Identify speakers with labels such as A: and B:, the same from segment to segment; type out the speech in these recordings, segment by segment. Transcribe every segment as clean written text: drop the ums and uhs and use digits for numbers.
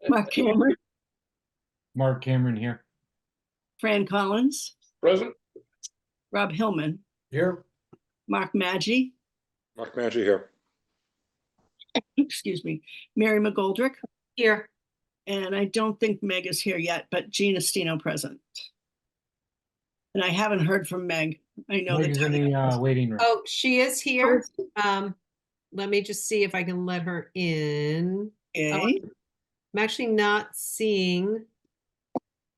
A: Mark Cameron,
B: Mark Cameron here.
A: Fran Collins,
C: Present.
A: Rob Hillman,
B: Here.
A: Mark Maggi,
C: Mark Maggi here.
A: excuse me, Mary McGoldrick,
D: Here.
A: and I don't think Meg is here yet, but Gina Stino present. And I haven't heard from Meg. I know
B: Meg is in the waiting room.
D: Oh, she is here. Let me just see if I can let her in.
A: Okay.
D: I'm actually not seeing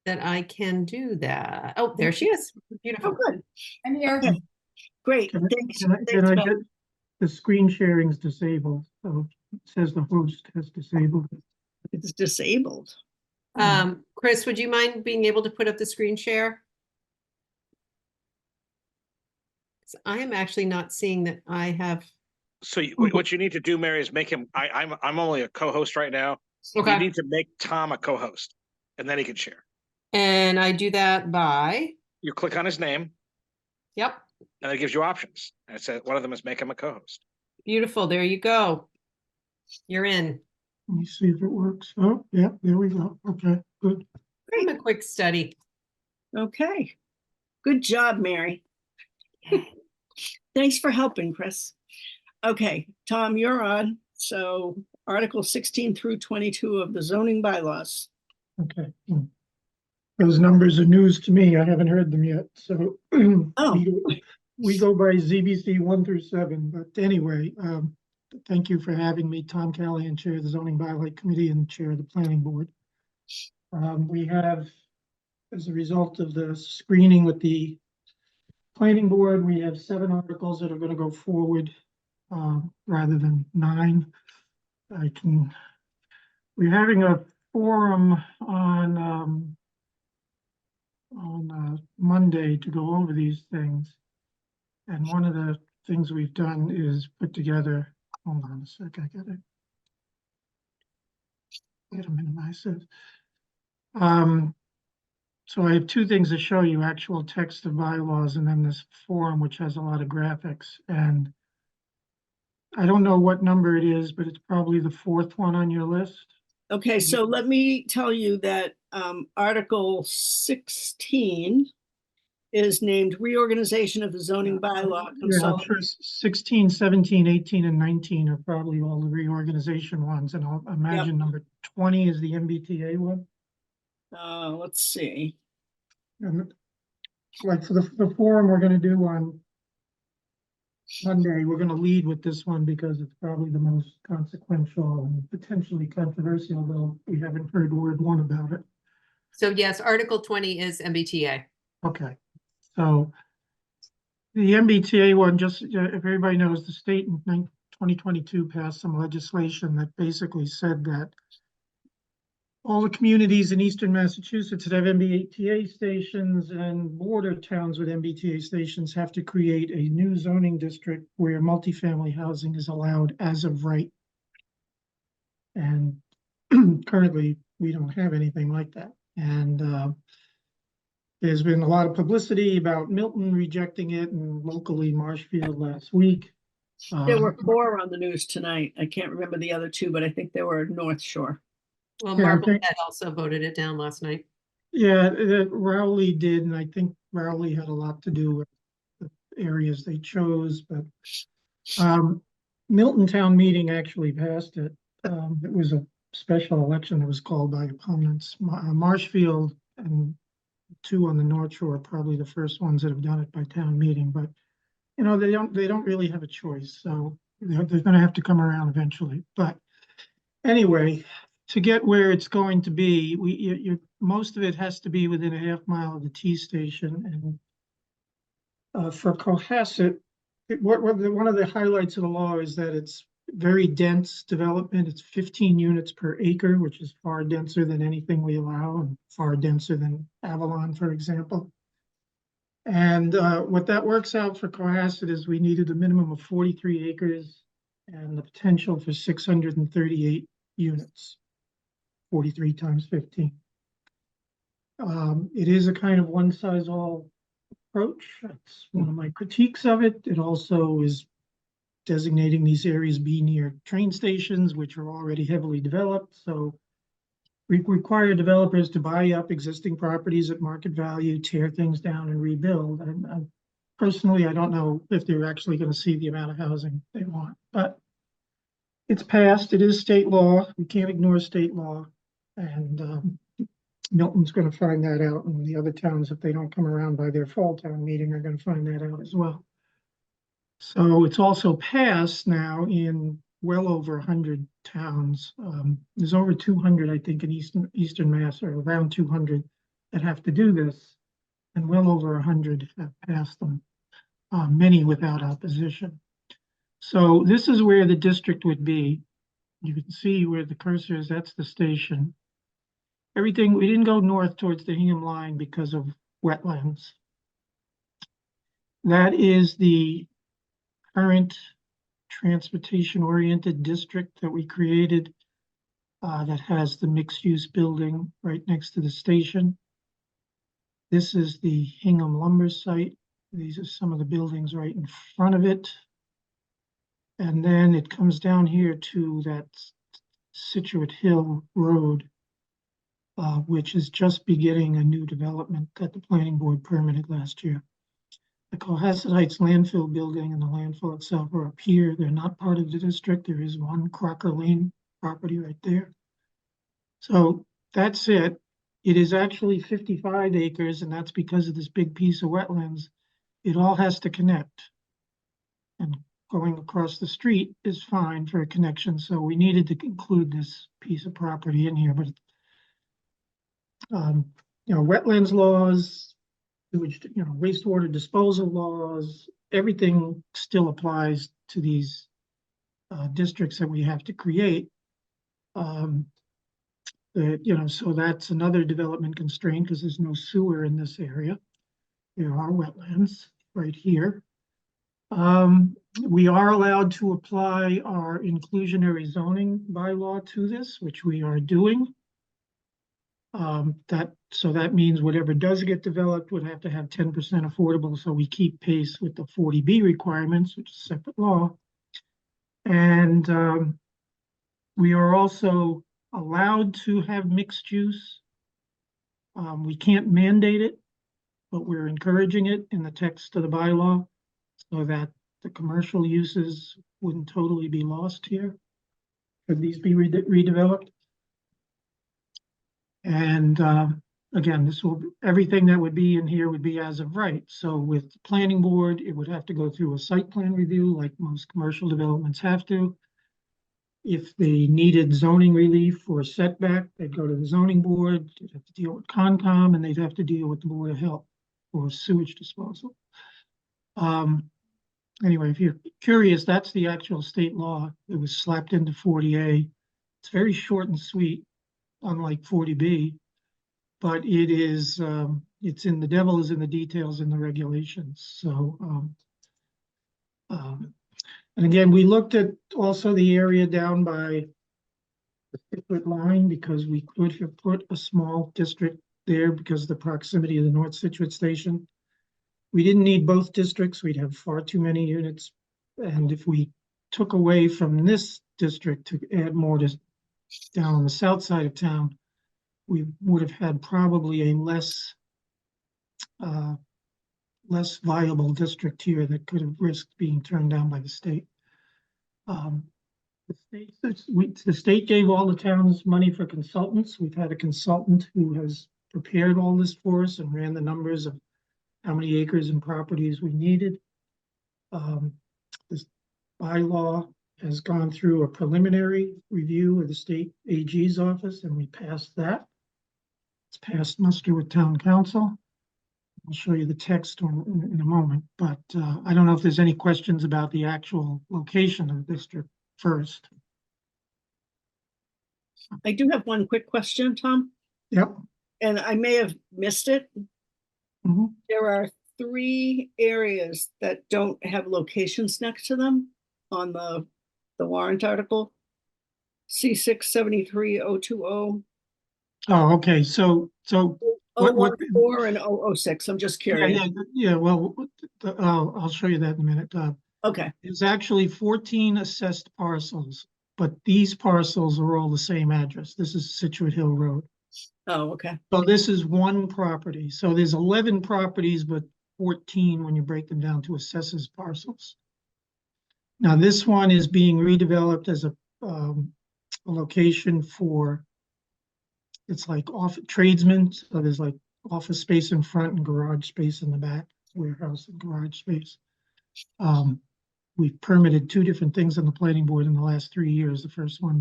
D: that I can do that. Oh, there she is.
A: Oh,
D: Beautiful.
A: good.
D: I'm here.
A: Okay. Great.
E: Can
A: Thanks.
E: I
A: Thanks, Meg.
E: get the screen sharing is disabled, so it says the host has disabled it.
A: It's disabled.
D: Chris, would you mind being able to put up the screen share? 'Cause I am actually not seeing that I have.
F: So what you need to do, Mary, is make him. I'm only a co-host right now. You
D: Okay.
F: need to make Tom a co-host, and then he can share.
D: And I do that by.
F: You click on his name,
D: Yep.
F: and it gives you options. And it says one of them is make him a co-host.
D: Beautiful. There you go. You're in.
E: Let me see if it works. Oh, yeah, there we go. Okay, good.
D: I'm a quick study.
A: Okay. Good job, Mary. Thanks for helping, Chris. Okay, Tom, you're on. So Article 16 through 22 of the zoning bylaws.
E: Okay. Those numbers are news to me. I haven't heard them yet, so
A: Oh.
E: we go by ZBC 1 through 7. But anyway, thank you for having me, Tom Callahan, Chair of the Zoning Bylaw Committee and Chair of the Planning Board. We have, as a result of the screening with the Planning Board, we have 7 articles that are going to go forward rather than 9. We're having a forum on Monday to go over these things. And one of the things we've done is put together, hold on a sec, I gotta minimize it. So I have 2 things to show you, actual text of bylaws and then this forum, which has a lot of graphics. And I don't know what number it is, but it's probably the 4th one on your list.
A: Okay, so let me tell you that Article 16 is named Reorganization of the Zoning Bylaw.
E: Yeah, first 16, 17, 18, and 19 are probably all the reorganization ones, and I'll imagine number 20 is the MBTA one.
A: Let's see.
E: And like for the forum we're going to do on Monday, we're going to lead with this one because it's probably the most consequential and potentially controversial, though we haven't heard word one about it.
D: So yes, Article 20 is MBTA.
E: Okay, so the MBTA one, just if everybody knows, the state in 2022 passed some legislation that basically said that all the communities in eastern Massachusetts that have MBTA stations and border towns with MBTA stations have to create a new zoning district where multifamily housing is allowed as of right. And currently, we don't have anything like that. And there's been a lot of publicity about Milton rejecting it and locally Marshfield last week.
A: There were 4 on the news tonight. I can't remember the other 2, but I think they were North Shore.
D: Well,
E: Yeah,
D: Marblehead also voted it down last night.
E: Yeah, Rowley did, and I think Rowley had a lot to do with the areas they chose, but Milton Town Meeting actually passed it. It was a special election that was called by opponents. Marshfield and 2 on the North Shore are probably the first ones that have done it by town meeting, but you know, they don't really have a choice, so they're going to have to come around eventually. But anyway, to get where it's going to be, most of it has to be within a half mile of the T station. And for Cohasset, one of the highlights of the law is that it's very dense development. It's 15 units per acre, which is far denser than anything we allow, and far denser than Avalon, for example. And what that works out for Cohasset is we needed a minimum of 43 acres and the potential for 638 units. 43 times 15. It is a kind of one-size-all approach. That's one of my critiques of it. It also is designating these areas be near train stations, which are already heavily developed. So require developers to buy up existing properties at market value, tear things down and rebuild. And personally, I don't know if they're actually going to see the amount of housing they want, but it's passed. It is state law. We can't ignore state law. And Milton's going to find that out, and the other towns, if they don't come around by their fall town meeting, are going to find that out as well. So it's also passed now in well over 100 towns. There's over 200, I think, in Eastern Mass, or around 200 that have to do this, and well over 100 have passed them, many without opposition. So this is where the district would be. You can see where the cursor is, that's the station. Everything, we didn't go north towards the Hingham line because of wetlands. That is the current transportation-oriented district that we created that has the mixed-use building right next to the station. This is the Hingham lumber site. These are some of the buildings right in front of it. And then it comes down here to that Situate Hill Road, which is just beginning a new development that the planning board permitted last year. The Cohasset Heights landfill building and the landfill itself are up here. They're not part of the district. There is one Crocker Lane property right there. So that's it. It is actually 55 acres, and that's because of this big piece of wetlands. It all has to connect. And going across the street is fine for a connection. So we needed to include this piece of property in here, but wetlands laws, wastewater disposal laws, everything still applies to these districts that we have to create. So that's another development constraint because there's no sewer in this area. There are wetlands right here. We are allowed to apply our inclusionary zoning bylaw to this, which we are doing. So that means whatever does get developed would have to have 10% affordable, so we keep pace with the 40B requirements, which is a separate law. And we are also allowed to have mixed use. We can't mandate it, but we're encouraging it in the text of the bylaw so that the commercial uses wouldn't totally be lost here. Could these be redeveloped? And again, everything that would be in here would be as of right. So with the planning board, it would have to go through a site plan review like most commercial developments have to. If they needed zoning relief for a setback, they'd go to the zoning board, they'd have to deal with Concom, and they'd have to deal with the Board of Health for sewage disposal. Anyway, if you're curious, that's the actual state law. It was slapped into 40A. It's very short and sweet, unlike 40B, but it is, it's in the devil is in the details in the regulations. So, and again, we looked at also the area down by the Situate line because we could have put a small district there because of the proximity of the North Situate station. We didn't need both districts. We'd have far too many units. And if we took away from this district to add more to down on the south side of town, we would have had probably a less viable district here that could have risked being turned down by the state. The state gave all the towns money for consultants. We've had a consultant who has prepared all this for us and ran the numbers of how many acres and properties we needed. This bylaw has gone through a preliminary review with the state AG's office, and we passed that. It's passed muster with town council. I'll show you the text in a moment, but I don't know if there's any questions about the actual location of the district first.
A: I do have one quick question, Tom,
E: Yep.
A: and I may have missed it.
E: Mhm.
A: There are 3 areas that don't have locations next to them on the warrant article. C673-020,
E: Oh, okay. So what-
A: 014 and 006. I'm just curious.
E: yeah. Well, I'll show you that in a minute.
A: Okay,
E: There's actually 14 assessed parcels but these parcels are all the same address. This is Situate Hill Road.
A: Oh, okay.
E: So this is one property. So there's 11 properties, but 14 when you break them down to assessors parcels. Now, this one is being redeveloped as a location for, it's like off tradesmen. So there's like office space in front and garage space in the back, warehouse and garage space. We've permitted 2 different things on the planning board in the last 3 years. The first one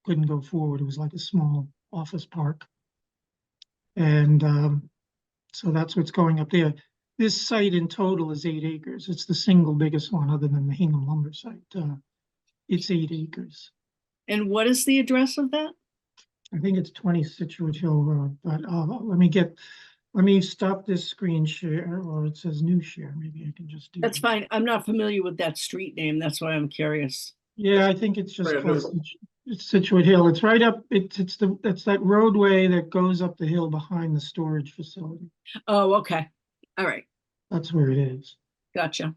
E: couldn't go forward. It was like a small office park. And so that's what's going up there. This site in total is 8 acres. It's the single biggest one other than the Hingham lumber site. It's 8 acres.
A: And what is the address of that?
E: I think it's 20 Situate Hill Road, but let me stop this screen share, or it says new share. Maybe I can just do
A: That's
E: that.
A: fine. I'm not familiar with that street name. That's why I'm curious.
E: Yeah, I think it's just
C: Right,
E: close. It's Situate Hill. It's right up, it's that roadway that goes up the hill behind the storage facility.
A: Oh, okay. All right.
E: That's where it is.
A: Gotcha.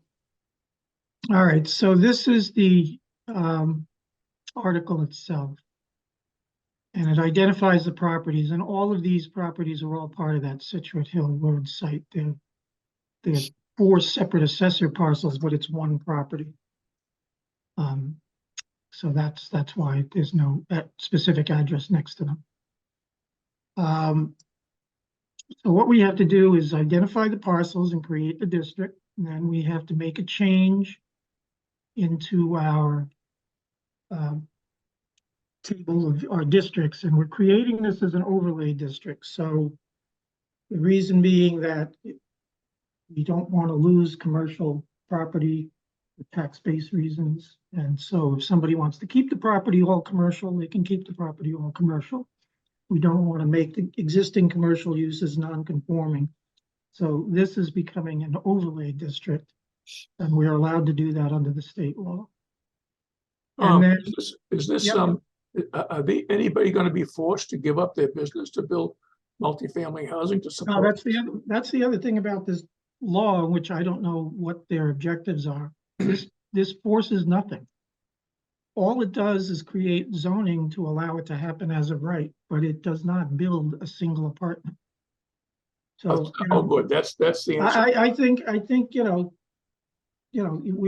E: All right, so this is the article itself. And it identifies the properties, and all of these properties are all part of that Situate Hill Road site. They're 4 separate assessor parcels, but it's one property. So that's why there's no specific address next to them. So what we have to do is identify the parcels and create the district. And then we have to make a change into our table of our districts, and we're creating this as an overlay district. So the reason being that we don't want to lose commercial property for tax-based reasons. And so if somebody wants to keep the property all commercial, they can keep the property all commercial. We don't want to make the existing commercial uses non-conforming. So this is becoming an overlay district, and we're allowed to do that under the state law. And then,
C: Is this,
E: Yep.
C: Are anybody gonna be forced to give up their business to build multifamily housing to
E: no,
C: support?
E: that's the other thing about this law, which I don't know what their objectives are. This forces nothing. All it does is create zoning to allow it to happen as of right, but it does not build a single apartment. So,
C: Oh, good, that's the answer.
E: I think, we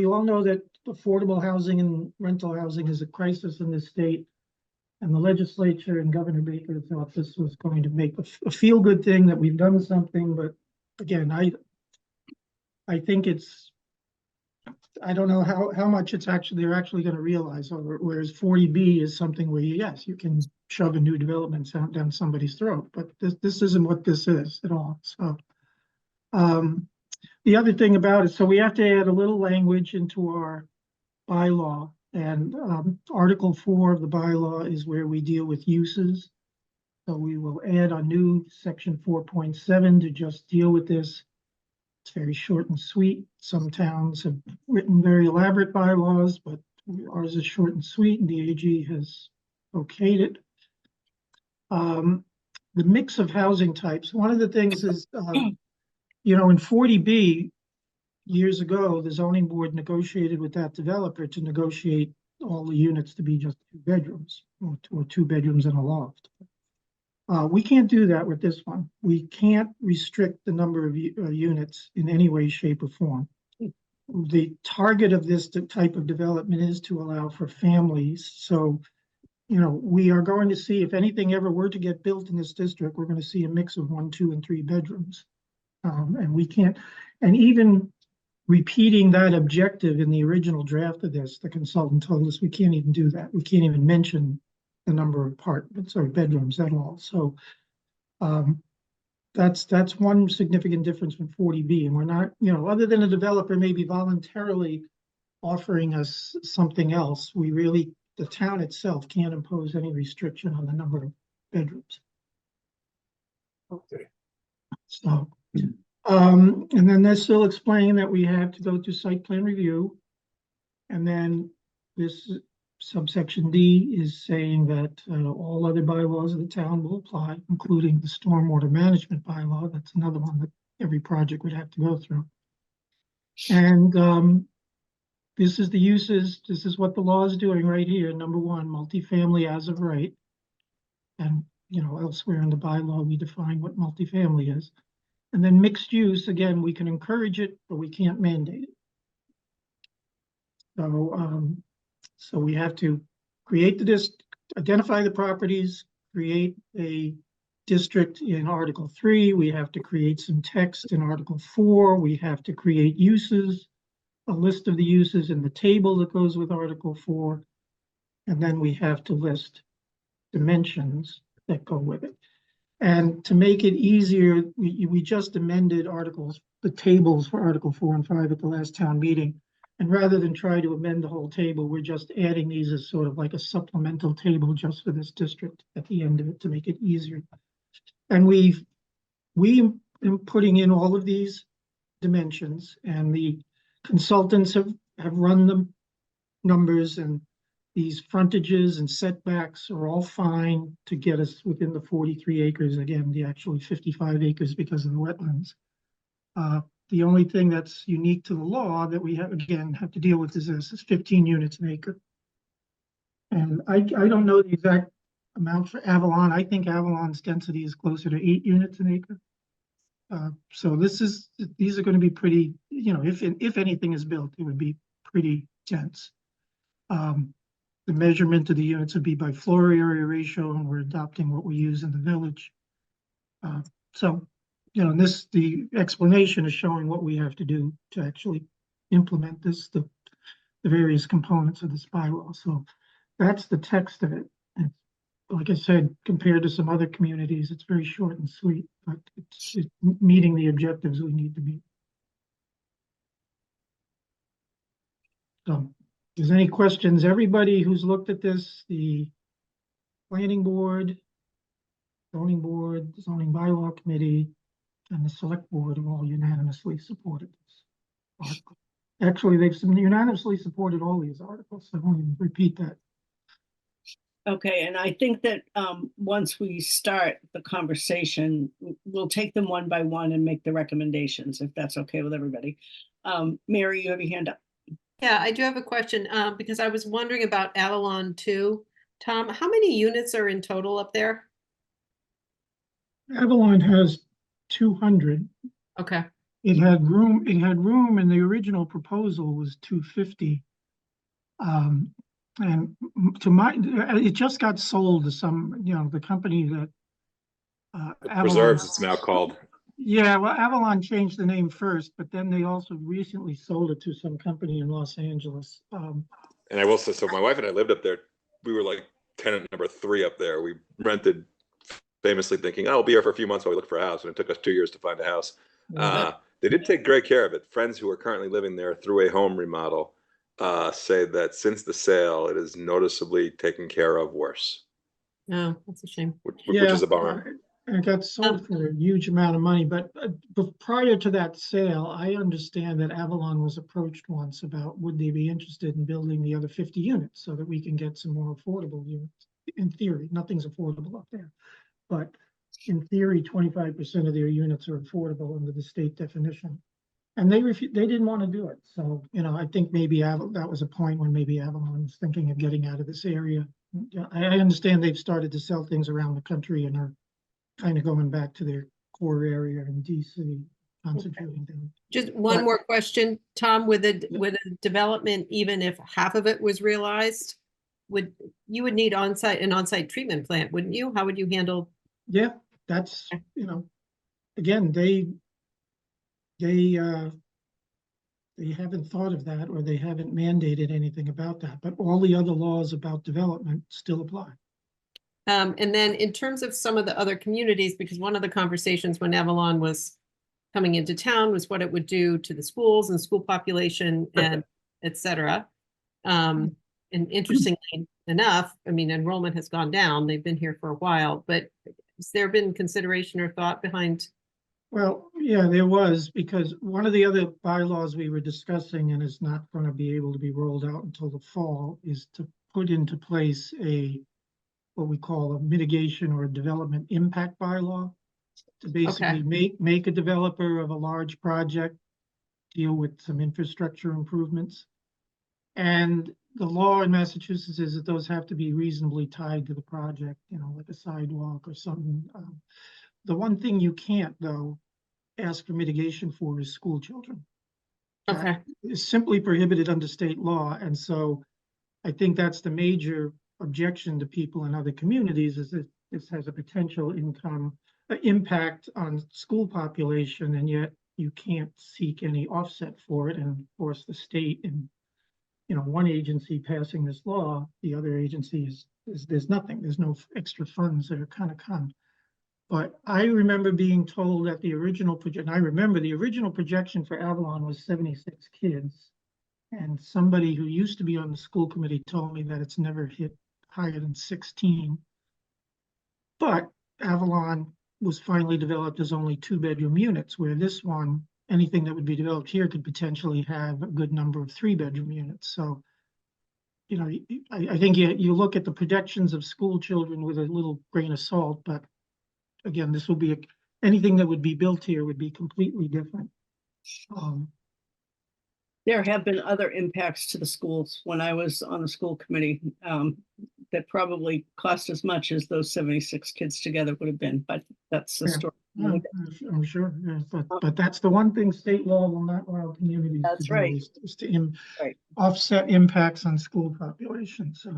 E: all know that affordable housing and rental housing is a crisis in this state. And the legislature and Governor Baker thought this was going to make a feel-good thing that we've done something, but again, I think I don't know how much they're actually going to realize, whereas 40B is something where, yes, you can shove a new development down somebody's throat, but this isn't what this is at all. So the other thing about it, so we have to add a little language into our bylaw, and Article 4 of the bylaw is where we deal with uses. So we will add a new section 4.7 to just deal with this. It's very short and sweet. Some towns have written very elaborate bylaws, but ours is short and sweet, and the AG has okayed it. The mix of housing types. One of the things is, in 40B, years ago, the zoning board negotiated with that developer to negotiate all the units to be just 2 bedrooms, or 2 bedrooms and a loft. We can't do that with this one. We can't restrict the number of units in any way, shape, or form. The target of this type of development is to allow for families. So, we are going to see, if anything ever were to get built in this district, we're going to see a mix of 1, 2, and 3 bedrooms. And we can't, and even repeating that objective in the original draft of this, the consultant told us we can't even do that. We can't even mention the number of apartments or bedrooms at all. So that's one significant difference from 40B. And we're not, other than a developer maybe voluntarily offering us something else, the town itself can't impose any restriction on the number of bedrooms.
C: Okay.
E: So, and then this will explain that we have to go to site plan review. And then this subsection D is saying that all other bylaws of the town will apply, including the stormwater management bylaw. That's another one that every project would have to go through. And this is the uses, this is what the law is doing right here. Number one, multifamily as of right. And, you know, elsewhere in the bylaw, we define what multifamily is. And then mixed use, again, we can encourage it, but we can't mandate it. So we have to create identify the properties, create a district in Article 3. We have to create some text in Article 4. We have to create uses, a list of the uses in the table that goes with Article 4. And then we have to list dimensions that go with it. And to make it easier, we just amended the tables for Article 4 and 5 at the last town meeting. And rather than try to amend the whole table, we're just adding these as sort of like a supplemental table just for this district at the end of it to make it easier. And we am putting in all of these dimensions, and the consultants have run the numbers, and these frontages and setbacks are all fine to get us within the 43 acres. Again, the actually 55 acres because of the wetlands. The only thing that's unique to the law that we have to deal with is this is 15 units an acre. And I don't know the exact amount for Avalon. I think Avalon's density is closer to 8 units an acre. So these are going to be pretty, you know, if anything is built, it would be pretty dense. The measurement of the units would be by floor area ratio, and we're adopting what we use in the village. So, you know, the explanation is showing what we have to do to actually implement this, the various components of this bylaw. So that's the text of it. And like I said, compared to some other communities, it's very short and sweet, but it's meeting the objectives we need to meet. So if there's any questions, everybody who's looked at this, the planning board, zoning bylaw committee, and the select board have all unanimously supported this article. Actually, they've unanimously supported all these articles. I won't even repeat that.
A: Okay, and I think that once we start the conversation, we'll take them one by one and make the recommendations, if that's okay with everybody. Mary, you have your hand up.
D: Yeah, I do have a question, because I was wondering about Avalon too. Tom, how many units are in total up there?
E: Avalon has 200.
D: Okay,
E: It had room, and the original proposal was 250. And it just got sold to some, you know, the company that Avalon,
G: Reserves, it's now called.
E: Yeah, well, Avalon changed the name first, but then they also recently sold it to some company in Los Angeles.
G: And I will say, so my wife and I lived up there. We were like tenant number 3 up there. We rented, famously thinking, oh, I'll be here for a few months while we look for a house. And it took us 2 years to find a house. They did take great care of it. Friends who are currently living there through a home remodel say that since the sale, it is noticeably taken care of worse.
D: no, that's a shame.
G: Which is a bummer.
E: And it got sold for a huge amount of money, but prior to that sale, I understand that Avalon was approached once about would they be interested in building the other 50 units so that we can get some more affordable units. In theory, nothing's affordable up there, but in theory, 25% of their units are affordable under the state definition. And they didn't want to do it. So, you know, I think maybe that was a point when maybe Avalon was thinking of getting out of this area. I understand they've started to sell things around the country and are kind of going back to their core area in DC, concentrating down.
D: Just one more question, Tom, with a development, even if half of it was realized, you would need an on-site treatment plant, wouldn't you? How would you handle?
E: Yeah, that's, you know, again, they haven't thought of that, or they haven't mandated anything about that, but all the other laws about development still apply.
D: And then in terms of some of the other communities, because one of the conversations when Avalon was coming into town was what it would do to the schools and school population and et cetera. And interestingly enough, I mean, enrollment has gone down. They've been here for a while, but has there been consideration or thought behind?
E: Well, yeah, there was, because one of the other bylaws we were discussing and is not going to be able to be rolled out until the fall is to put into place what we call a mitigation or a development impact bylaw, to basically make a developer of a large project deal with some infrastructure improvements. And the law in Massachusetts is that those have to be reasonably tied to the project, you know, like a sidewalk or something. The one thing you can't, though, ask for mitigation for is school children. That
D: Okay,
E: is simply prohibited under state law, and so I think that's the major objection to people in other communities, is that this has a potential impact on school population, and yet you can't seek any offset for it and force the state. And you know, one agency passing this law, the other agency is there's nothing. There's no extra funds that are kind of come. But I remember being told that the original project, I remember the original projection for Avalon was 76 kids. And somebody who used to be on the school committee told me that it's never hit higher than 16. But Avalon was finally developed as only 2-bedroom units, where this one, anything that would be developed here could potentially have a good number of 3-bedroom units. So, you know, I think you look at the projections of school children with a little grain of salt, but again, this will be anything that would be built here would be completely different.
A: There have been other impacts to the schools when I was on the school committee that probably cost as much as those 76 kids together would have been, but that's the
E: Yeah.
A: story.
E: I'm sure, yeah, but that's the one thing state law will not allow communities to
A: That's
E: do,
A: right.
E: is to
A: Right.
E: offset impacts on school population, so.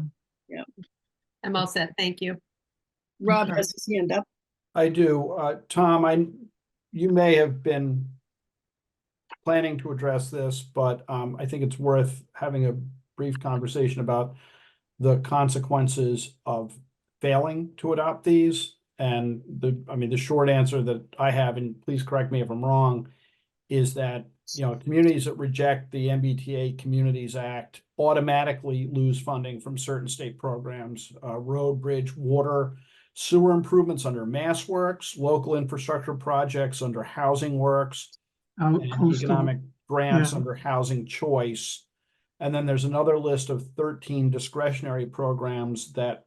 D: I'm all set. Thank you.
A: Rob
E: Okay.
A: has his hand up.
H: I do. Tom, you may have been planning to address this, but I think it's worth having a brief conversation about the consequences of failing to adopt these. And the short answer that I have, and please correct me if I'm wrong, is that, you know, communities that reject the MBTA Communities Act automatically lose funding from certain state programs, road, bridge, water, sewer improvements under Mass Works, local infrastructure projects under Housing Works, and economic grants
E: yeah.
H: under Housing Choice. And then there's another list of 13 discretionary programs that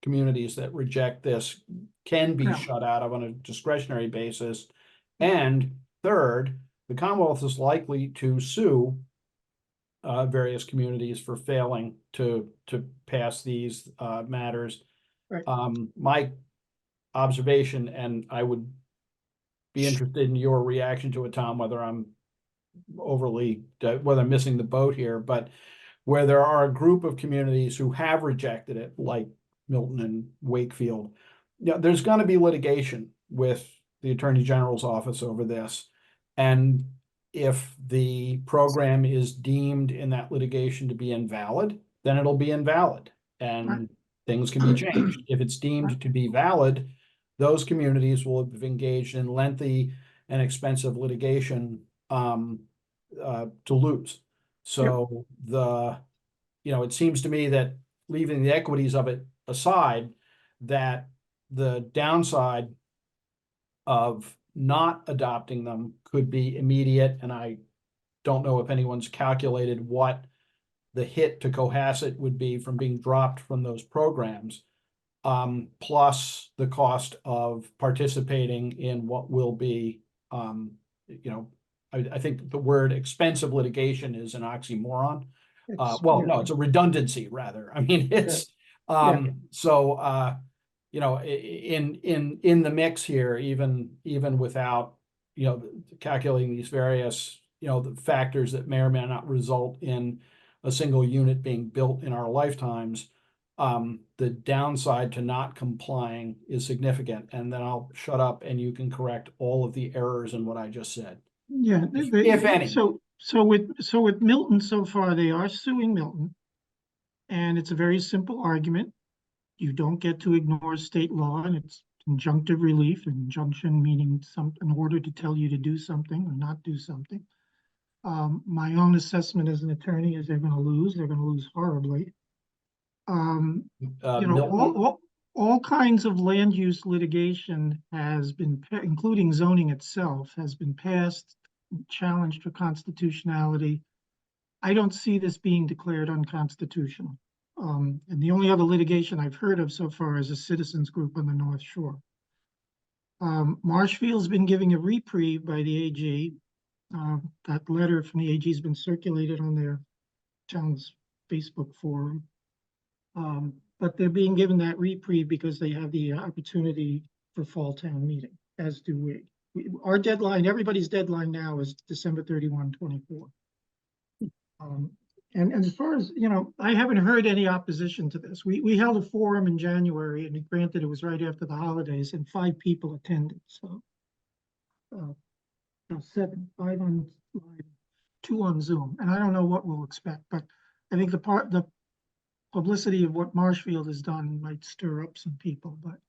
H: communities that reject this can be
E: Yeah.
H: shut out of on a discretionary basis. And third, the Commonwealth is likely to sue various communities for failing to pass these matters.
E: Right.
H: My observation, and I would be interested in your reaction to it, Tom, whether I'm whether I'm missing the boat here, but where there are a group of communities who have rejected it, like Milton and Wakefield, you know, there's going to be litigation with the Attorney General's office over this. And if the program is deemed in that litigation to be invalid, then it'll be invalid and things can be changed. If it's deemed to be valid, those communities will have engaged in lengthy and expensive litigation to lose. So it seems to me that, leaving the equities of it aside, that the downside of not adopting them could be immediate. And I don't know if anyone's calculated what the hit to Cohasset would be from being dropped from those programs, plus the cost of participating in what will be, I think the word expensive litigation is an oxymoron. It's a redundancy rather. I mean, it's in the mix here, even without, calculating these various, the factors that may or may not result in a single unit being built in our lifetimes, the downside to not complying is significant. And then I'll shut up and you can correct all of the errors in what I just said.
E: Yeah,
H: If any.
E: So with Milton so far, they are suing Milton. And it's a very simple argument. You don't get to ignore state law, and it's injunctive relief, injunction meaning an order to tell you to do something or not do something. My own assessment as an attorney is they're going to lose. They're going to lose horribly. All kinds of land use litigation has been, including zoning itself, has been passed, challenged for constitutionality. I don't see this being declared unconstitutional. And the only other litigation I've heard of so far is a citizens group on the North Shore. Marshfield's been giving a reprieve by the AG. That letter from the AG has been circulated on their town's Facebook forum. But they're being given that reprieve because they have the opportunity for fall town meeting, as do we. Our deadline, everybody's deadline now is December 31, 24. And as far as, you know, I haven't heard any opposition to this. We held a forum in January, and granted it was right after the holidays, and 5 people attended, so. No, 7, 5 on live, 2 on Zoom, and I don't know what we'll expect, but I think the publicity of what Marshfield has done might stir up some people, but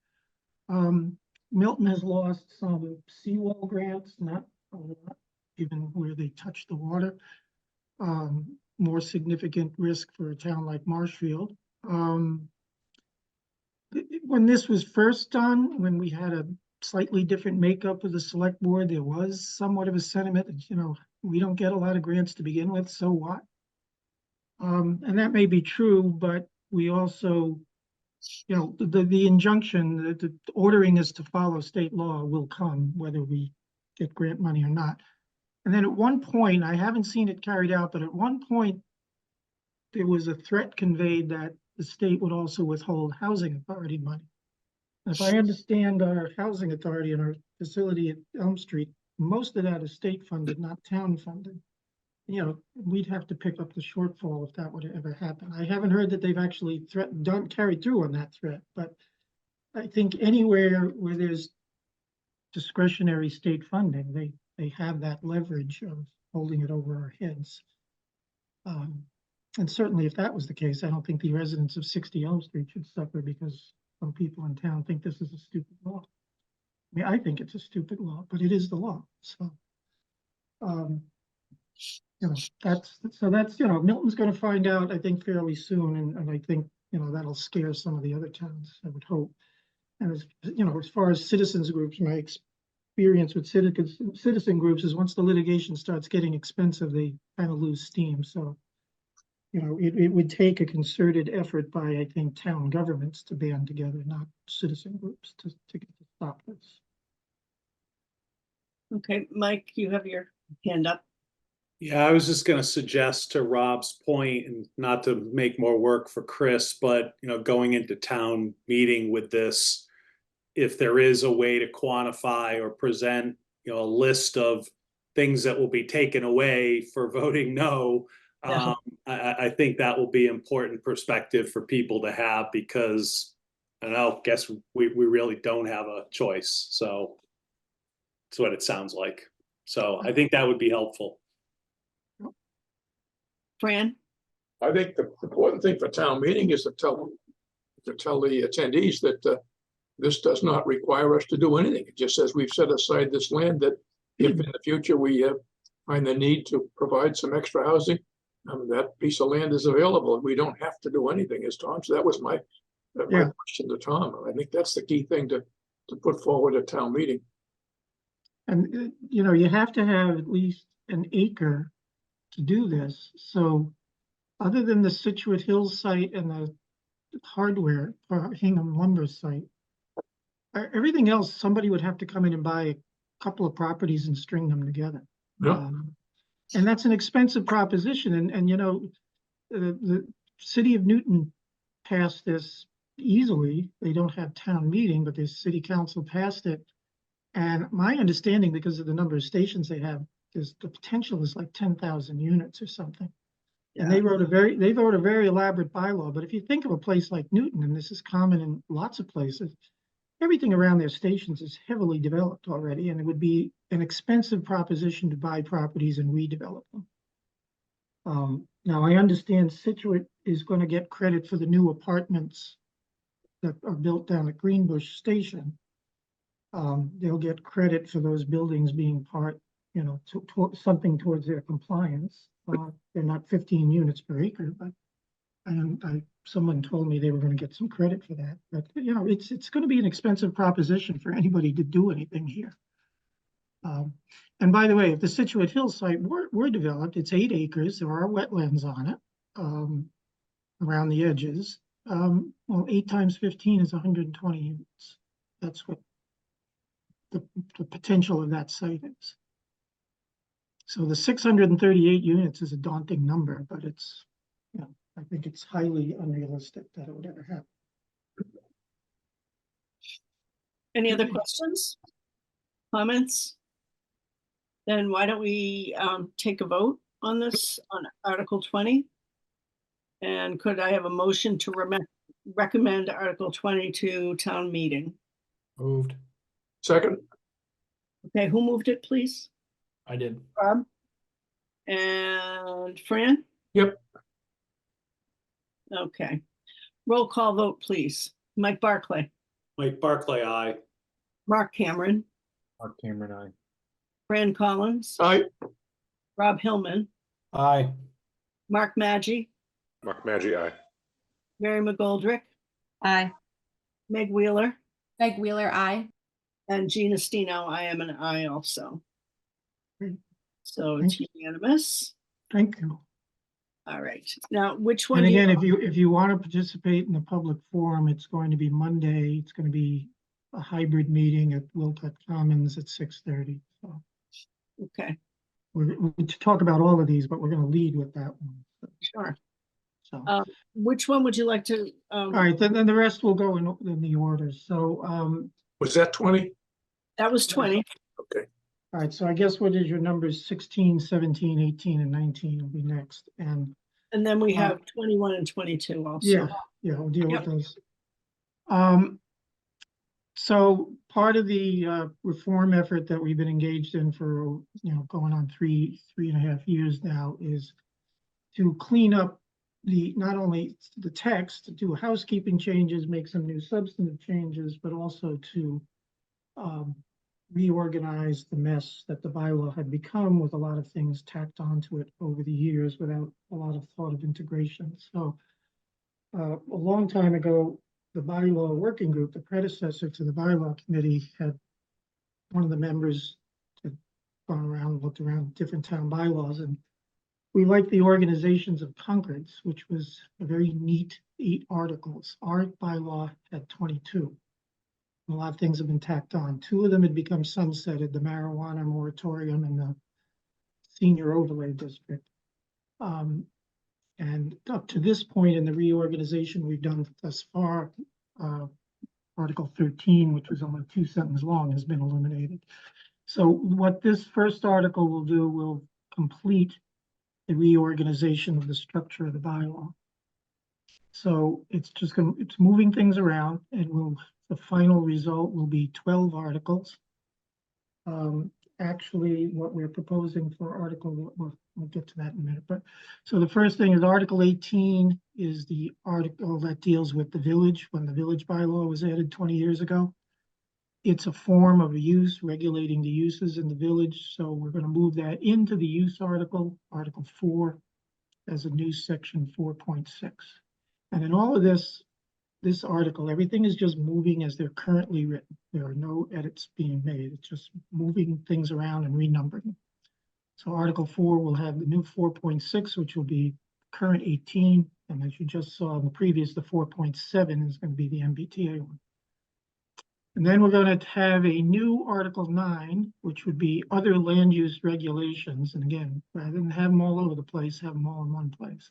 E: Milton has lost some seawall grants, not a lot, given where they touch the water. More significant risk for a town like Marshfield. When this was first done, when we had a slightly different makeup of the select board, there was somewhat of a sentiment that, you know, we don't get a lot of grants to begin with, so what? And that may be true, but we also, you know, the injunction, the ordering us to follow state law will come whether we get grant money or not. And then at one point, I haven't seen it carried out, but at one point, there was a threat conveyed that the state would also withhold housing authority money. And if I understand our housing authority and our facility at Elm Street, most of that is state funded, not town funded. You know, we'd have to pick up the shortfall if that would ever happen. I haven't heard that they've actually carried through on that threat, but I think anywhere where there's discretionary state funding, they have that leverage of holding it over our heads. And certainly if that was the case, I don't think the residents of 60 Elm Street should suffer because some people in town think this is a stupid law. I mean, I think it's a stupid law, but it is the law. So, you know, that's, you know, Milton's going to find out, I think, fairly soon. And I think, you know, that'll scare some of the other towns, I would hope. And as, you know, as far as citizens groups, my experience with citizen groups is once the litigation starts getting expensive, they kind of lose steam. So, you know, it would take a concerted effort by, I think, town governments to band together, not citizen groups to stop this.
A: Okay, Mike, you have your hand up.
I: Yeah, I was just going to suggest to Rob's point, and not to make more work for Chris, but, you know, going into town meeting with this, if there is a way to quantify or present, you know, a list of things that will be taken away for voting no,
A: Yeah.
I: I think that will be important perspective for people to have, because I don't know, guess we really don't have a choice. So that's what it sounds like. So I think that would be helpful.
A: Fran?
C: I think the important thing for town meeting is to tell the attendees that this does not require us to do anything. It just says we've set aside this land that if in the future we find the need to provide some extra housing, that piece of land is available and we don't have to do anything, as Tom said. That was my question to Tom. I think that's the key thing to put forward at town meeting.
E: And, you know, you have to have at least an acre to do this. So other than the Situate Hills site and the hardware or Hingham lumber site, everything else, somebody would have to come in and buy a couple of properties and string them together.
C: Yeah.
E: And that's an expensive proposition. And you know, the city of Newton passed this easily. They don't have town meeting, but the city council passed it. And my understanding, because of the number of stations they have, is the potential is like 10,000 units or something. Yeah. And they wrote a very elaborate bylaw. But if you think of a place like Newton, and this is common in lots of places, everything around their stations is heavily developed already, and it would be an expensive proposition to buy properties and redevelop them. Now, I understand Situate is going to get credit for the new apartments that are built down at Greenbush Station. They'll get credit for those buildings being part, you know, something towards their compliance. They're not 15 units per acre, but someone told me they were going to get some credit for that. But, you know, it's going to be an expensive proposition for anybody to do anything here. And by the way, if the Situate Hills site were developed, it's 8 acres. There are wetlands on it around the edges. Well, 8 times 15 is 120 units. That's what the potential of that site is. So the 638 units is a daunting number, but it's think it's highly unrealistic that it would ever happen.
A: Any other questions? Comments? Then why don't we take a vote on this, on Article 20? And could I have a motion to recommend Article 20 to town meeting?
H: Moved.
C: Second,
A: Okay, who moved it, please?
H: I did.
A: Rob? And Fran?
C: Yep.
A: Okay. Roll call vote, please. Mike Barclay,
I: Mike Barclay, aye.
A: Mark Cameron,
B: Mark Cameron, aye.
A: Fran Collins,
C: aye,
A: Rob Hillman,
H: Aye.
A: Mark Maggi,
G: Mark Maggi, aye.
A: Mary McGoldrick,
D: Aye.
A: Meg Wheeler,
J: Meg Wheeler, aye.
A: and Gina Stino. I am an aye also.
E: Great.
A: So it's unanimous.
E: Thank you.
A: All right. Now, which one?
E: And
A: do you-
E: again, if you want to participate in the public forum, it's going to be Monday. It's going to be a hybrid meeting at Wilcott Commons at 6:30. So
A: Okay,
E: we're to talk about all of these, but we're going to lead with that one.
A: sure.
E: So,
A: Which one would you like to?
E: all right, then the rest will go in the order. So,
C: was that 20?
A: That was 20.
C: Okay,
E: all right, so I guess what is your numbers 16, 17, 18, and 19 will be next. And
A: And then we have 21 and 22 also.
E: yeah, we'll deal
A: Yep.
E: with those. So part of the reform effort that we've been engaged in for, going on three and a half years now is to clean up not only the text, to do housekeeping changes, make some new substantive changes, but also to reorganize the mess that the bylaw had become with a lot of things tacked onto it over the years without a lot of thought of integration. So a long time ago, the bylaw working group, the predecessor to the bylaw committee, had one of the members had gone around and looked around different town bylaws, and we liked the organizations of Concord's, which was a very neat 8 articles. Our bylaw had 22. A lot of things have been tacked on. 2 of them had become sunsetted, the marijuana moratorium and the senior overlay district. And up to this point in the reorganization we've done thus far, Article 13, which was only 2 sentences long, has been eliminated. So what this first article will do will complete the reorganization of the structure of the bylaw. So it's moving things around, and the final result will be 12 articles. Actually, what we're proposing for article, we'll get to that in a minute. But so the first thing is Article 18 is the article that deals with the village, when the village bylaw was added 20 years ago. It's a form of use regulating the uses in the village. So we're going to move that into the use article, Article 4, as a new section 4.6. And in all of this article, everything is just moving as they're currently written. There are no edits being made. It's just moving things around and renumbering. So Article 4 will have the new 4.6, which will be current 18. And as you just saw in the previous, the 4.7 is going to be the MBTA one. And then we're going to have a new Article 9, which would be other land use regulations. And again, rather than have them all over the place, have them all in one place.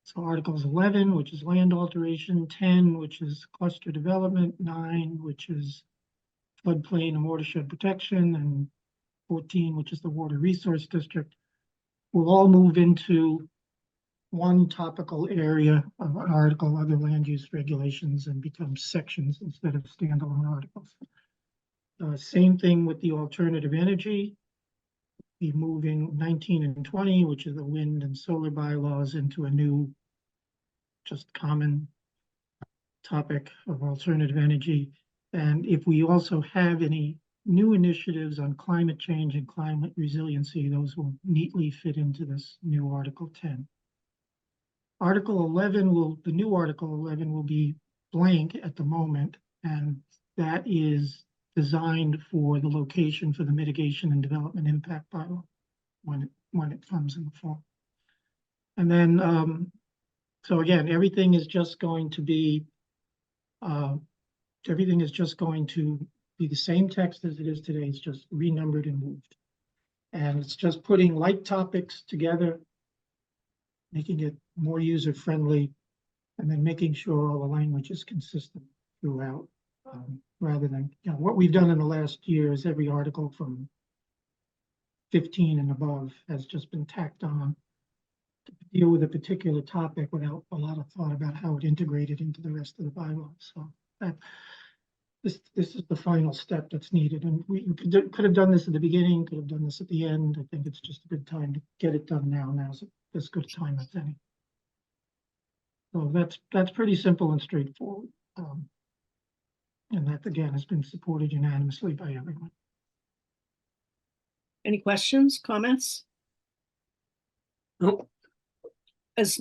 E: So Articles 11, which is land alteration, 10, which is cluster development, 9, which is floodplain and watershed protection, and 14, which is the water resource district, will all move into one topical area of an article, other land use regulations, and become sections instead of standalone articles. Same thing with the alternative energy. Be moving 19 and 20, which is the wind and solar bylaws, into a new, just common topic of alternative energy. And if we also have any new initiatives on climate change and climate resiliency, those will neatly fit into this new Article 10. Article 11 the new Article 11 will be blank at the moment, and that is designed for the location for the mitigation and development impact bylaw when it comes in the fall. And then, so again, everything is just going to be the same text as it is today. It's just renumbered and moved. And it's just putting like topics together, making it more user-friendly, And then making sure all the language is consistent throughout, rather than, what we've done in the last year is every article from 15 and above has just been tacked on to deal with a particular topic without a lot of thought about how it integrated into the rest of the bylaw. So that this is the final step that's needed, and we could have done this at the beginning, could have done this at the end. I think it's just a good time to get it done now. Now's as good a time as any. So that's pretty simple and straightforward. And that again has been supported unanimously by everyone.
A: Any questions, comments?
C: Nope.
A: As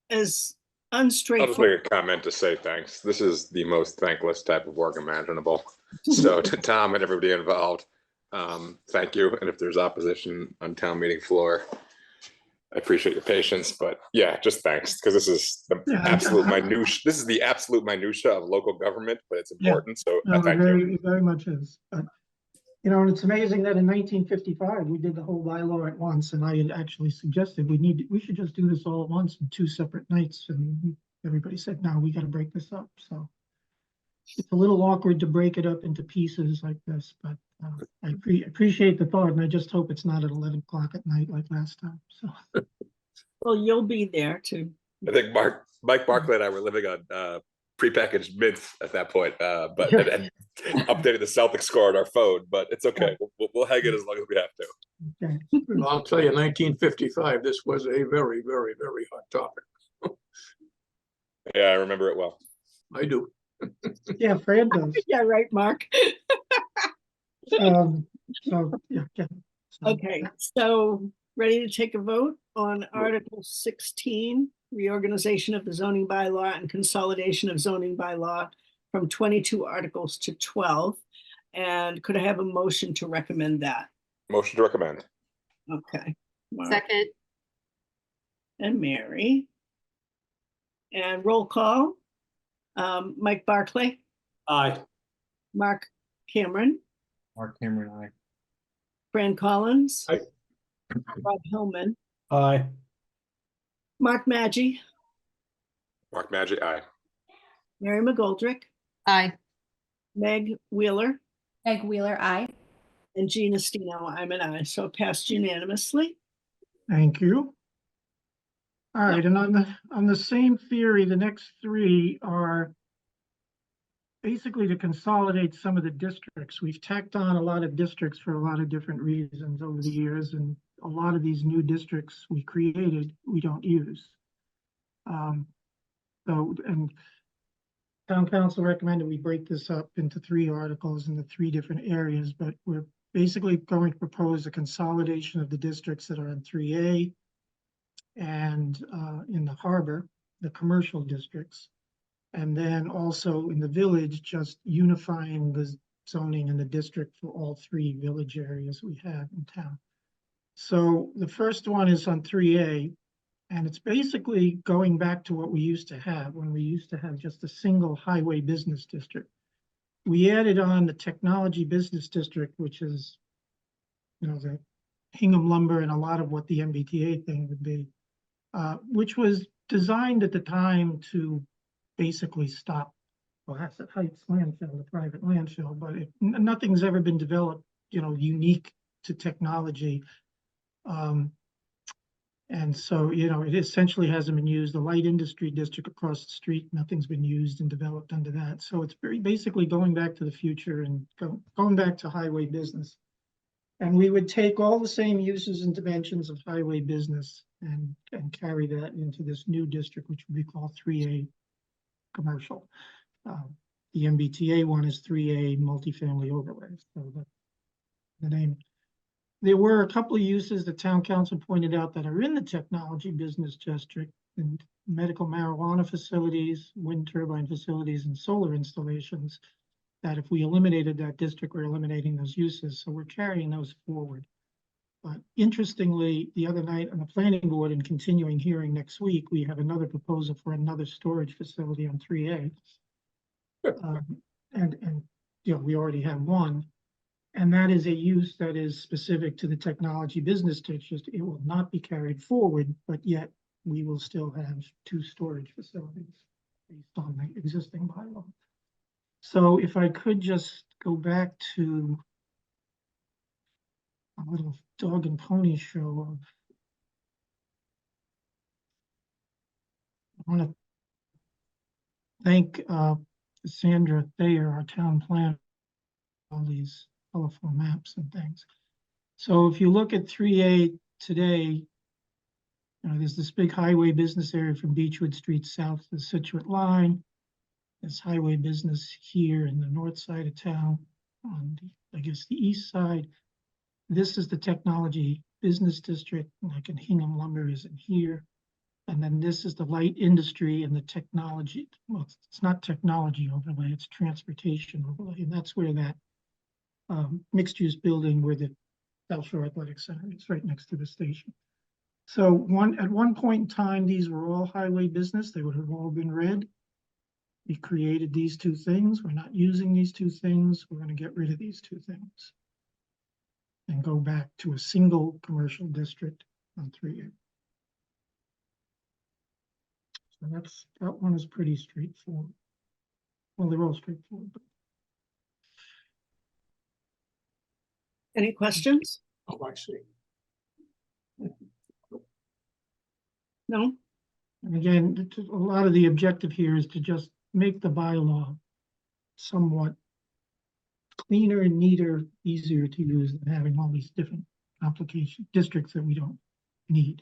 G: I'll just
A: unstraightforward.
G: make a comment to say thanks. This is the most thankless type of work imaginable. So to Tom and everybody involved, thank you. And if there's opposition on town meeting floor, I appreciate your patience, but yeah, just thanks, because this is the absolute minutia. This is the absolute minutia of local government, but it's important. So
E: No,
G: thank you.
E: it very much is. But, and it's amazing that in 1955 we did the whole bylaw at once, and I had actually suggested we should just do this all at once in 2 separate nights, and everybody said, no, we got to break this up. So it's a little awkward to break it up into pieces like this, but I appreciate the thought, and I just hope it's not at 11 o'clock at night like last time. So
A: Well, you'll be there too.
G: I think Mike Barclay and I were living on prepackaged mints at that point, but and updating the Celtic score on our phone. But it's okay. We'll hang it as long as we have to.
E: okay.
C: Well, I'll tell you, 1955, this was a very, very, very hot topic.
G: Yeah, I remember it well.
C: I do.
E: Yeah, Fran does.
A: Yeah, right, Mark.
E: So yeah. So,
A: Okay, so ready to take a vote on Article 16, reorganization of the zoning bylaw and consolidation of zoning bylaw from 22 articles to 12. And could I have a motion to recommend that?
G: Motion to recommend.
A: Okay. Mark
D: Second,
A: and Mary. And roll call. Mike Barclay,
I: Aye.
A: Mark Cameron,
B: Mark Cameron, aye.
A: Fran Collins,
C: Aye.
A: Rob Hillman,
H: Aye.
A: Mark Maggi,
G: Mark Magic, aye.
A: Mary McGoldrick,
D: aye.
A: Meg Wheeler,
J: Meg Wheeler, aye.
A: and Gina Stino. I'm an aye, so passed unanimously.
E: Thank you. All right, and on the same theory, the next 3 are basically to consolidate some of the districts. We've tacked on a lot of districts for a lot of different reasons over the years, and a lot of these new districts we created, we don't use. And town council recommended we break this up into 3 articles in the 3 different areas, but we're basically going to propose a consolidation of the districts that are in 3A and in the harbor, the commercial districts. And then also in the village, just unifying the zoning in the district for all 3 village areas we have in town. So the first one is on 3A, and it's basically going back to what we used to have when we used to have just a single highway business district. We added on the technology business district, which is, the Hingham lumber and a lot of what the MBTA thing would be, which was designed at the time to basically stop Cohasset Heights landfill, the private landfill, but nothing's ever been developed, unique to technology. And so, it essentially hasn't been used. The light industry district across the street, nothing's been used and developed under that. So it's very basically going back to the future and going back to highway business. And we would take all the same uses and dimensions of highway business and carry that into this new district, which would be called 3A commercial. The MBTA one is 3A multifamily overlays. So that's the name. There were a couple of uses the town council pointed out that are in the technology business district, and medical marijuana facilities, wind turbine facilities, and solar installations, that if we eliminated that district, we're eliminating those uses. So we're carrying those forward. But interestingly, the other night on the planning board and continuing hearing next week, we have another proposal for another storage facility on 3A. And we already have one. And that is a use that is specific to the technology business district. It will not be carried forward, but yet we will still have 2 storage facilities. based on the existing bylaw. So if I could just go back to a little dog and pony show of, I want to thank Sandra Thayer, our town planner, all these colorful maps and things. So if you look at 3A today, there's this big highway business area from Beechwood Street south to the Situate line. There's highway business here in the north side of town on, I guess, the east side. This is the technology business district, like in Hingham Lumber is in here. And then this is the light industry and the technology. Well, it's not technology overlay, it's transportation overlay. And that's where that mixed use building where the South Shore Athletic Center is, right next to the station. So at one point in time, these were all highway business. They would have all been red. We created these two things. We're not using these two things. We're going to get rid of these two things and go back to a single commercial district on 3A. So that one is pretty straightforward. Well, they're all straightforward. But
A: Any questions?
C: Oh, I see.
A: No?
E: and again, a lot of the objective here is to just make the bylaw somewhat cleaner and neater, easier to use than having all these different application districts that we don't need.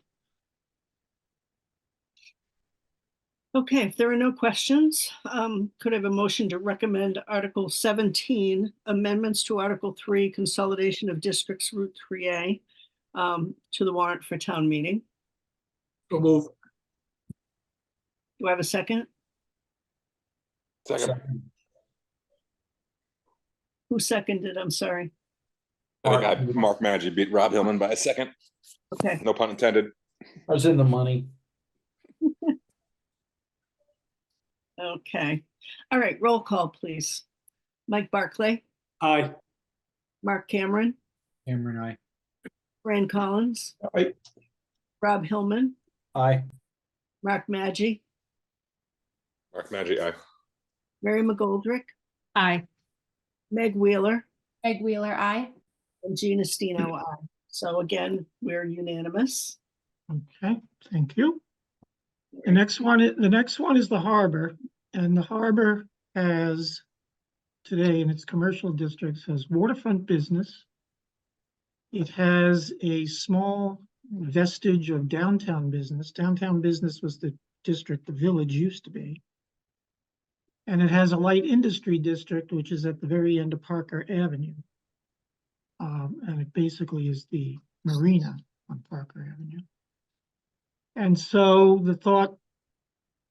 A: Okay, if there are no questions, could I have a motion to recommend Article 17, amendments to Article 3, consolidation of districts Route 3A, to the warrant for town meeting?
C: So move.
A: Do I have a second?
G: Second.
A: Who seconded? I'm sorry.
G: I think Mark Maggi beat Rob Hillman by a second.
A: Okay,
G: No pun intended.
H: I was in the money.
A: okay. All right, roll call, please. Mike Barclay,
I: Aye.
A: Mark Cameron,
B: Cameron, I.
A: Fran Collins,
C: Aye.
A: Rob Hillman,
H: Aye.
A: Mark Maggi,
G: Mark Maggi, aye.
A: Mary McGoldrick,
D: Aye.
A: Meg Wheeler,
J: Meg Wheeler, aye.
A: and Gina Stino, aye. So again, we're unanimous.
E: Okay, thank you. The next one is the harbor, and the harbor has today in its commercial districts has waterfront business. It has a small vestige of downtown business. Downtown business was the district the village used to be. And it has a light industry district, which is at the very end of Parker Avenue. And it basically is the marina on Parker Avenue. And so the thought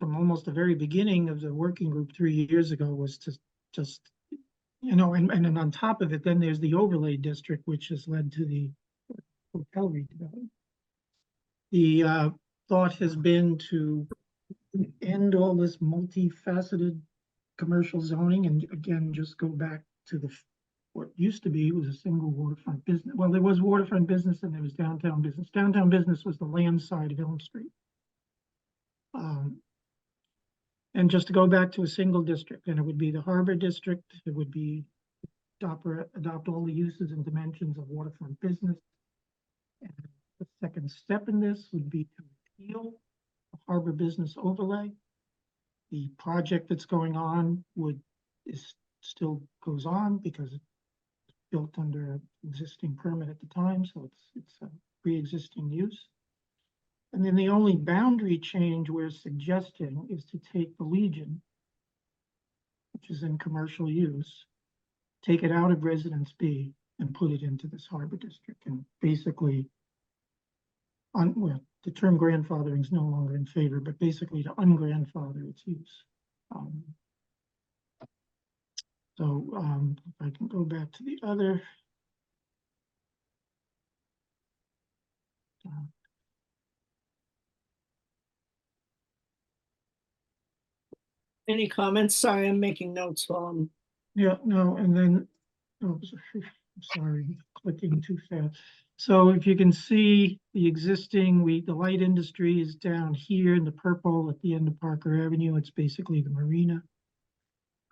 E: from almost the very beginning of the working group 3 years ago was to just, and then on top of it, then there's the overlay district, which has led to the hotel redevelopment. The thought has been to end all this multifaceted commercial zoning and again, just go back to what used to be was a single waterfront business. Well, there was waterfront business and there was downtown business. Downtown business was the land side of Elm Street. And just to go back to a single district, and it would be the harbor district. It would be adopt all the uses and dimensions of waterfront business. And the second step in this would be to repeal the harbor business overlay. The project that's going on still goes on because it's built under an existing permit at the time, so it's a pre-existing use. And then the only boundary change we're suggesting is to take the Legion, which is in commercial use, take it out of Residence B and put it into this harbor district. And basically, the term grandfathering is no longer in favor, but basically to ungrandfather its use. If I can go back to the other.
A: Any comments? Sorry, I'm making notes while I'm.
E: Yeah, no, and then Oh, I'm sorry, clicking too fast. So if you can see the existing, the light industry is down here in the purple at the end of Parker Avenue. It's basically the marina.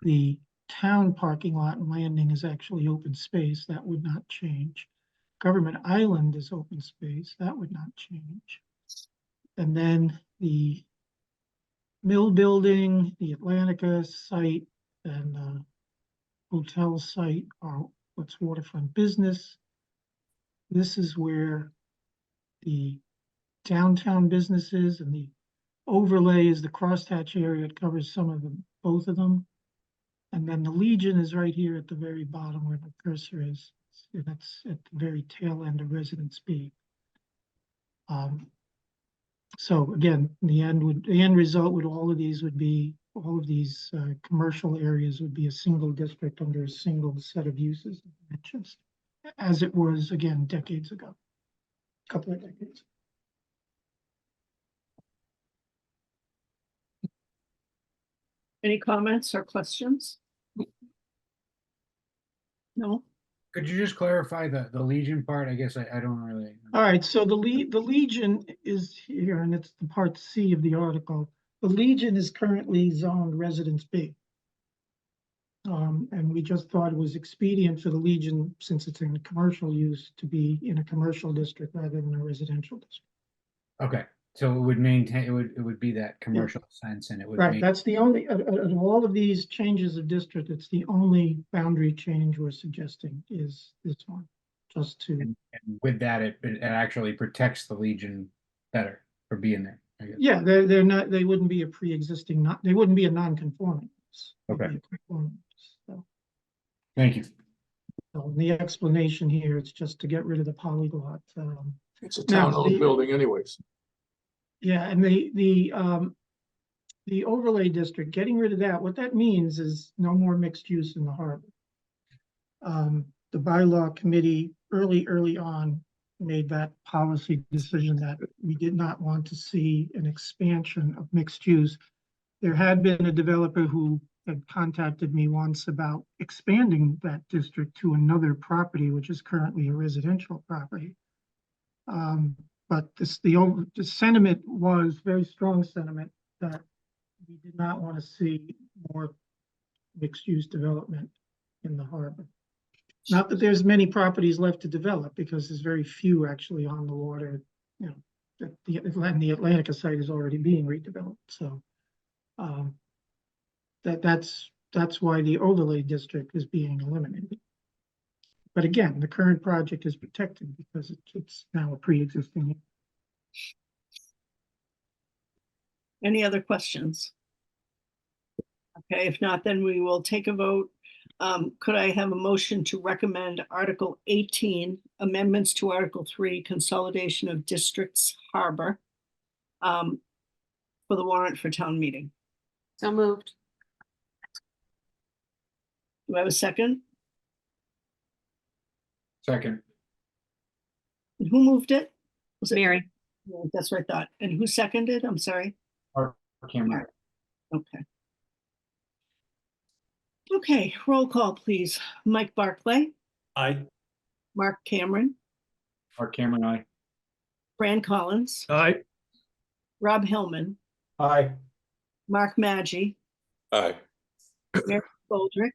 E: The town parking lot and landing is actually open space. That would not change. Government Island is open space. That would not change. And then the mill building, the Atlantica site, and hotel site are what's waterfront business. This is where the downtown business is, and the overlay is the crosshatch area. It covers some of them, both of them. And then the Legion is right here at the very bottom where the cursor is. That's at the very tail end of Residence B. So again, the end result with all of these commercial areas would be a single district under a single set of uses and dimensions, as it was again decades ago, a couple of decades.
A: Any comments or questions? No?
B: Could you just clarify the Legion part? I guess I don't really.
E: All right, so the Legion is here, and it's the part C of the article. The Legion is currently zoned Residence B. And we just thought it was expedient for the Legion, since it's in commercial use, to be in a commercial district rather than a residential district.
B: Okay, so it would maintain, it would be that commercial sense, and it would.
E: Right, that's the only, of all of these changes of district, it's the only boundary change we're suggesting is this one, just to.
B: And with that, it actually protects the Legion better for being there, I guess.
E: Yeah, they're not, they wouldn't be a pre-existing, they wouldn't be a non-conforming.
B: Okay.
E: So,
B: Thank you.
E: so the explanation here, it's just to get rid of the polyglot.
C: It's a
E: Now,
C: town-owned building anyways.
E: Yeah, and the overlay district, getting rid of that, what that means is no more mixed use in the harbor. The bylaw committee early on made that policy decision that we did not want to see an expansion of mixed use. There had been a developer who had contacted me once about expanding that district to another property, which is currently a residential property. But the sentiment was very strong sentiment that we did not want to see more mixed-use development in the harbor. Not that there's many properties left to develop, because there's very few actually on the water. You know, the Atlantica site is already being redeveloped. So that's why the overlay district is being eliminated. But again, the current project is protected because it's now a pre-existing.
A: Any other questions? Okay, if not, then we will take a vote. Could I have a motion to recommend Article 18, amendments to Article 3, consolidation of districts harbor, for the warrant for town meeting?
D: So moved.
A: Do I have a second?
B: Second.
A: And who moved it? Was it
D: Mary.
A: Yeah, that's what I thought. And who seconded? I'm sorry.
B: Cameron.
A: Okay. Okay, roll call, please. Mike Barclay,
I: Aye.
A: Mark Cameron,
B: Mark Cameron, aye.
A: Fran Collins,
C: Aye.
A: Rob Hillman,
H: Aye.
A: Mark Maggi,
G: Aye.
A: Mary Goldrick,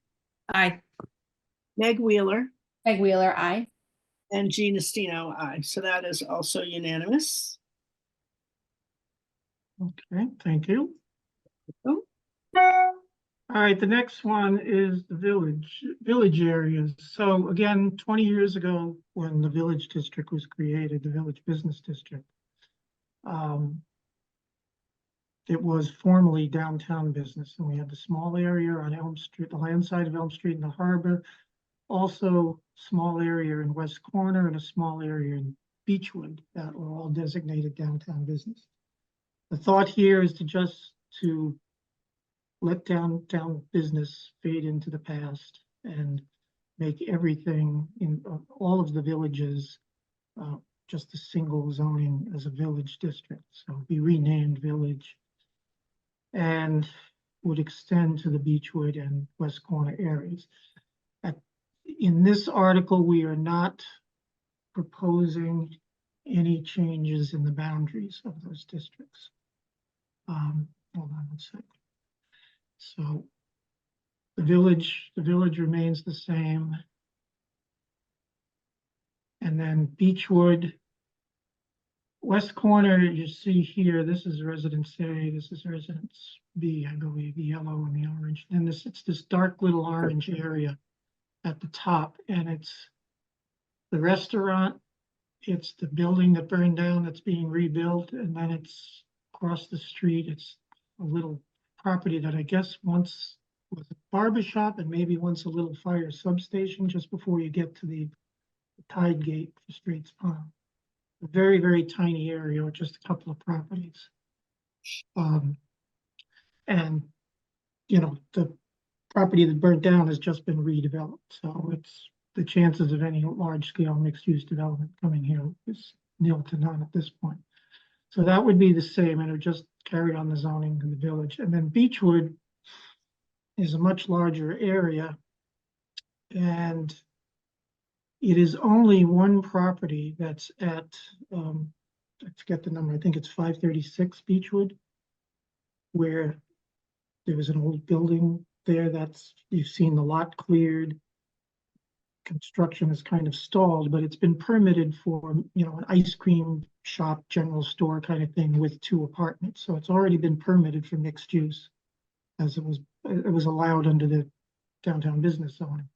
D: Aye.
A: Meg Wheeler,
J: Meg Wheeler, aye.
A: and Gina Stino, aye. So that is also unanimous.
E: Okay, thank you.
A: Oh.
E: All right, the next one is the village areas. So again, 20 years ago, when the village district was created, the village business district, it was formerly downtown business, and we had the small area on Elm Street, the land side of Elm Street in the harbor, also small area in West Corner and a small area in Beechwood that were all designated downtown business. The thought here is to let downtown business fade into the past and make everything in all of the villages just a single zoning as a village district. So be renamed village and would extend to the Beechwood and West Corner areas. in this article, we are not proposing any changes in the boundaries of those districts. Hold on one second. So the village remains the same. And then Beechwood, west corner, you see here, this is residence A, this is residence B, I believe, the yellow and the orange. And it's this dark little orange area at the top, and it's the restaurant, it's the building that burned down that's being rebuilt, and then it's across the street, it's a little property that I guess once was a barber shop and maybe once a little fire substation just before you get to the tide gate for Straits Pond. A very, very tiny area with just a couple of properties. And, you know, the property that burnt down has just been redeveloped. So it's the chances of any large scale mixed use development coming here is nil to none at this point. So that would be the same, and it would just carry on the zoning in the village. And then Beechwood is a much larger area, and it is only one property that's at, I forget the number, I think it's 536 Beechwood, where there was an old building there that's, you've seen the lot cleared. Construction is kind of stalled, but it's been permitted for, you know, an ice cream shop, general store kind of thing with 2 apartments. So it's already been permitted for mixed use, as it was allowed under the downtown business zone.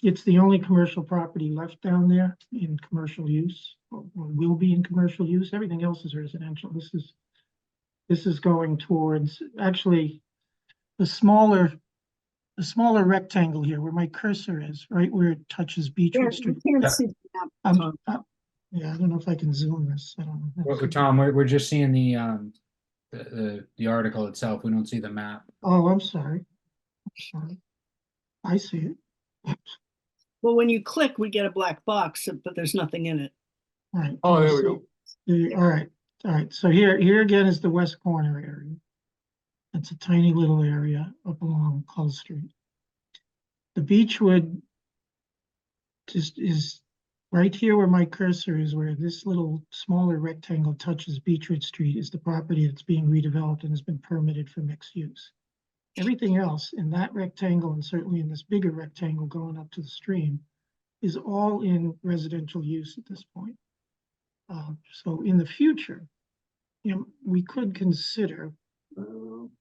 E: It's the only commercial property left down there in commercial use, or will be in commercial use. Everything else is residential. This is going towards, actually, the smaller rectangle here where my cursor is, right where it touches Beechwood Street.
A: You can't see the map,
E: Yeah, I don't know if I can zoom this. I don't know.
B: Well, Tom, we're just seeing the article itself. We don't see the map.
E: Oh, I'm sorry. I see it.
A: Well, when you click, we get a black box, but there's nothing in it.
E: All right.
C: Oh, there we go.
E: All right. All right. So here again is the west corner area. It's a tiny little area up along Cull Street. The Beechwood just is right here where my cursor is, where this little smaller rectangle touches Beechwood Street, is the property that's being redeveloped and has been permitted for mixed use. Everything else in that rectangle, and certainly in this bigger rectangle going up to the stream, is all in residential use at this point. So in the future, you know, we could consider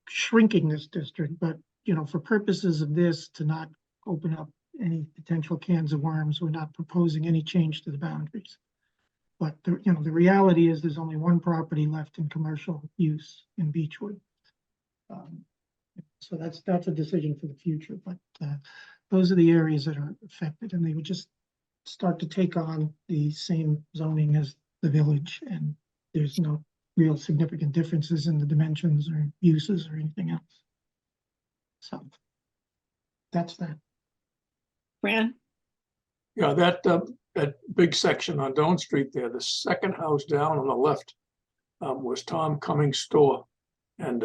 E: shrinking this district, but, you know, for purposes of this, to not open up any potential cans of worms, we're not proposing any change to the boundaries. But the, you know, the reality is there's only one property left in commercial use in Beechwood. So that's a decision for the future, but those are the areas that are affected, and they would just start to take on the same zoning as the village, and there's no real significant differences in the dimensions or uses or anything else. So that's that.
A: Fran?
C: Yeah, that big section on Doan Street there, the second house down on the left was Tom Cummings' store. And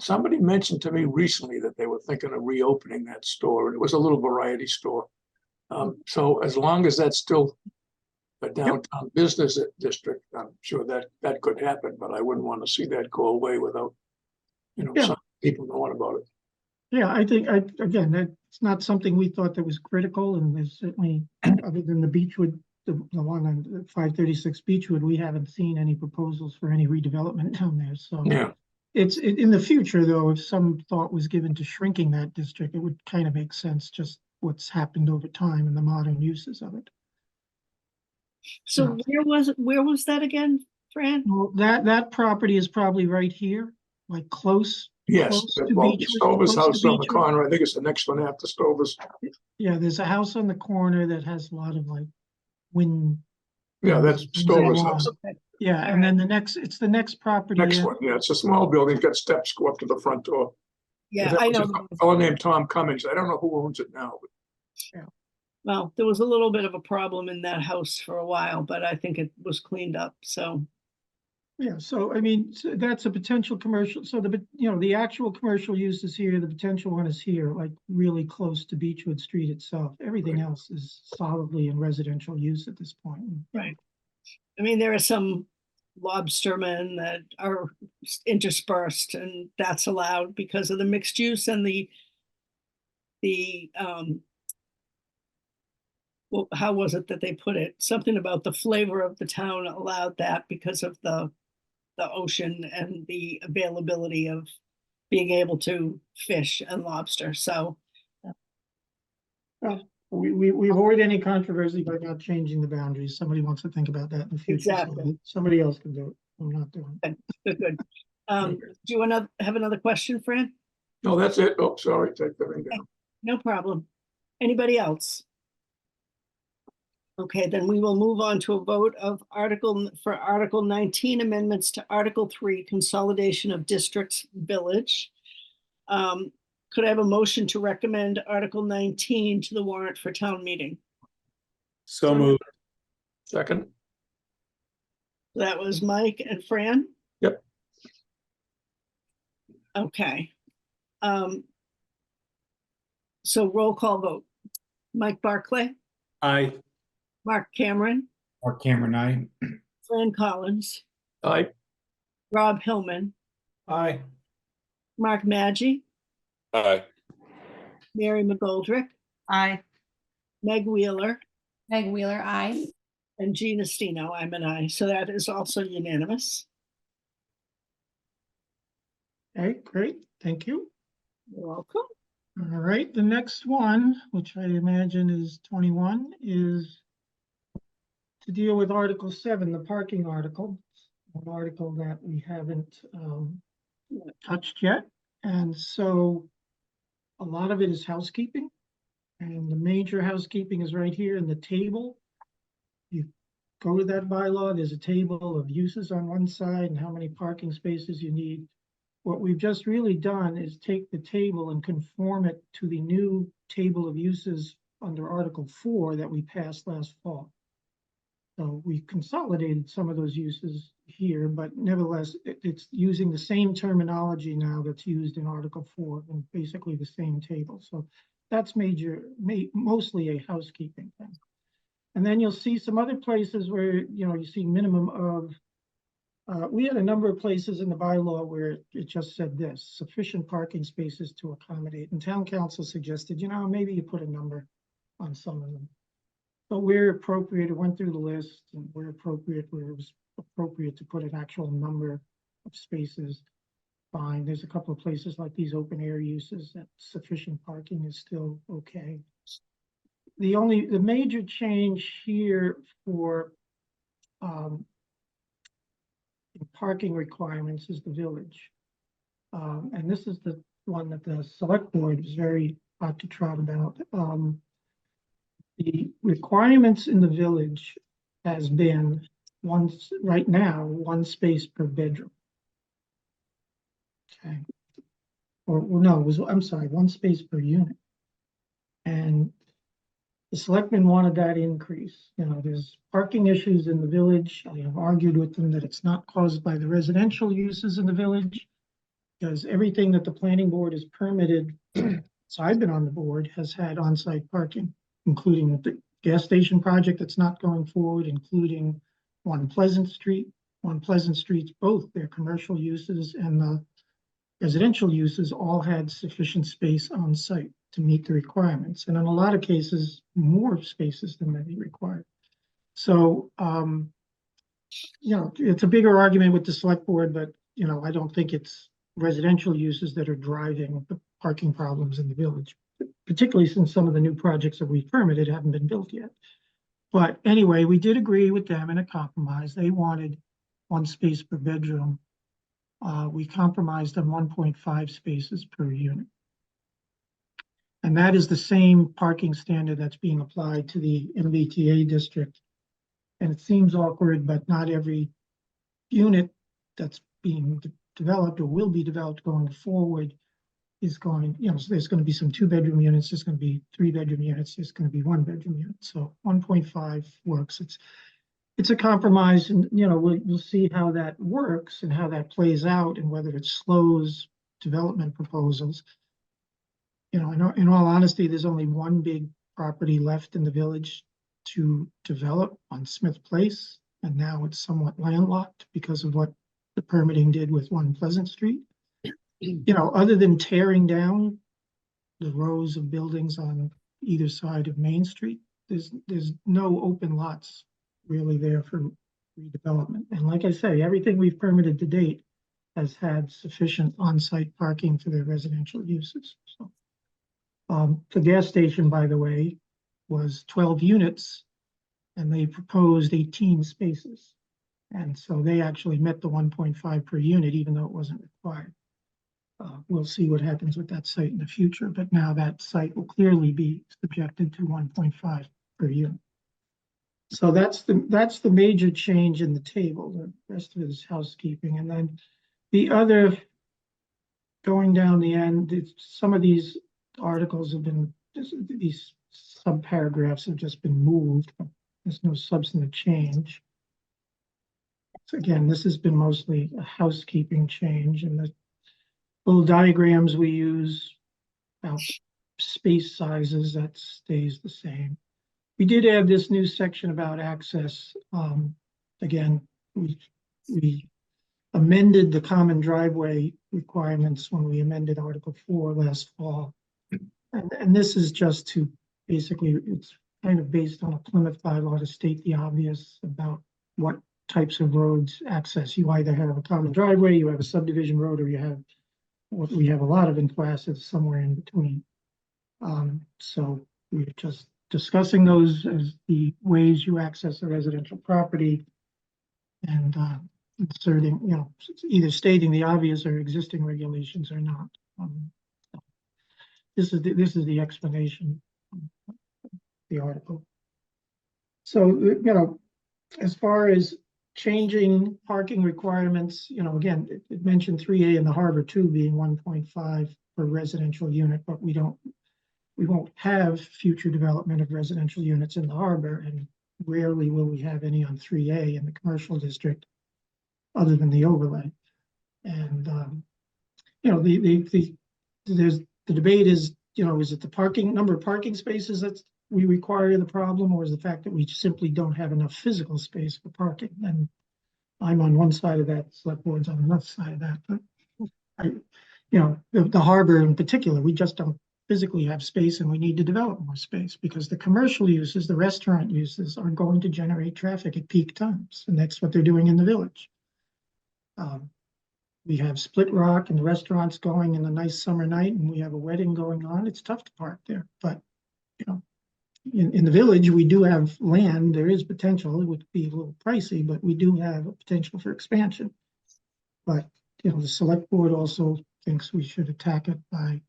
C: somebody mentioned to me recently that they were thinking of reopening that store. It was a little variety store. So as long as that's still a downtown business district, I'm sure that could happen, but I wouldn't want to see that go away without, you know, some people knowing about it.
E: Yeah, I think, again, that's not something we thought that was critical, and there's certainly, other than the Beechwood, the one on 536 Beechwood, we haven't seen any proposals for any redevelopment down there, so.
C: Yeah.
E: It's in the future, though, if some thought was given to shrinking that district, it would kind of make sense, just what's happened over time and the modern uses of it.
A: So where was that again, Fran?
E: Well, that property is probably right here, like close.
C: Yes,
E: close to
C: well,
E: Beechwood,
C: Stover's
E: close to
C: house on the
E: Beechwood.
C: corner. I think it's the next one after Stover's.
E: Yeah, there's a house on the corner that has a lot of like wind.
C: Yeah, that's Stover's house.
E: Yeah, and then it's the next property.
C: Next
E: in.
C: one, yeah, it's a small building, got steps go up to the front door.
A: Yeah,
C: That
A: I
C: was
A: know.
C: A fellow named Tom Cummings. I don't know who owns it now.
A: Well, there was a little bit of a problem in that house for a while, but I think it was cleaned up, so.
E: Yeah, so I mean, that's a potential commercial, so the actual commercial use is here, the potential one is here, like really close to Beechwood Street itself. Everything
C: Right.
E: else is solidly in residential use at this point.
A: Right. I mean, there are some lobstermen that are interspersed, and that's allowed because of the mixed use and the well, how was it that they put it? Something about the flavor of the town allowed that because of the ocean and the availability of being able to fish and lobster. So
E: We avoid any controversy by not changing the boundaries. Somebody wants to think about that in the future.
A: Exactly.
E: Somebody else can do it. I'm not doing it.
A: good. Do you want to have another question, Fran?
C: No, that's it. Oh, sorry, take the ring down.
A: No problem. Anybody else? Okay, then we will move on to a vote of Article 19 amendments to Article 3 consolidation of districts village. Could I have a motion to recommend Article 19 to the warrant for town meeting?
I: So moved.
C: Second,
A: That was Mike and Fran?
C: Yep.
A: Okay. So roll call vote. Mike Barclay,
I: Aye.
A: Mark Cameron,
B: Mark Cameron, I.
A: Fran Collins,
C: aye,
A: Rob Hillman,
H: Aye.
A: Mark Maggi,
G: Aye.
A: Mary McGoldrick,
D: Aye.
A: Meg Wheeler,
J: Meg Wheeler, aye.
A: and Gina Stino. I'm an aye. So that is also unanimous.
E: Okay, great, thank you.
A: You're welcome.
E: All right, the next one, which I imagine is 21, is to deal with Article 7, the parking article, an article that we haven't touched yet. And so a lot of it is housekeeping. And the major housekeeping is right here in the table. You go to that bylaw, there's a table of uses on one side and how many parking spaces you need. What we've just really done is take the table and conform it to the new table of uses under Article 4 that we passed last fall. So we consolidated some of those uses here, but nevertheless, it's using the same terminology now that's used in Article 4 and basically the same table. So that's mostly a housekeeping thing. And then you'll see some other places where, you see minimum of, we had a number of places in the bylaw where it just said this, sufficient parking spaces to accommodate. And town council suggested, maybe you put a number on some of them. But where appropriate, it went through the list, and where it was appropriate to put an actual number of spaces, fine. There's a couple of places like these open air uses that sufficient parking is still okay. The major change here for parking requirements is the village. And this is the one that the select board was very hot to trot about. The requirements in the village has been right now, one space per bedroom. Okay. Or, well, no, I'm sorry, one space per unit. And the selectmen wanted that increase. There's parking issues in the village. I have argued with them that it's not caused by the residential uses in the village, because everything that the planning board has permitted, so I've been on the board, has had on-site parking, including the gas station project that's not going forward, including One Pleasant Street. One Pleasant Street's both their commercial uses and the residential uses all had sufficient space on site to meet the requirements. And in a lot of cases, more spaces than may be required. So, it's a bigger argument with the select board, but, I don't think it's residential uses that are driving the parking problems in the village, particularly since some of the new projects that we've permitted haven't been built yet. But anyway, we did agree with them in a compromise. They wanted one space per bedroom. We compromised on 1.5 spaces per unit. And that is the same parking standard that's being applied to the MBTA district. And it seems awkward, but not every unit that's being developed or will be developed going forward is going, so there's going to be some 2-bedroom units, there's going to be 3-bedroom units, there's going to be 1-bedroom units. So 1.5 works. it's a compromise, and, you know, we'll see how that works and how that plays out and whether it slows development proposals. You know, in all honesty, there's only one big property left in the village to develop on Smith Place, and now it's somewhat landlocked because of what the permitting did with One Pleasant Street. You know, other than tearing down the rows of buildings on either side of Main Street, there's no open lots really there for redevelopment. And like I say, everything we've permitted to date has had sufficient on-site parking for their residential uses. So, the gas station, by the way, was 12 units, and they proposed 18 spaces. And so they actually met the 1.5 per unit, even though it wasn't required. We'll see what happens with that site in the future, but now that site will clearly be subjected to 1.5 per unit. So that's the major change in the table. The rest of it is housekeeping. And then the other, going down the end, some of these articles have been, these subparagraphs have just been moved. There's no substantive change. So again, this has been mostly a housekeeping change, and the little diagrams we use about space sizes, that stays the same. We did add this new section about access. Again, we amended the common driveway requirements when we amended Article 4 last fall. And this is just to basically, it's kind of based on a Plymouth bylaw to state the obvious about what types of roads access. You either have a common driveway, you have a subdivision road, or you have what we have a lot of in Placid, somewhere in between. So we're just discussing those as the ways you access a residential property, and inserting, you know, either stating the obvious or existing regulations or not. This is the explanation of the article. So, you know, as far as changing parking requirements, you know, again, it mentioned 3A in the harbor 2 being 1.5 per residential unit, but we won't have future development of residential units in the harbor, and rarely will we have any on 3A in the commercial district other than the overlay. And, you know, the debate is, you know, is it the number of parking spaces that we require the problem, or is the fact that we simply don't have enough physical space for parking? And I'm on one side of that, select board's on another side of that. But you know, the harbor in particular, we just don't physically have space, and we need to develop more space because the commercial uses, the restaurant uses, are going to generate traffic at peak times, and that's what they're doing in the village. We have Split Rock and the restaurants going in a nice summer night, and we have a wedding going on. It's tough to park there, but you know, in the village, we do have land. There is potential. It would be a little pricey, but we do have a potential for expansion. But you know, the select board also thinks we should attack it by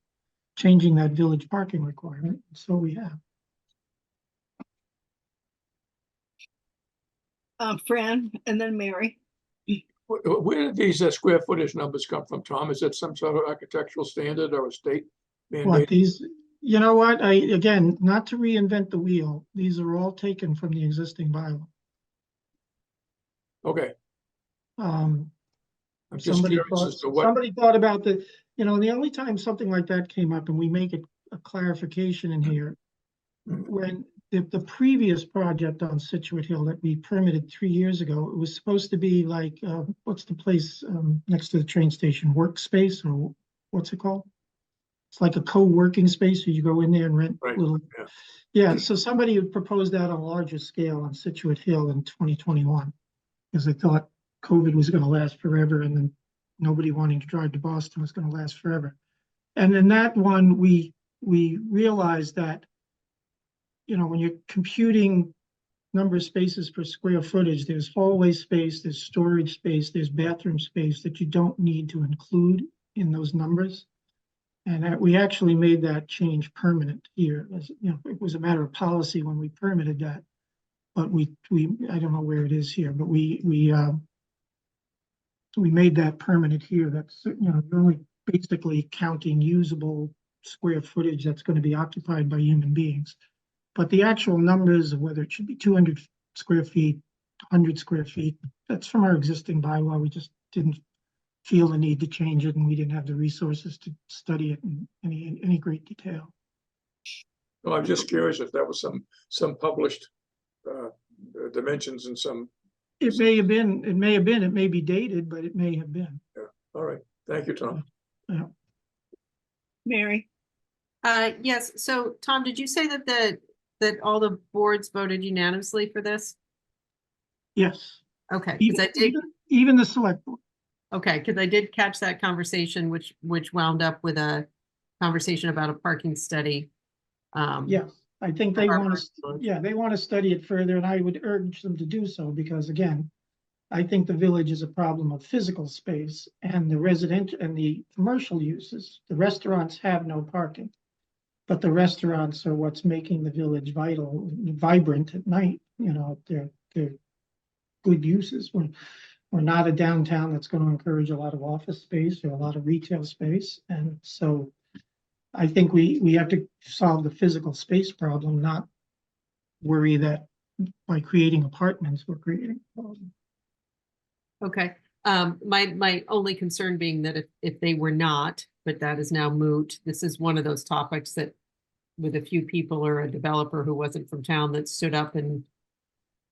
E: changing that village parking requirement. So we have.
A: Fran, and then Mary.
C: Where did these square footage numbers come from, Tom? Is that some sort of architectural standard or a state
E: What
C: mandate?
E: these, you know what, again, not to reinvent the wheel, these are all taken from the existing bylaw.
C: Okay,
E: Um,
C: I'm just curious as to what,
E: somebody thought about the, you know, the only time something like that came up, and we make it a clarification in here, when the previous project on Situate Hill that we permitted 3 years ago, it was supposed to be like, what's the place next to the train station, Workspace, or what's it called? It's like a co-working space where you go in there and rent
C: Right,
E: little.
C: yeah.
E: Yeah, so somebody had proposed that on a larger scale on Situate Hill in 2021, because they thought COVID was gonna last forever, and then nobody wanting to drive to Boston was gonna last forever. And in that one, we realized that, you know, when you're computing number of spaces per square footage, there's hallway space, there's storage space, there's bathroom space that you don't need to include in those numbers. And that we actually made that change permanent here. As you know, it was a matter of policy when we permitted that. But we I don't know where it is here, but we made that permanent here. That's, you know, you're only basically counting usable square footage that's going to be occupied by human beings. But the actual numbers of whether it should be 200 square feet, 100 square feet. That's from our existing bylaw. We just didn't feel the need to change it, and we didn't have the resources to study it in any great detail.
C: Well, I'm just curious if that was some published dimensions and some,
E: It may have been, it may be dated, but it may have been.
C: all right. Thank you, Tom.
E: Yeah.
A: Mary,
D: Yes, so Tom, did you say that that all the boards voted unanimously for this?
E: Yes.
D: Okay, because I did,
E: Even the select board.
D: okay, because I did catch that conversation, which wound up with a conversation about a parking study.
E: Yes, I think they
D: Our
E: want
D: parking
E: to,
D: lots.
E: yeah, they want to study it further, and I would urge them to do so, because again, I think the village is a problem of physical space and the resident and the commercial uses. The restaurants have no parking. But the restaurants are what's making the village vibrant at night. You know, they're good uses. We're not a downtown that's going to encourage a lot of office space or a lot of retail space. And so I think we have to solve the physical space problem, not worry that by creating apartments, we're creating a problem.
D: Okay, my only concern being that if they were not, but that is now moot, this is one of those topics that with a few people or a developer who wasn't from town that stood up and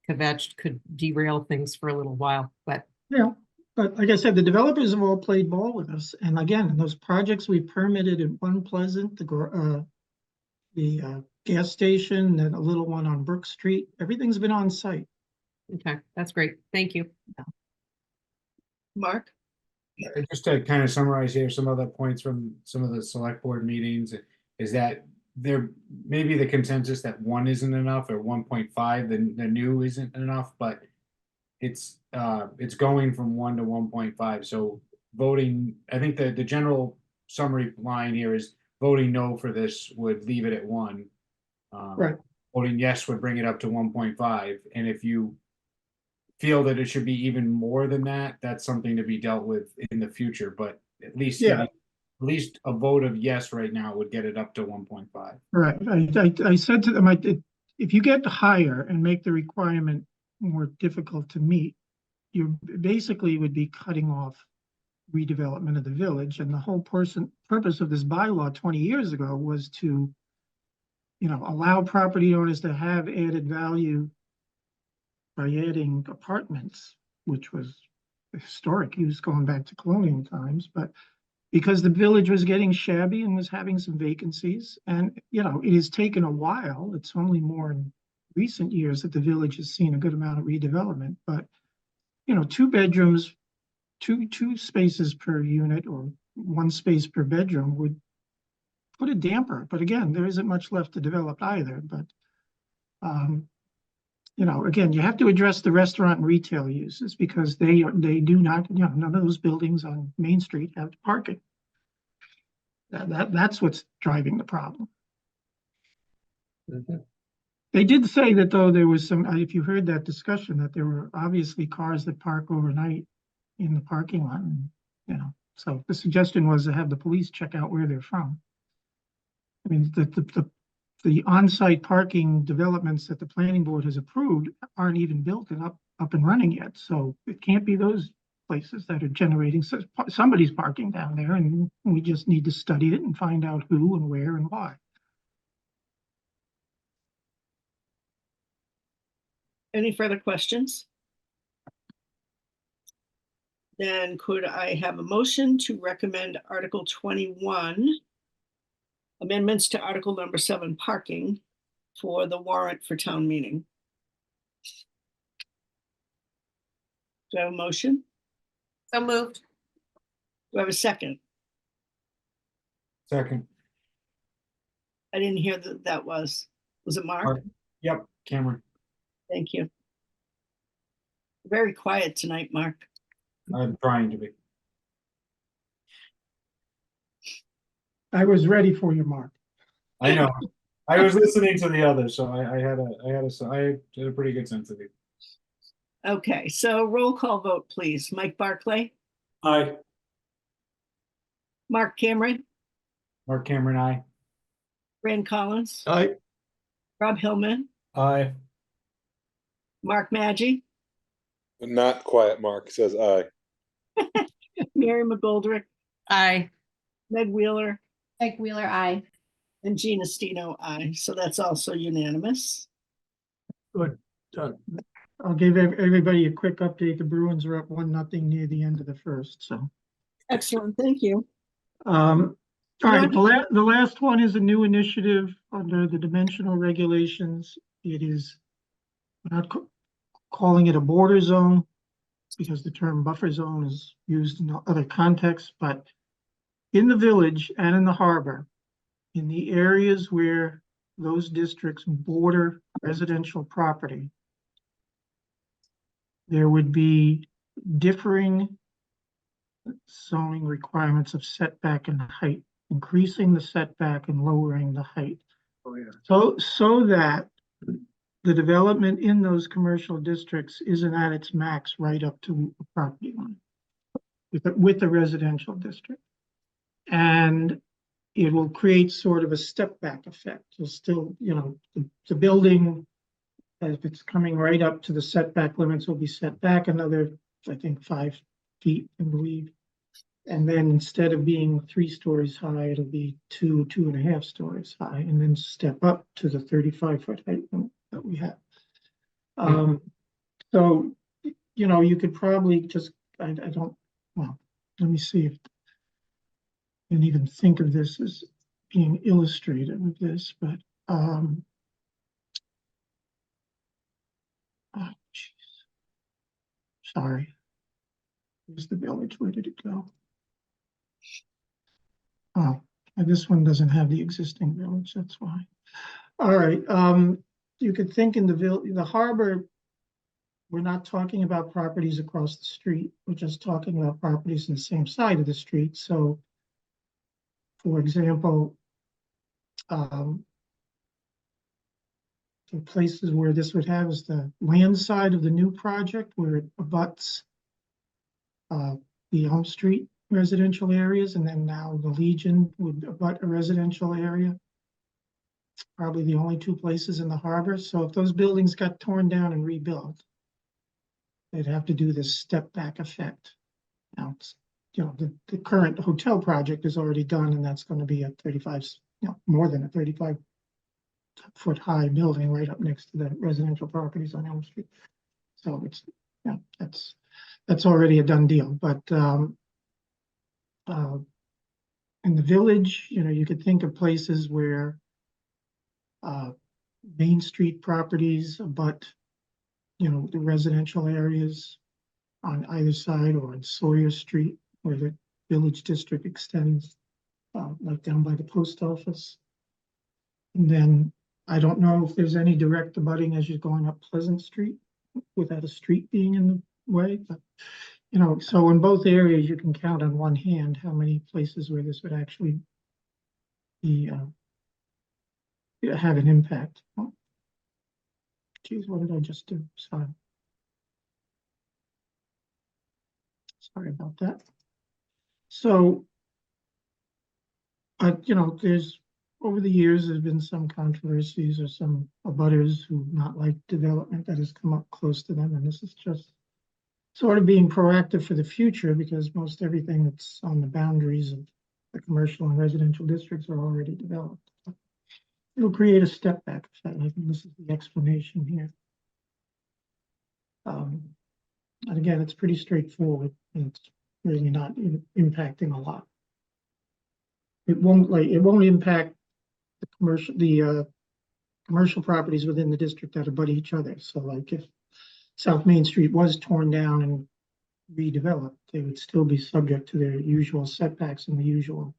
D: kvetched could derail things for a little while, but
E: Yeah, but like I said, the developers have all played ball with us. And again, those projects we permitted in One Pleasant, the gas station, and a little one on Brook Street, everything's been on site.
D: okay, that's great. Thank you.
A: Mark,
B: Just to kind of summarize here, some other points from some of the select board meetings is that there may be the consensus that 1 isn't enough or 1.5, the new isn't enough, but it's going from 1 to 1.5. So voting, I think the general summary line here is voting no for this would leave it at 1.
E: Right.
B: Voting yes would bring it up to 1.5. And if you feel that it should be even more than that, that's something to be dealt with in the future, but at least
E: Yeah.
B: at least a vote of yes right now would get it up to 1.5.
E: Right. I said to them, if you get higher and make the requirement more difficult to meet, you basically would be cutting off redevelopment of the village. And the whole purpose of this bylaw 20 years ago was to, allow property owners to have added value by adding apartments, which was historic use going back to colonial times, but because the village was getting shabby and was having some vacancies, and it has taken a while. It's only more in recent years that the village has seen a good amount of redevelopment, but 2 bedrooms, two spaces per unit or 1 space per bedroom would put a damper. But again, there isn't much left to develop either. But again, you have to address the restaurant and retail uses because they do not, none of those buildings on Main Street have parking. That's what's driving the problem. They did say that though there was some, if you heard that discussion, that there were obviously cars that park overnight in the parking lot, and, so the suggestion was to have the police check out where they're from. I mean, the on-site parking developments that the planning board has approved aren't even built and up and running yet. So it can't be those places that are generating, somebody's parking down there, and we just need to study it and find out who and where and why.
A: any further questions? Then could I have a motion to recommend Article 21, amendments to Article number 7, parking, for the warrant for town meeting? Do I have a motion?
D: So moved.
A: Do I have a second?
B: Second.
A: I didn't hear that was it Mark?
B: Mark. Yep, Cameron.
A: Thank you. Very quiet tonight, Mark.
B: I'm trying to be.
E: I was ready for you, Mark.
B: I know. I was listening to the others, so I had a pretty good sense of it.
A: Okay, so roll call vote, please. Mike Barclay,
I: Aye.
A: Mark Cameron,
B: Mark Cameron, aye.
A: Fran Collins,
C: Aye.
A: Rob Hillman,
H: Aye.
A: Mark Maggi,
G: Not quiet, Mark says aye.
A: Mary McGoldrick,
D: Aye.
A: Meg Wheeler,
J: Meg Wheeler, I.
A: and Gina Stino, aye. So that's also unanimous.
E: Good, done. I'll give everybody a quick update. The Bruins are up 1-0 near the end of the first, so.
A: Excellent, thank you.
E: All right, the last one is a new initiative under the dimensional regulations. It is we're not calling it a border zone because the term buffer zone is used in other contexts, but in the village and in the harbor, in the areas where those districts border residential property, there would be differing zoning requirements of setback and height, increasing the setback and lowering the height.
C: Oh, yeah.
E: So that the development in those commercial districts isn't at its max right up to the property line with the residential district. And it will create sort of a step back effect. You'll still, the building, if it's coming right up to the setback limits, will be set back another, I think, 5 feet, I believe. And then instead of being 3 stories high, it'll be 2.5 stories high, and then step up to the 35-foot height limit that we have. So, you could probably just, I don't, well, let me see if I can even think of this as being illustrated with this, but oh, geez. Sorry. Here's the village. Where did it go? Oh, and this one doesn't have the existing village. That's why. All right. You could think in the harbor, we're not talking about properties across the street. We're just talking about properties on the same side of the street. So, for example, the places where this would have is the land side of the new project where it abuts the Elm Street residential areas, and then now the Legion would abut a residential area. Probably the only 2 places in the harbor. So if those buildings got torn down and rebuilt, they'd have to do this step back effect. Now, it's, the current hotel project is already done, and that's going to be a 35, more than a 35-foot high building right up next to the residential properties on Elm Street. So it's, that's already a done deal. But in the village, you could think of places where Main Street properties abut, the residential areas on either side, or on Sawyer Street where the village district extends, like down by the post office. And then I don't know if there's any direct abutting as you're going up Pleasant Street without a street being in the way, but so in both areas, you can count on one hand how many places where this would actually be have an impact. Oh, geez, what did I just do? Sorry about that. So, there's over the years, there's been some controversies or some abutters who not like development that has come up close to them, and this is just sort of being proactive for the future, because most everything that's on the boundaries of the commercial and residential districts are already developed. It'll create a step back effect. I think this is the explanation here. And again, it's pretty straightforward, and it's really not impacting a lot. It won't impact the commercial properties within the district that abut each other. So, like if South Main Street was torn down and redeveloped, they would still be subject to their usual setbacks and the usual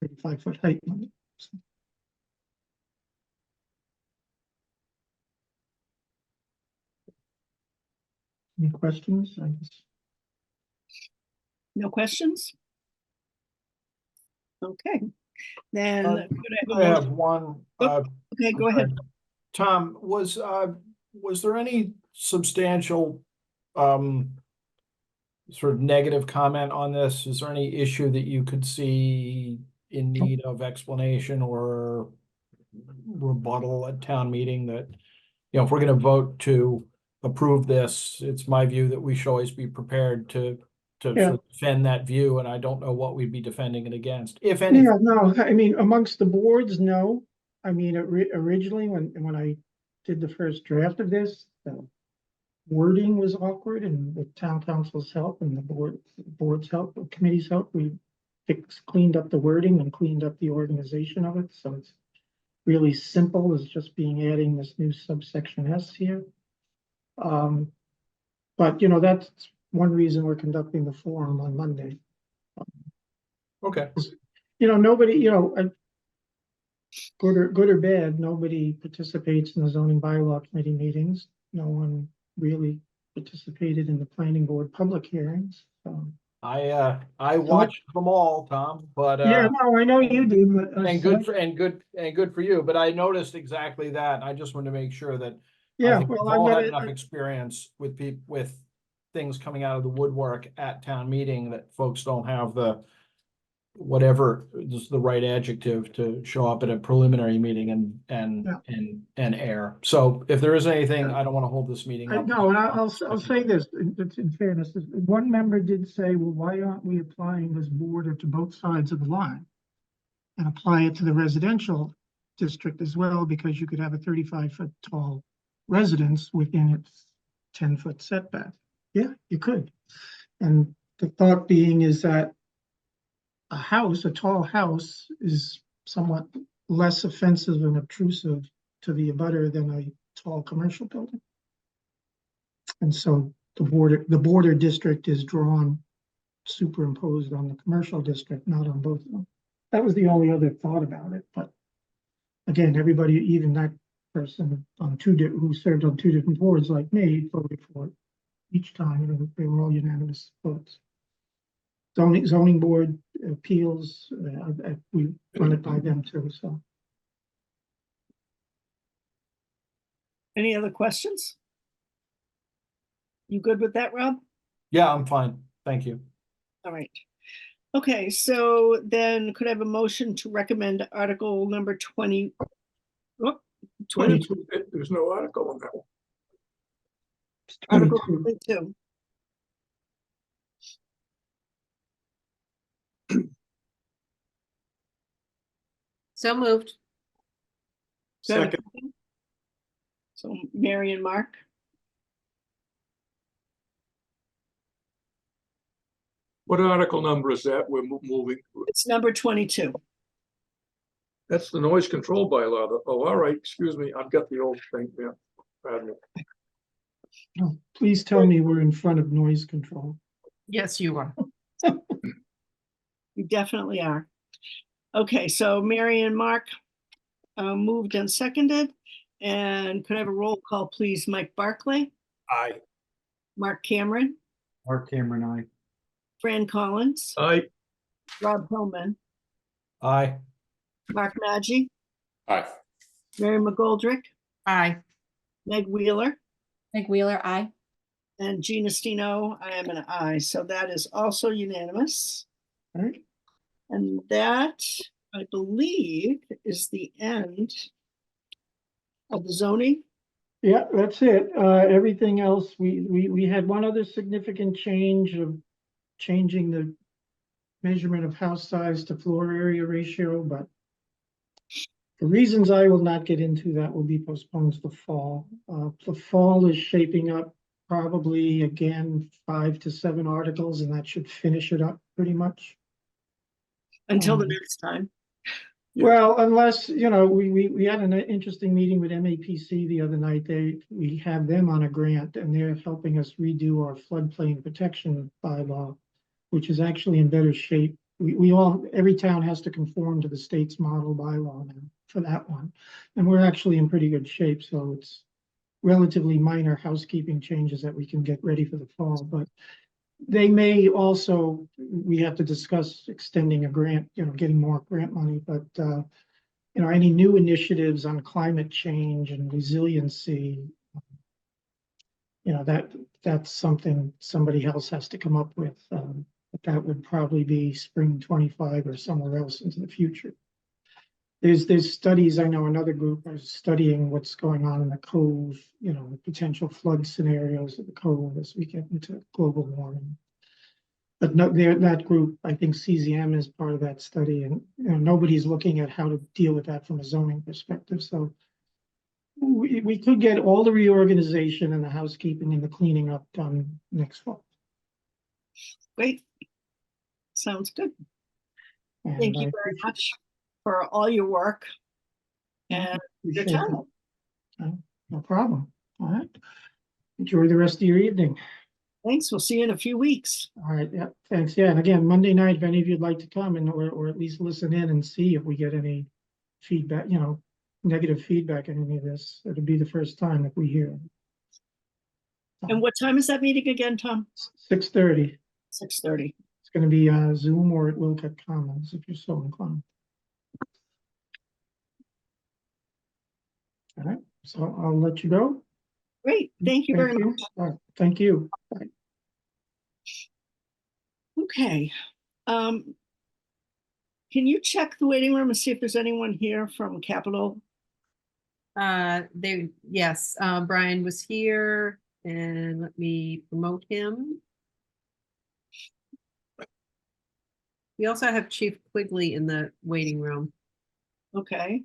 E: 35-foot height limit. So. Any questions? I guess.
A: No questions? Okay, then could
H: I have one.
A: Okay, go ahead.
H: Tom, was there any substantial sort of negative comment on this? Is there any issue that you could see in need of explanation or rebuttal at town meeting that, if we're going to vote to approve this, it's my view that we should always be prepared to
E: Yeah.
H: sort of defend that view, and I don't know what we'd be defending it against, if anything.
E: Yeah, no, I mean, amongst the boards, no. I mean, originally, when I did the first draft of this, the wording was awkward, and with town council's help and the board's help, the committee's help, we cleaned up the wording and cleaned up the organization of it, so it's really simple, as just being adding this new subsection S here. But you know, that's one reason we're conducting the forum on Monday.
H: Okay.
E: You know, nobody, you know, good or bad, nobody participates in the zoning bylaw committee meetings. No one really participated in the planning board public hearings.
H: I watched them all, Tom, but
E: Yeah, no, I know you do, but.
H: and good for you. But I noticed exactly that. I just wanted to make sure that I
E: Yeah,
H: think
E: well,
H: we've
E: I'm
H: all had
E: gonna,
H: enough experience with with things coming out of the woodwork at town meeting that folks don't have the whatever is the right adjective to show up at a preliminary meeting and air. So if there is anything, I don't want to hold this meeting up.
E: no, and I'll say this, in fairness, one member did say, well, why aren't we applying this border to both sides of the line? And apply it to the residential district as well, because you could have a 35-foot tall residence within its 10-foot setback. Yeah, you could. And the thought being is that a tall house is somewhat less offensive and obtrusive to the abutter than a tall commercial building. And so the border district is drawn, superimposed on the commercial district, not on both of them. That was the only other thought about it, but again, everybody, even that person on who served on 2 different boards like me, voted for it each time, and they were all unanimous votes. Zoning board appeals, we run it by them too, so.
A: Any other questions? You good with that, Rob?
H: Yeah, I'm fine. Thank you.
A: All right. Okay, so then could I have a motion to recommend article number 20? 22.
C: There's no article on that one.
A: Article
E: 22.
A: 22.
D: So moved.
A: Do I have a
I: Second.
A: second? So Mary and Mark,
C: What article number is that we're moving?
A: it's number 22.
C: That's the noise control bylaw. Oh, all right, excuse me, I've got the old thing, yeah. Pardon me.
E: Oh, please tell me we're in front of noise control.
D: Yes, you are.
A: You definitely are. Okay, so Mary and Mark moved and seconded. And could I have a roll call, please? Mike Barclay,
C: Aye.
A: Mark Cameron,
B: Mark Cameron, I.
A: Fran Collins,
C: Aye.
A: Rob Hillman,
H: Aye.
A: Mark Maggi,
G: Aye.
A: Mary McGoldrick,
D: Aye.
A: Meg Wheeler,
J: Meg Wheeler, I.
A: and Gina Stino. I am an aye, so that is also unanimous.
E: All right,
A: And that, I believe, is the end of the zoning.
E: yeah, that's it. Everything else, we had one other significant change of changing the measurement of house size to floor area ratio, but for reasons I will not get into, that will be postponed to the fall. The fall is shaping up probably, again, 5 to 7 articles, and that should finish it up pretty much.
A: Until the next time.
C: Yeah.
E: Well, unless, you know, we had an interesting meeting with MAPC the other night. We have them on a grant, and they're helping us redo our floodplain protection bylaw, which is actually in better shape. Every town has to conform to the state's model bylaw now for that one. And we're actually in pretty good shape, so it's relatively minor housekeeping changes that we can get ready for the fall, but they may also, we have to discuss extending a grant, you know, getting more grant money, but you know, any new initiatives on climate change and resiliency, you know, that's something somebody else has to come up with. But that would probably be spring 25 or somewhere else into the future. There's studies, I know another group is studying what's going on in the cove, you know, the potential flood scenarios of the cove as we get into global warming. But no, that group, I think CZM is part of that study, and you know, nobody's looking at how to deal with that from a zoning perspective. So we could get all the reorganization and the housekeeping and the cleaning up done next fall.
A: Great. Sounds good.
E: And
A: Thank you
E: I
A: very much for all your work and your
E: appreciate
A: time.
E: that. No problem. All right. Enjoy the rest of your evening.
A: Thanks. We'll see you in a few weeks.
E: All right, yeah, thanks. Yeah, and again, Monday night, if any of you'd like to come and or at least listen in and see if we get any feedback, you know, negative feedback on any of this, it'll be the first time that we hear.
A: And what time is that meeting again, Tom?
E: 6:30.
A: 6:30.
E: It's going to be Zoom or at Wilcott Commons if you're so inclined. All right, so I'll let you go.
A: Great. Thank you very much.
E: All right, thank you. Bye.
A: Okay. Can you check the waiting room and see if there's anyone here from Capitol?
D: Yes, Brian was here, and let me promote him. We also have Chief Quigley in the waiting room.
A: Okay.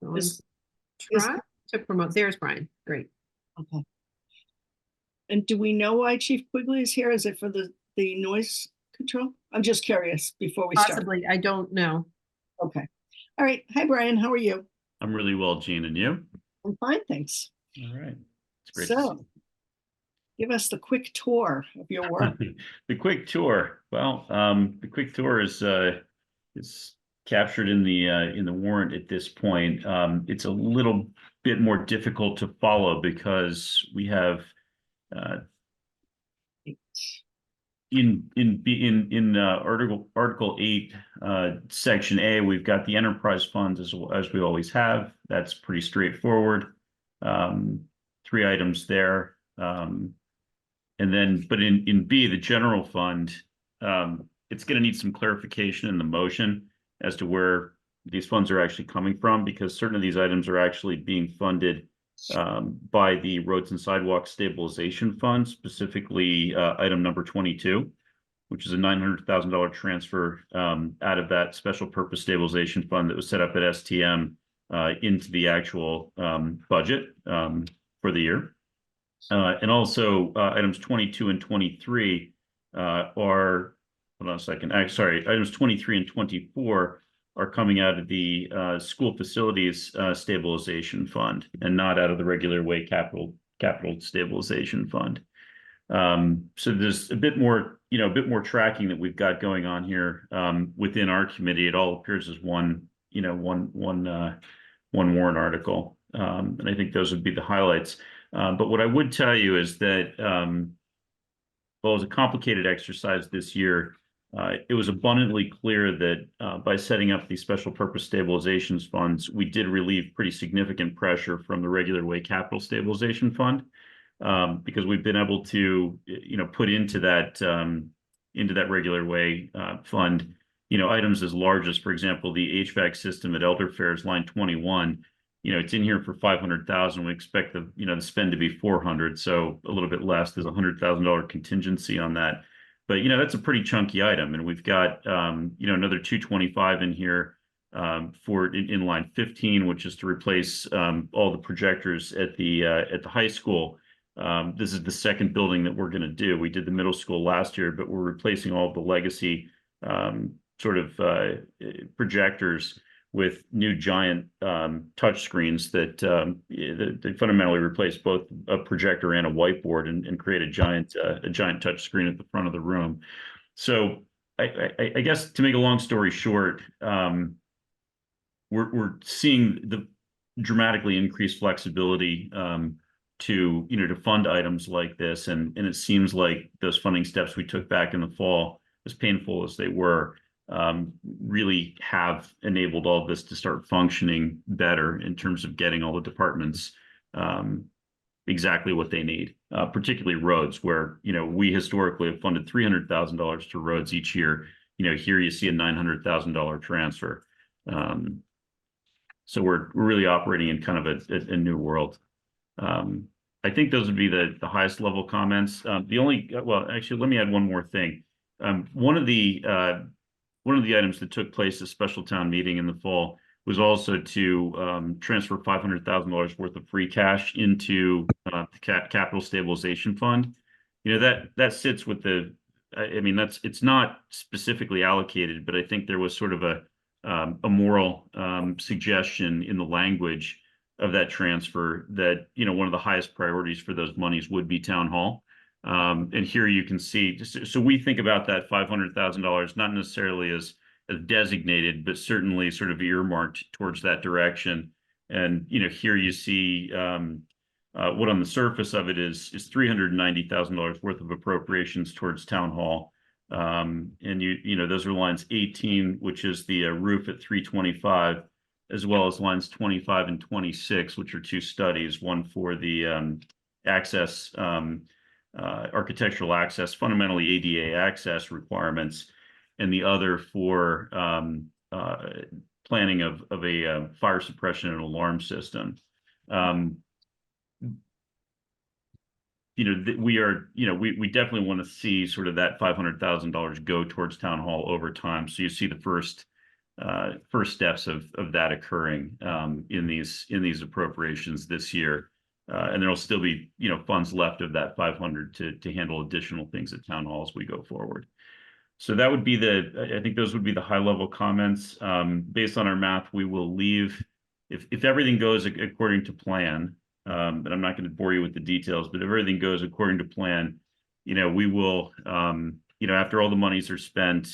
D: Let's
A: is-
D: try to promote. There's Brian. Great.
A: Okay. And do we know why Chief Quigley is here? Is it for the noise control? I'm just curious before we start.
D: Possibly. I don't know.
A: Okay. All right. Hi, Brian. How are you?
K: I'm really well, Jean, and you?
A: I'm fine, thanks.
K: All right. It's great to
A: So, give us the quick tour of your work.
K: see. The quick tour. Well, the quick tour is captured in the warrant at this point. It's a little bit more difficult to follow because we have in Article 8, Section A, we've got the enterprise funds as we always have. That's pretty straightforward. 3 items there. And then, but in B, the general fund, it's going to need some clarification in the motion as to where these funds are actually coming from, because certain of these items are actually being funded by the Roads and Sidewalk Stabilization Fund, specifically item number 22, which is a $900,000 transfer out of that special purpose stabilization fund that was set up at STM into the actual budget for the year. And also items 22 and 23 are, hold on a second, sorry, items 23 and 24 are coming out of the school facilities stabilization fund and not out of the regular way capital stabilization fund. So there's a bit more, a bit more tracking that we've got going on here within our committee. It all appears as one warrant article, and I think those would be the highlights. But what I would tell you is that, well, it was a complicated exercise this year. It was abundantly clear that by setting up these special purpose stabilizations funds, we did relieve pretty significant pressure from the regular way capital stabilization fund, because we've been able to, put into that regular way fund, items as large as, for example, the HVAC system at Elder Fairs, line 21. It's in here for 500,000. We expect the spend to be 400, so a little bit less. There's $100,000 contingency on that. But, that's a pretty chunky item. And we've got, another 225 in here for in line 15, which is to replace all the projectors at the high school. This is the second building that we're going to do. We did the middle school last year, but we're replacing all of the legacy projectors with new giant touch screens that they fundamentally replace both a projector and a whiteboard and create a giant touch screen at the front of the room. So I guess, to make a long story short, we're seeing the dramatically increased flexibility to fund items like this, and it seems like those funding steps we took back in the fall, as painful as they were, really have enabled all of this to start functioning better in terms of getting all the departments exactly what they need, particularly roads where, you know, we historically have funded $300,000 to roads each year. You know, here you see a $900,000 transfer. So we're really operating in kind of a new world. I think those would be the highest level comments. Well, actually, let me add one more thing. One of the items that took place at special town meeting in the fall was also to transfer $500,000 worth of free cash into the capital stabilization fund. You know, that sits with the, I mean, it's not specifically allocated, but I think there was sort of a moral suggestion in the language of that transfer that, you know, one of the highest priorities for those monies would be town hall. And here you can see, so we think about that $500,000 not necessarily as designated, but certainly sort of earmarked towards that direction. And, you know, here you see what on the surface of it is $390,000 worth of appropriations towards town hall. And you know, those are lines 18, which is the roof at 325, as well as lines 25 and 26, which are two studies, one for the access, architectural access, fundamentally ADA access requirements, and the other for planning of a fire suppression and alarm system. You know, we definitely want to see sort of that $500,000 go towards town hall over time. So you see the first steps of that occurring in these appropriations this year, and there will still be, you know, funds left of that 500 to handle additional things at town hall as we go forward. So that would be I think those would be the high level comments. Based on our math, we will leave, if everything goes according to plan, and I'm not going to bore you with the details, but if everything goes according to plan, you know, we will, you know, after all the monies are spent,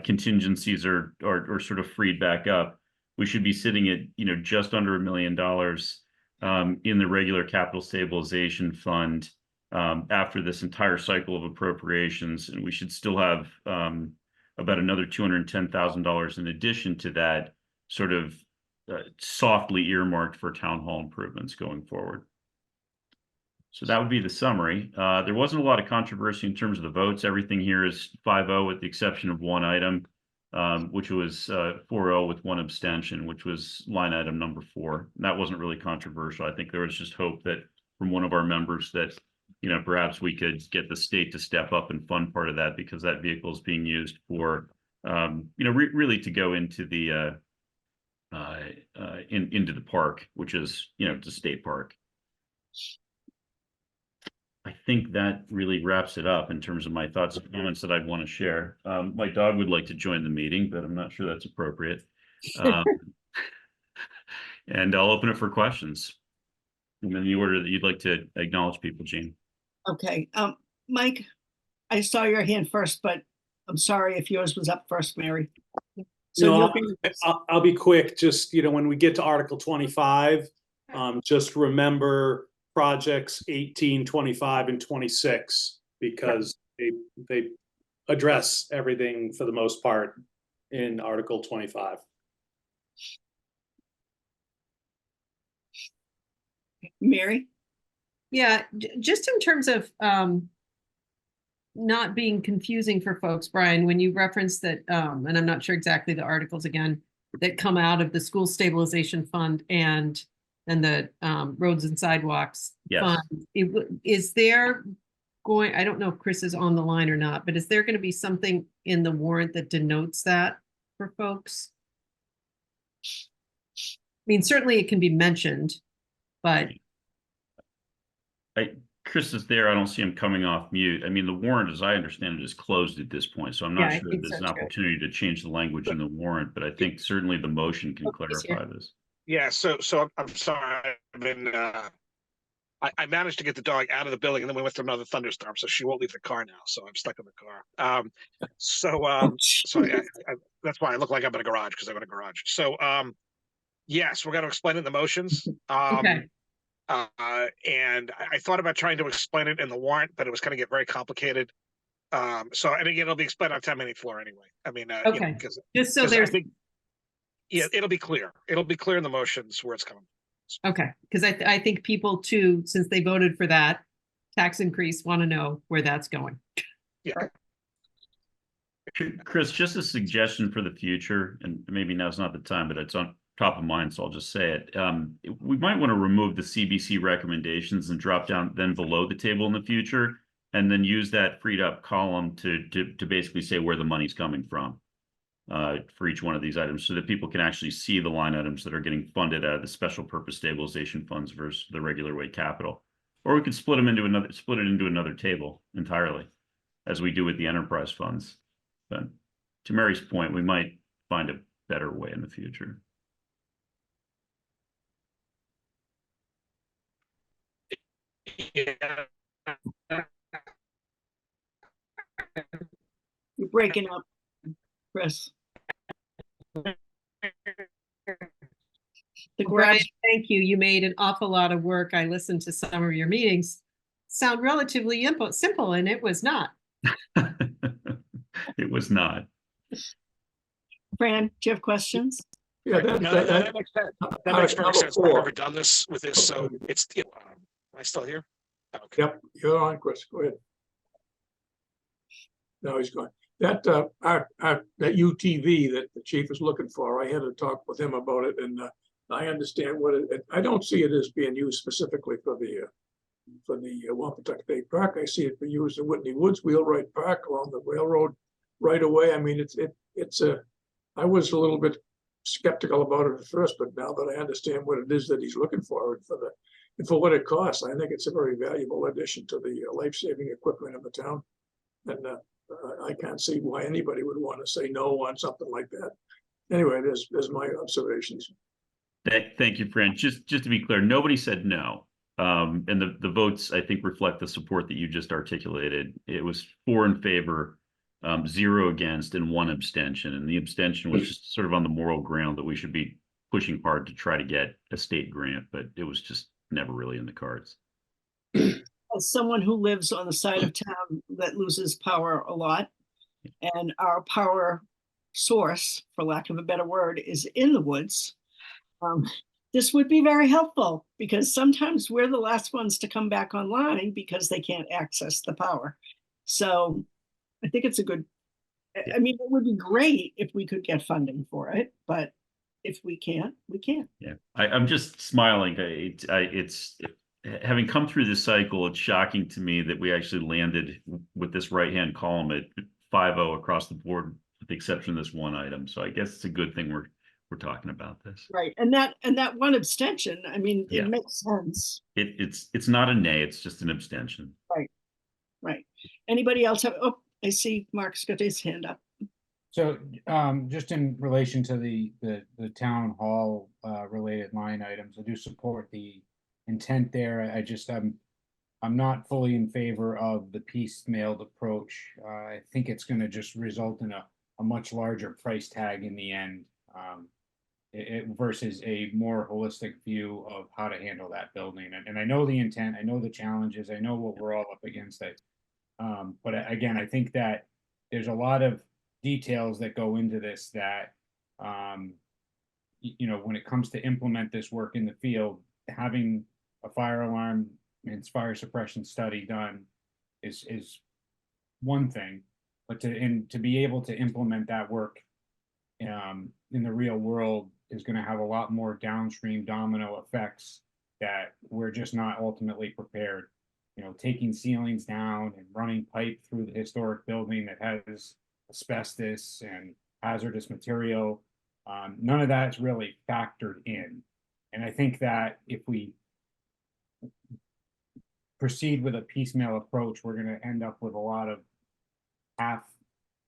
K: contingencies are sort of freed back up, we should be sitting at, you know, just under $1 million in the regular capital stabilization fund after this entire cycle of appropriations, and we should still have about another $210,000 in addition to that, sort of softly earmarked for town hall improvements going forward. So that would be the summary. There wasn't a lot of controversy in terms of the votes. Everything here is 5-0 with the exception of one item, which was 4-0 with one abstention, which was line item number 4. And that wasn't really controversial. I think there was just hope that from one of our members that, you know, perhaps we could get the state to step up and fund part of that, because that vehicle is being used for, you know, really to go into the into the park, which is, you know, it's a state park. I think that really wraps it up in terms of my thoughts and comments that I'd want to share. My dog would like to join the meeting, but I'm not sure that's appropriate. And I'll open it for questions. And in the order that you'd like to acknowledge people, Jean.
A: Okay, Mike, I saw your hand first, but I'm sorry if yours was up first, Mary. So
I: No, I'll be quick. Just, you know, when we get to Article 25, just remember projects 18, 25, and 26, because they address everything for the most part in Article 25.
A: Mary?
D: Yeah, just in terms of not being confusing for folks, Brian, when you reference that, and I'm not sure exactly the articles again, that come out of the school stabilization fund and the roads and sidewalks fund. Is there going, I don't know if Chris is on the line or not, but is there going to be something in the warrant that denotes that for folks? I mean, certainly it can be mentioned, but
K: Chris is there. I don't see him coming off mute. I mean, the warrant, as I understand it, is closed at this point, so I'm not sure there's an opportunity to change the language in the warrant, but I think certainly the motion can clarify this.
F: Yeah, so I'm sorry. I've been I managed to get the dog out of the building, and then we went through another thunderstorm, so she won't leave the car now. So I'm stuck in the car. So that's why I look like I'm in a garage, because I'm in a garage. So yes, we're going to explain it in the motions.
D: okay.
F: And I thought about trying to explain it in the warrant, but it was going to get very complicated. So, and again, it'll be explained on town meeting floor anyway. I mean,
D: okay,
F: you know,
D: just so there's,
F: yeah, it'll be clear. It'll be clear in the motions where it's coming.
D: Okay, because I think people too, since they voted for that tax increase, want to know where that's going.
F: Yeah.
K: Chris, just a suggestion for the future, and maybe now's not the time, but it's on top of mind, so I'll just say it. We might want to remove the CBC recommendations and drop down then below the table in the future, and then use that freed up column to basically say where the money's coming from for each one of these items, so that people can actually see the line items that are getting funded out of the special purpose stabilization funds versus the regular way capital. Or we could split it into another table entirely, as we do with the enterprise funds. But to Mary's point, we might find a better way in the future.
F: Yeah.
A: You're breaking up, Chris. The
D: Brian,
A: garage,
D: thank you. You made an awful lot of work. I listened to some of your meetings. Sound relatively simple, and it was not.
K: It was not.
A: Fran, do you have questions?
C: Yeah,
F: No, that makes sense. That makes perfect sense. I've never done this with this, so it's, am I still here? Okay.
C: Yep, you're on, Chris, go ahead. No, he's gone. That that UTV that the chief is looking for, I had a talk with him about it, and I understand what it, I don't see it as being used specifically for the Wampatuck State Park. I see it being used in Whitney Woods Wheelwright Park along the railroad right away. I mean, I was a little bit skeptical about it at first, but now that I understand what it is that he's looking for and for what it costs, I think it's a very valuable addition to the life-saving equipment of the town. And I can't see why anybody would want to say no on something like that. Anyway, there's my observations.
K: Thank you, Fran. Just to be clear, nobody said no. And the votes, I think, reflect the support that you just articulated. It was 4 in favor, 0 against, and 1 abstention. And the abstention was just sort of on the moral ground that we should be pushing hard to try to get a state grant, but it was just never really in the cards.
A: As someone who lives on the side of town that loses power a lot, and our power source, for lack of a better word, is in the woods, this would be very helpful, because sometimes we're the last ones to come back online because they can't access the power. So I think it's a good, I mean, it would be great if we could get funding for it, but if we can't, we can't.
K: Yeah, I'm just smiling. It's having come through this cycle, it's shocking to me that we actually landed with this right-hand column at 5-0 across the board, with the exception of this one item. So I guess it's a good thing we're talking about this.
A: Right, and that one abstention, I mean,
K: Yeah.
A: it makes sense.
K: It's not a nay, it's just an abstention.
A: Right. Anybody else have, oh, I see Mark's got his hand up.
B: So, just in relation to the town hall, related line items, I do support the intent there. I'm not fully in favor of the piecemealed approach. I think it's gonna just result in a much larger price tag in the end. Versus a more holistic view of how to handle that building. And I know the intent, I know the challenges, I know what we're all up against it. But again, I think that there's a lot of details that go into this that, you know, when it comes to implement this work in the field, having a fire alarm and fire suppression study done is one thing, but to be able to implement that work in the real world is going to have a lot more downstream domino effects that we're just not ultimately prepared. You know, taking ceilings down and running pipe through the historic building that has asbestos and hazardous material, none of that's really factored in. And I think that if we proceed with a piecemeal approach, we're going to end up with a lot of half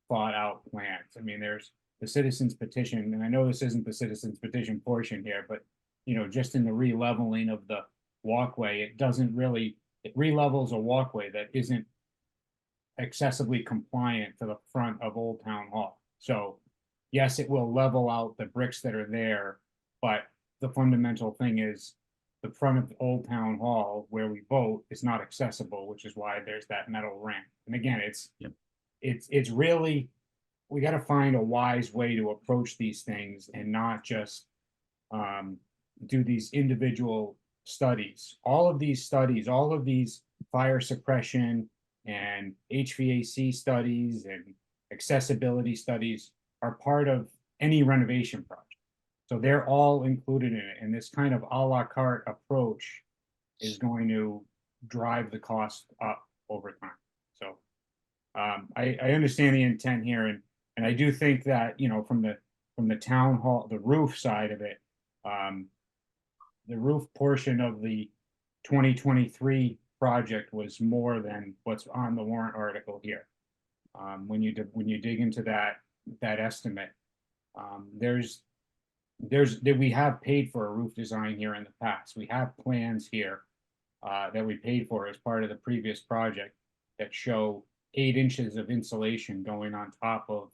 B: thought out plans. I mean, there's the citizens petition, and I know this isn't the citizens petition portion here, but you know, just in the re-leveling of the walkway, it re-levels a walkway that isn't accessibly compliant to the front of Old Town Hall. So yes, it will level out the bricks that are there, but the fundamental thing is the front of Old Town Hall where we vote is not accessible, which is why there's that metal ramp. And again, it's really, we got to find a wise way to approach these things and not just do these individual studies. All of these studies, all of these fire suppression and HVAC studies and accessibility studies are part of any renovation project. So they're all included in it, and this kind of a la carte approach is going to drive the cost up over time. So I understand the intent here, and I do think that, you know, from the town hall, the roof side of it, the roof portion of the 2023 project was more than what's on the warrant article here. When you dig into that estimate, we have paid for a roof design here in the past. We have plans here that we paid for as part of the previous project that show 8 inches of insulation going on top of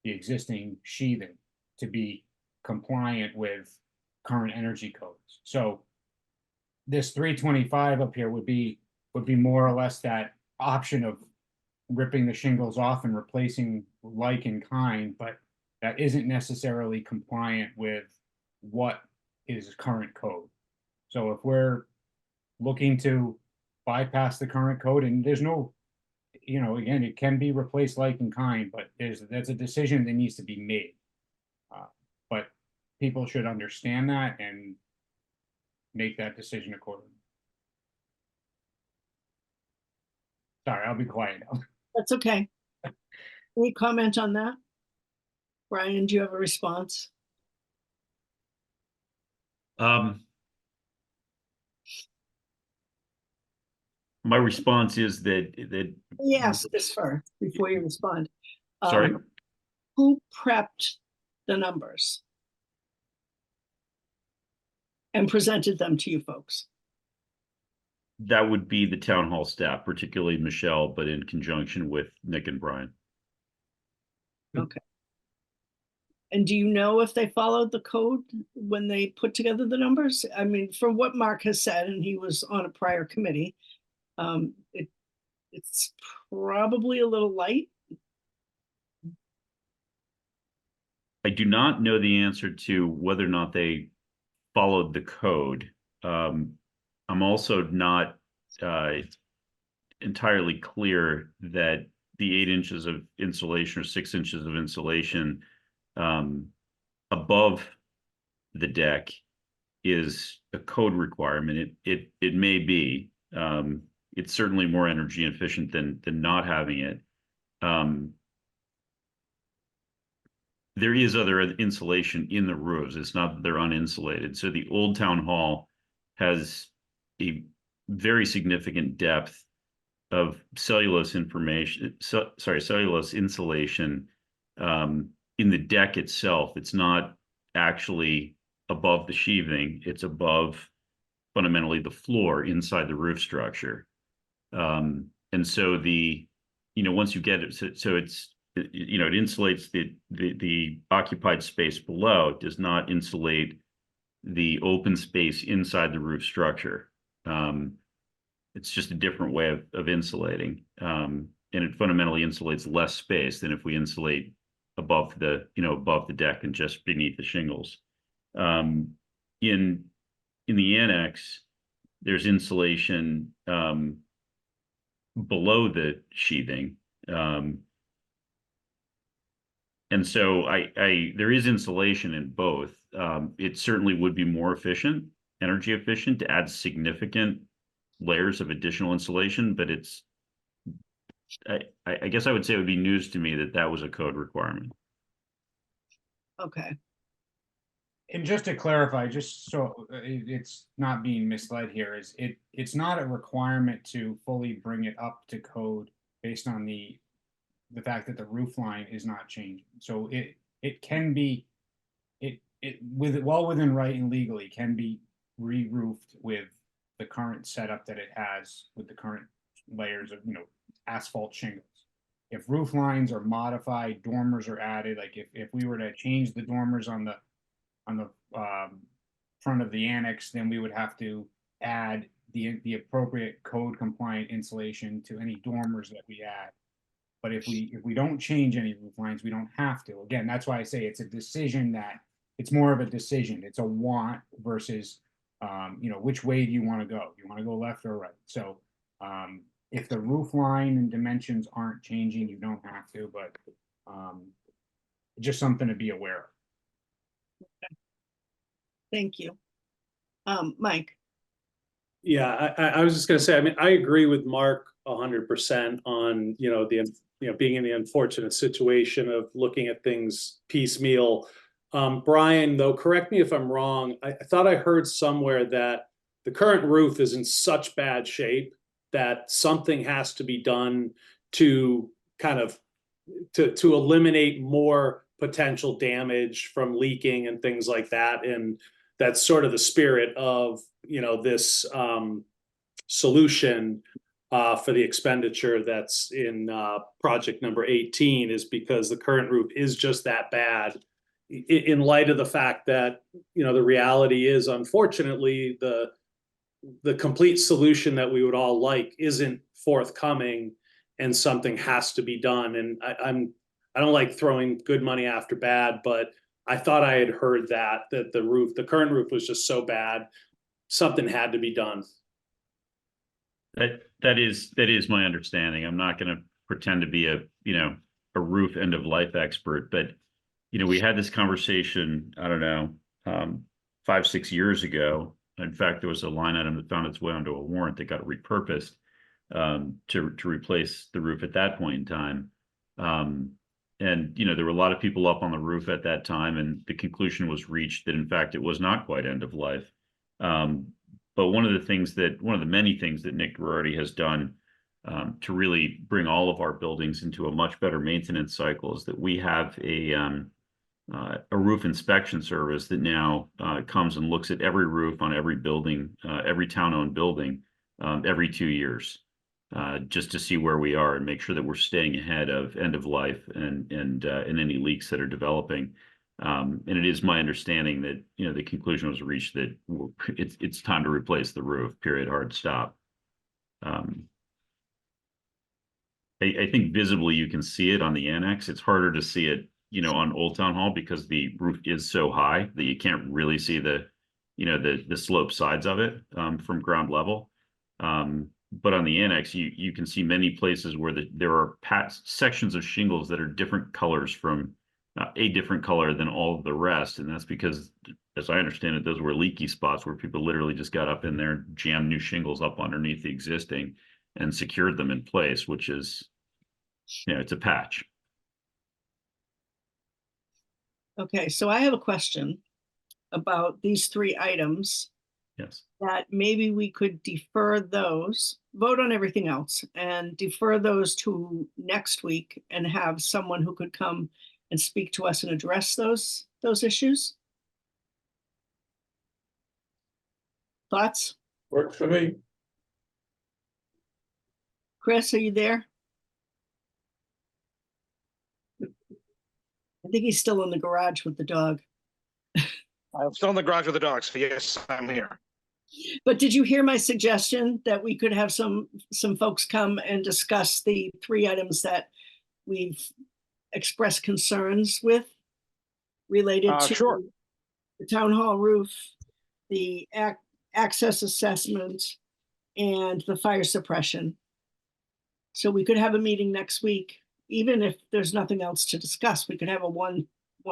B: the existing sheathing to be compliant with current energy codes. So this 325 up here would be more or less that option of ripping the shingles off and replacing like in kind, but that isn't necessarily compliant with what is current code. So if we're looking to bypass the current code, and there's no, you know, again, it can be replaced like in kind, but that's a decision that needs to be made. But people should understand that and make that decision accordingly. Sorry, I'll be quiet now.
A: That's okay. Any comment on that? Brian, do you have a response?
K: My response is that
A: Yes, this first, before you respond.
K: Sorry?
A: Who prepped the numbers and presented them to you folks?
K: that would be the town hall staff, particularly Michelle, but in conjunction with Nick and Brian.
A: Okay. And do you know if they followed the code when they put together the numbers? I mean, from what Mark has said, and he was on a prior committee, it's probably a little light.
K: I do not know the answer to whether or not they followed the code. I'm also not entirely clear that the 8 inches of insulation or 6 inches of insulation above the deck is a code requirement. It may be. It's certainly more energy efficient than not having it. There is other insulation in the roofs. It's not that they're uninsulated. So the old town hall has a very significant depth of cellulose insulation in the deck itself. It's not actually above the sheathing. It's above fundamentally the floor inside the roof structure. And so once you get it, so it's, it insulates the occupied space below. It does not insulate the open space inside the roof structure. It's just a different way of insulating. And it fundamentally insulates less space than if we insulate above the deck and just beneath the shingles. In the annex, there's insulation below the sheathing. And so there is insulation in both. It certainly would be more efficient, energy efficient, to add significant layers of additional insulation, but I guess I would say it would be news to me that was a code requirement.
A: Okay.
B: And just to clarify, just so it's not being misled here, it's not a requirement to fully bring it up to code based on the fact that the roof line is not changing. So it can be well within right and legally can be re-roofed with the current setup that it has with the current layers of asphalt shingles. If roof lines are modified, dormers are added, like if we were to change the dormers on the front of the annex, then we would have to add the appropriate code compliant insulation to any dormers that we add. But if we don't change any roof lines, we don't have to. Again, that's why I say it's a decision that it's more of a decision. It's a want versus, you know, which way do you want to go? You want to go left or right? So, if the roof line and dimensions aren't changing, you don't have to, but, just something to be aware of.
A: Thank you. Mike,
I: Yeah, I was just gonna say, I mean, I agree with Mark 100% on, you know, being in the unfortunate situation of looking at things piecemeal. Brian, though, correct me if I'm wrong, I thought I heard somewhere that the current roof is in such bad shape that something has to be done to kind of to eliminate more potential damage from leaking and things like that. And that's sort of the spirit of, you know, this solution for the expenditure that's in project number 18, is because the current roof is just that bad. In light of the fact that, you know, the reality is, unfortunately, the complete solution that we would all like isn't forthcoming, and something has to be done. And I don't like throwing good money after bad, but I thought I had heard that the current roof was just so bad, something had to be done.
K: That is my understanding. I'm not going to pretend to be a roof end of life expert, but we had this conversation, I don't know, 5-6 years ago. In fact, there was a line item that found its way onto a warrant that got repurposed to replace the roof at that point in time. And there were a lot of people up on the roof at that time, and the conclusion was reached that in fact it was not quite end of life. But one of the many things that Nick Girardi has done to really bring all of our buildings into a much better maintenance cycle is that we have a roof inspection service that now comes and looks at every roof on every building, every town-owned building, every 2 years, just to see where we are and make sure that we're staying ahead of end of life and any leaks that are developing. And it is my understanding that the conclusion was reached that it's time to replace the roof. Period. Hard stop. I think visibly you can see it on the annex. It's harder to see it on Old Town Hall because the roof is so high that you can't really see the slope sides of it from ground level. But on the annex, you can see many places where there are sections of shingles that are different colors from a different color than all of the rest. And that's because, as I understand it, those were leaky spots where people literally just got up in there, jammed new shingles up underneath the existing and secured them in place, which is, it's a patch.
A: Okay, so I have a question about these 3 items.
K: Yes.
A: That maybe we could defer those, vote on everything else, and defer those to next week and have someone who could come and speak to us and address those issues. Thoughts?
C: Works for me.
A: Chris, are you there? I think he's still in the garage with the dog.
F: I'm still in the garage with the dog, so yes, I'm here.
A: But did you hear my suggestion that we could have some folks come and discuss the 3 items that we've expressed concerns with related to
F: Sure.
A: the town hall roof, the access assessment, and the fire suppression? So we could have a meeting next week, even if there's nothing else to discuss. We could have a one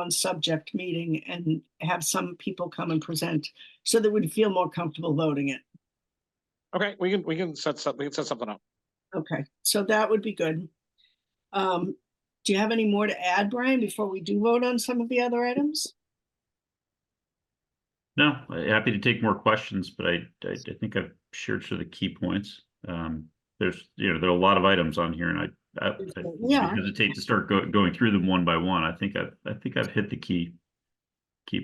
A: subject meeting and have some people come and present so that we'd feel more comfortable voting it.
F: Okay, we can set something up.
A: Okay, so that would be good. Do you have any more to add, Brian, before we do vote on some of the other items?
K: No, happy to take more questions, but I think I've shared sort of the key points. There's there are a lot of items on here, and I hesitate to start going through them one by one. I think I've hit the key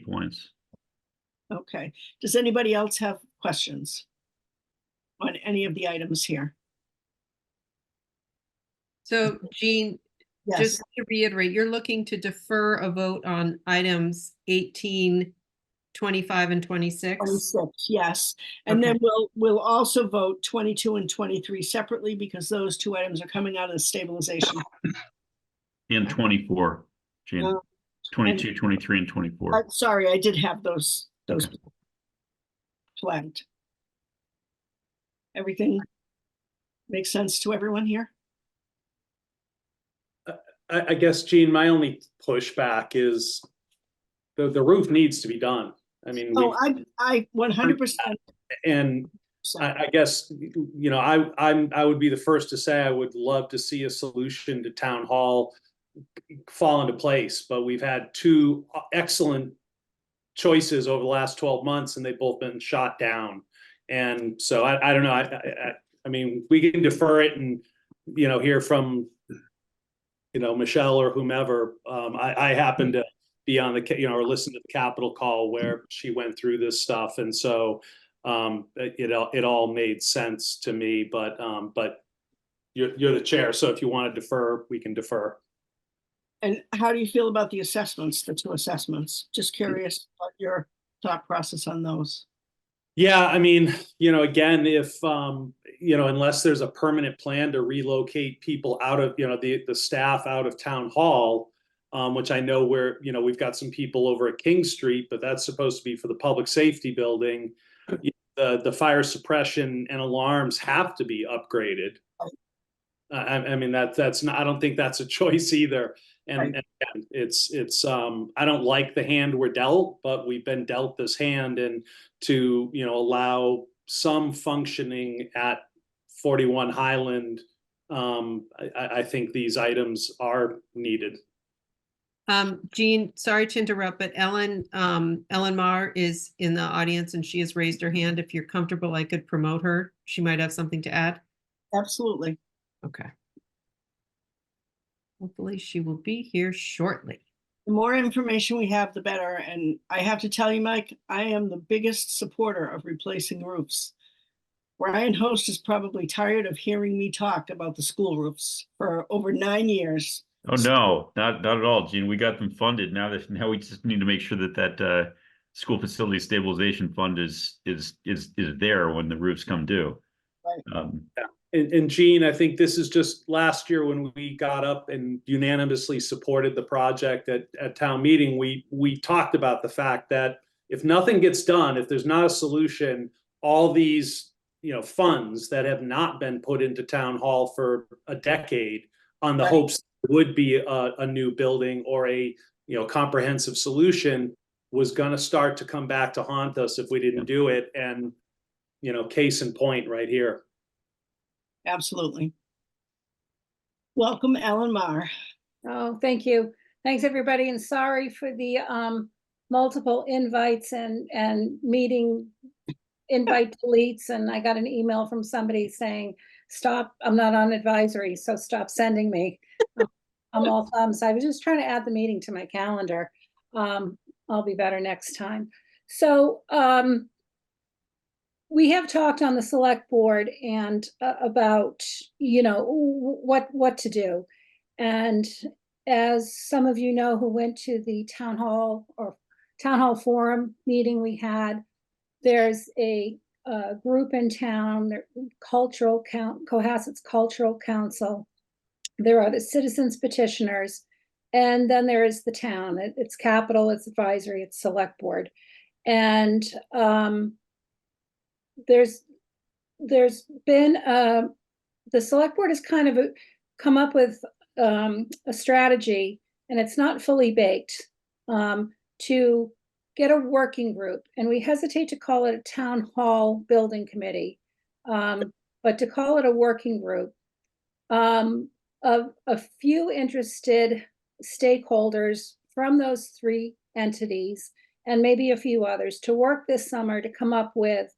K: points.
A: Okay. Does anybody else have questions on any of the items here?
D: So Jean,
A: Yes.
D: just to reiterate, you're looking to defer a vote on items 18, 25, and 26?
A: 26, yes. And then we'll also vote 22 and 23 separately because those 2 items are coming out of the stabilization.
K: And 24, Gina. 22, 23, and 24.
A: I'm sorry, I did have those flagged. Everything makes sense to everyone here?
I: I guess, Gene, my only pushback is the roof needs to be done. I mean,
A: Oh, I 100%.
I: and I guess, you know, I would be the first to say I would love to see a solution to town hall fall into place, but we've had two excellent choices over the last 12 months and they've both been shot down. And so I don't know. I mean, we can defer it and, you know, hear from, you know, Michelle or whomever. I happen to be on the, you know, or listen to the Capitol call where she went through this stuff. And so it all made sense to me, but you're the chair. So if you want to defer, we can defer.
A: And how do you feel about the assessments, the 2 assessments? Just curious about your thought process on those.
I: Yeah, I mean, you know, again, if you know, unless there's a permanent plan to relocate people out of, you know, the staff out of town hall, which I know you know, we've got some people over at King Street, but that's supposed to be for the public safety building. The fire suppression and alarms have to be upgraded. I mean, that's not, I don't think that's a choice either. And it's I don't like the hand we're dealt, but we've been dealt this hand, and to, you know, allow some functioning at 41 Highland, I think these items are needed.
D: Jean, sorry to interrupt, but Ellen Marr is in the audience and she has raised her hand. If you're comfortable, I could promote her. She might have something to add.
A: Absolutely.
D: Okay. Hopefully she will be here shortly.
A: The more information we have, the better. And I have to tell you, Mike, I am the biggest supporter of replacing roofs. Brian Host is probably tired of hearing me talk about the school roofs for over 9 years.
K: Oh, no, not at all, Gene. We got them funded. Now we just need to make sure that school facility stabilization fund is there when the roofs come due.
A: Right.
I: And Gene, I think this is just last year when we got up and unanimously supported the project at town meeting. We talked about the fact that if nothing gets done, if there's not a solution, all these, you know, funds that have not been put into town hall for a decade on the hopes there would be a new building or a, you know, comprehensive solution was going to start to come back to haunt us if we didn't do it. And, you know, case in point right here.
A: Absolutely. Welcome, Ellen Marr.
L: Oh, thank you. Thanks, everybody. And sorry for the multiple invites and meeting invite deletes. And I got an email from somebody saying, stop, I'm not on advisory, so stop sending me. I'm all thumbs. I was just trying to add the meeting to my calendar. I'll be better next time. So we have talked on the select board and about, you know, what to do. And as some of you know who went to the town hall forum meeting we had, there's a group in town, Cohasset's Cultural Council. There are the citizens petitioners, and then there is the town. It's Capitol, it's advisory, it's select board. And there's been the select board has kind of come up with a strategy, and it's not fully baked, to get a working group. And we hesitate to call it a town hall building committee, but to call it a working group of a few interested stakeholders from those 3 entities and maybe a few others to work this summer to come up with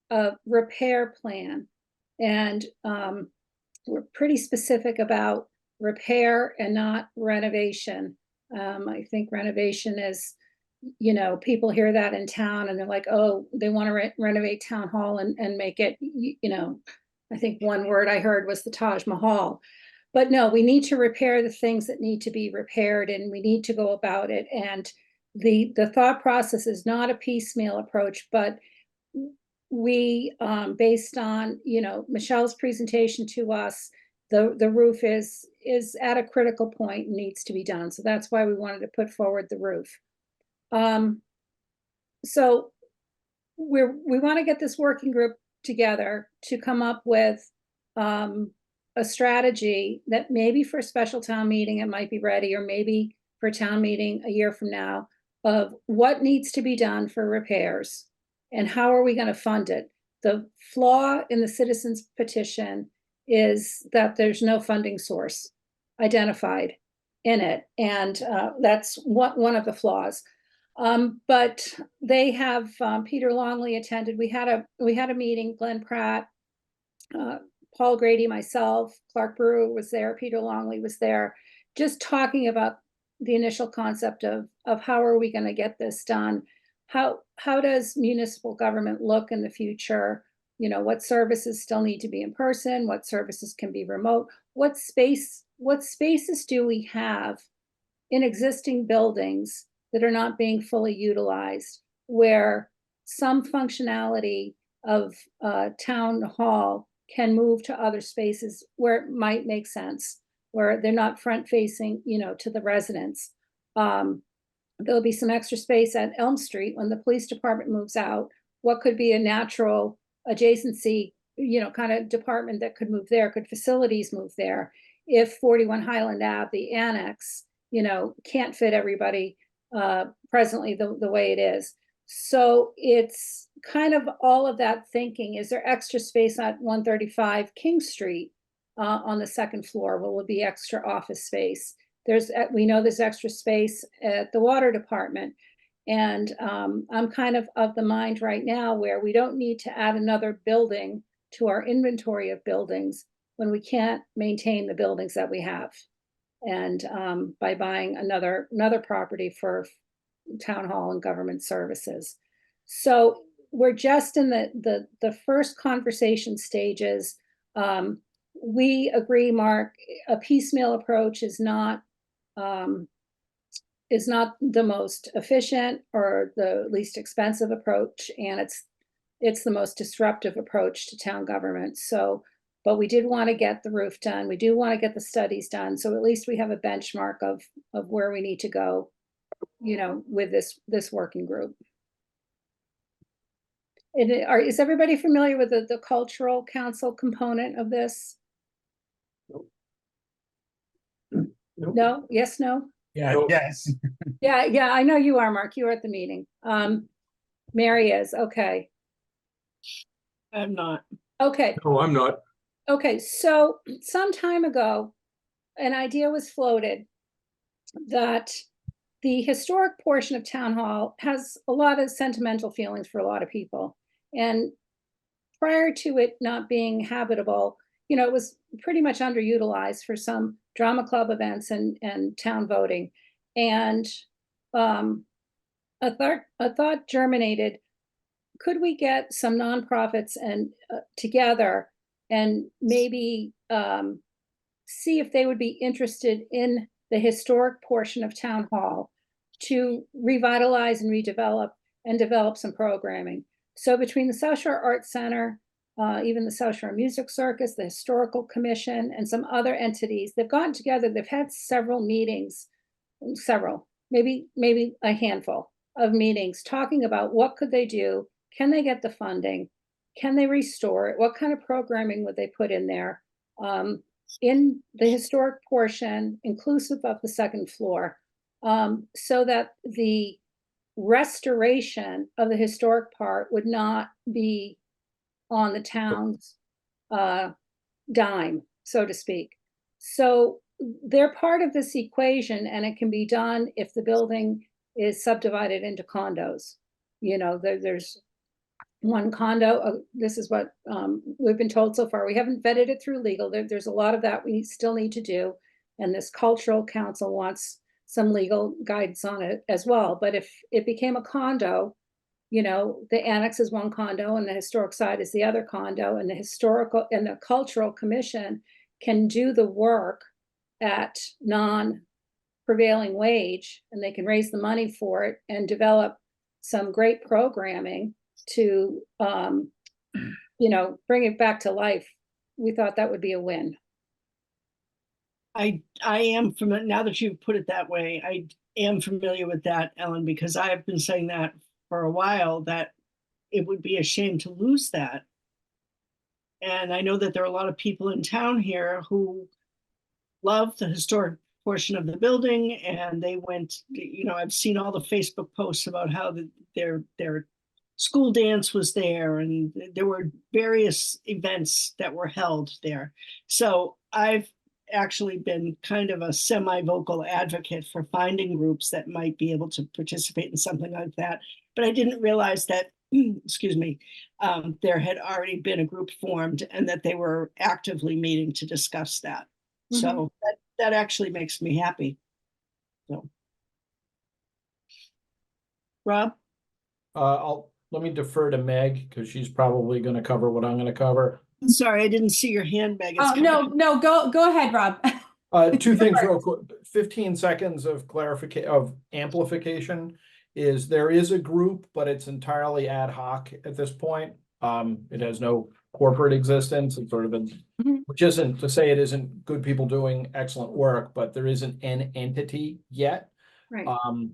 L: a repair plan. And we're pretty specific about repair and not renovation. I think renovation is, you know, people hear that in town and they're like, oh, they want to renovate town hall and make it, you know, I think one word I heard was the Taj Mahal. But no, we need to repair the things that need to be repaired, and we need to go about it. And the thought process is not a piecemeal approach, but we, based on, you know, Michelle's presentation to us, the roof is at a critical point and needs to be done. So that's why we wanted to put forward the roof. So we want to get this working group together to come up with a strategy that maybe for a special town meeting it might be ready, or maybe for a town meeting a year from now, of what needs to be done for repairs and how are we going to fund it. The flaw in the citizens petition is that there's no funding source identified in it, and that's one of the flaws. But they have Peter Longley attended. We had a meeting. Glenn Pratt, Paul Grady, myself, Clark Brewer was there. Peter Longley was there, just talking about the initial concept of how are we going to get this done? How does municipal government look in the future? You know, what services still need to be in person? What services can be remote? What spaces do we have in existing buildings that are not being fully utilized, where some functionality of town hall can move to other spaces where it might make sense, where they're not front facing, you know, to the residents. There'll be some extra space at Elm Street when the police department moves out. What could be a natural adjacency, you know, kind of department that could move there? Could facilities move there? If 41 Highland Ave, the annex, you know, can't fit everybody presently the way it is. So it's kind of all of that thinking. Is there extra space at 135 King Street on the second floor? Will it be extra office space? We know there's extra space at the water department. And I'm kind of the mind right now where we don't need to add another building to our inventory of buildings when we can't maintain the buildings that we have. And by buying another property for town hall and government services. So we're just in the first conversation stages. We agree, Mark, a piecemeal approach is not the most efficient or the least expensive approach, and it's the most disruptive approach to town government. So, but we did want to get the roof done. We do want to get the studies done. So at least we have a benchmark of where we need to go, you know, with this working group. Is everybody familiar with the cultural council component of this?
C: Nope.
L: No? Yes, no?
B: Yeah,
C: Nope.
B: yes.
L: Yeah, I know you are, Mark. You were at the meeting. Mary is, okay.
A: I'm not.
L: Okay.
C: No, I'm not.
L: Okay, so some time ago, an idea was floated that the historic portion of Town Hall has a lot of sentimental feelings for a lot of people. And prior to it not being habitable, you know, it was pretty much underutilized for some drama club events and town voting. And a thought germinated, could we get some nonprofits and together and maybe see if they would be interested in the historic portion of Town Hall to revitalize and redevelop and develop some programming. So between the South Shore Arts Center, even the South Shore Music Circus, the Historical Commission, and some other entities, they've gotten together, they've had several meetings, maybe a handful of meetings, talking about what could they do, can they get the funding, can they restore it, what kind of programming would they put in there in the historic portion, inclusive of the second floor, so that the restoration of the historic part would not be on the town's dime, so to speak. So they're part of this equation, and it can be done if the building is subdivided into condos. You know, there's one condo. This is what we've been told so far. We haven't vetted it through legal. There's a lot of that we still need to do. And this cultural council wants some legal guidance on it as well. But if it became a condo, you know, the annex is one condo and the historic side is the other condo, and the historical and the cultural commission can do the work at non-prevailing wage, and they can raise the money for it and develop some great programming to, you know, bring it back to life. We thought that would be a win.
A: I am familiar, now that you've put it that way, I am familiar with that, Ellen, because I have been saying that for a while, that it would be a shame to lose that. And I know that there are a lot of people in town here who love the historic portion of the building, and they went, you know, I've seen all the Facebook posts about how their school dance was there, and there were various events that were held there. So I've actually been kind of a semi-vocal advocate for finding groups that might be able to participate in something like that. But I didn't realize that, excuse me, there had already been a group formed and that they were actively meeting to discuss that. So that actually makes me happy. So, Rob?
H: Let me defer to Meg, because she's probably going to cover what I'm going to cover.
A: Sorry, I didn't see your hand, Meg. It's
J: Oh, no, no, go ahead, Rob.
H: Two things real quick, 15 seconds of clarification, of amplification, is there is a group, but it's entirely ad hoc at this point. It has no corporate existence. It's sort of a, which isn't to say it isn't good people doing excellent work, but there isn't an entity yet.
L: Right.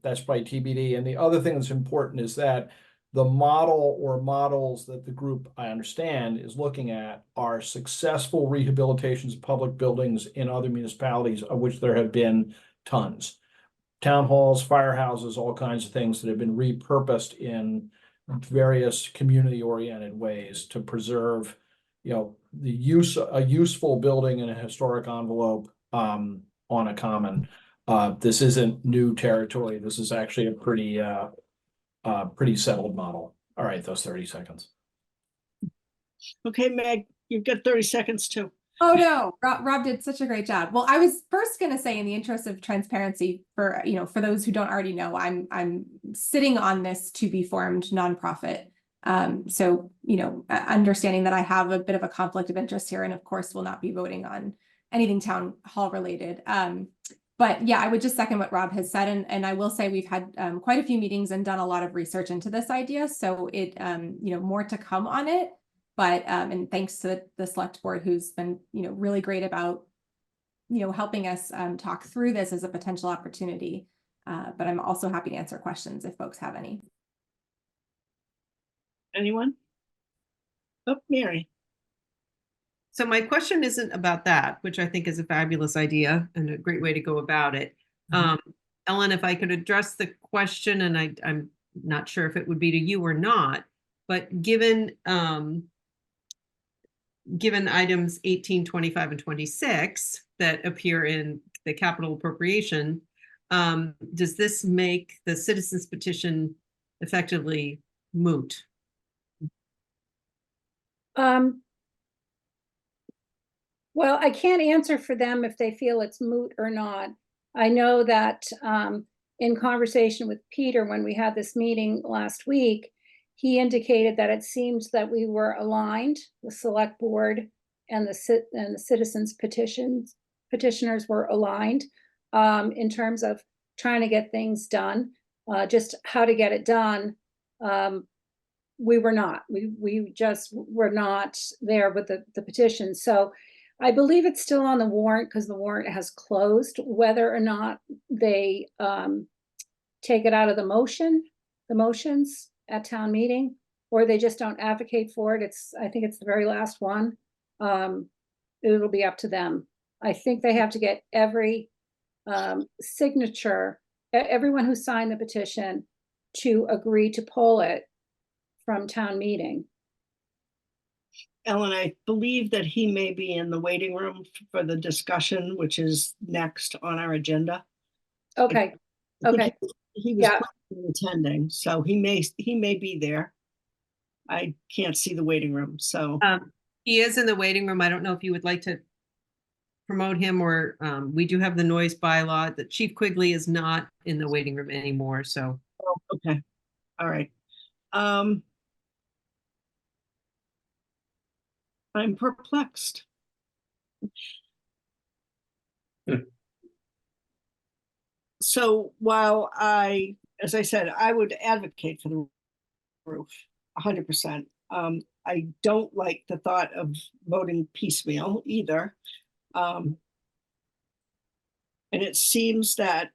H: That's probably TBD. And the other thing that's important is that the model or models that the group, I understand, is looking at are successful rehabilitations of public buildings in other municipalities, of which there have been tons. Town halls, firehouses, all kinds of things that have been repurposed in various community-oriented ways to preserve, you know, a useful building in a historic envelope on a common. This isn't new territory. This is actually a pretty settled model. All right, those 30 seconds.
A: Okay, Meg, you've got 30 seconds too.
J: Oh no, Rob did such a great job. Well, I was first going to say, in the interest of transparency, for for those who don't already know, I'm sitting on this to be formed nonprofit. So understanding that I have a bit of a conflict of interest here, and of course will not be voting on anything town hall related. But yeah, I would just second what Rob has said, and I will say we've had quite a few meetings and done a lot of research into this idea. So it more to come on it. But and thanks to the select board, who's been really great about helping us talk through this as a potential opportunity. But I'm also happy to answer questions if folks have any.
A: Anyone? Oh, Mary.
D: So my question isn't about that, which I think is a fabulous idea and a great way to go about it. Ellen, if I could address the question, and I'm not sure if it would be to you or not, but given items 18, 25, and 26 that appear in the capital appropriation, does this make the citizens petition effectively moot?
L: Well, I can't answer for them if they feel it's moot or not. I know that in conversation with Peter, when we had this meeting last week, he indicated that it seems that we were aligned, the select board and the citizens petitioners were aligned in terms of trying to get things done. Just how to get it done, we were not. We just were not there with the petition. So I believe it's still on the warrant because the warrant has closed. Whether or not they take it out of the motions at town meeting, or they just don't advocate for it. I think it's the very last one. It'll be up to them. I think they have to get every signature, everyone who signed the petition to agree to pull it from town meeting.
A: Ellen, I believe that he may be in the waiting room for the discussion, which is next on our agenda.
L: Okay. Okay.
A: He was attending, so he may be there. I can't see the waiting room, so.
D: He is in the waiting room. I don't know if you would like to promote him, or we do have the noise bylaw that Chief Quigley is not in the waiting room anymore, so.
A: Oh, okay. All right. I'm perplexed. So while as I said, I would advocate for the roof 100%. I don't like the thought of voting piecemeal either. And it seems that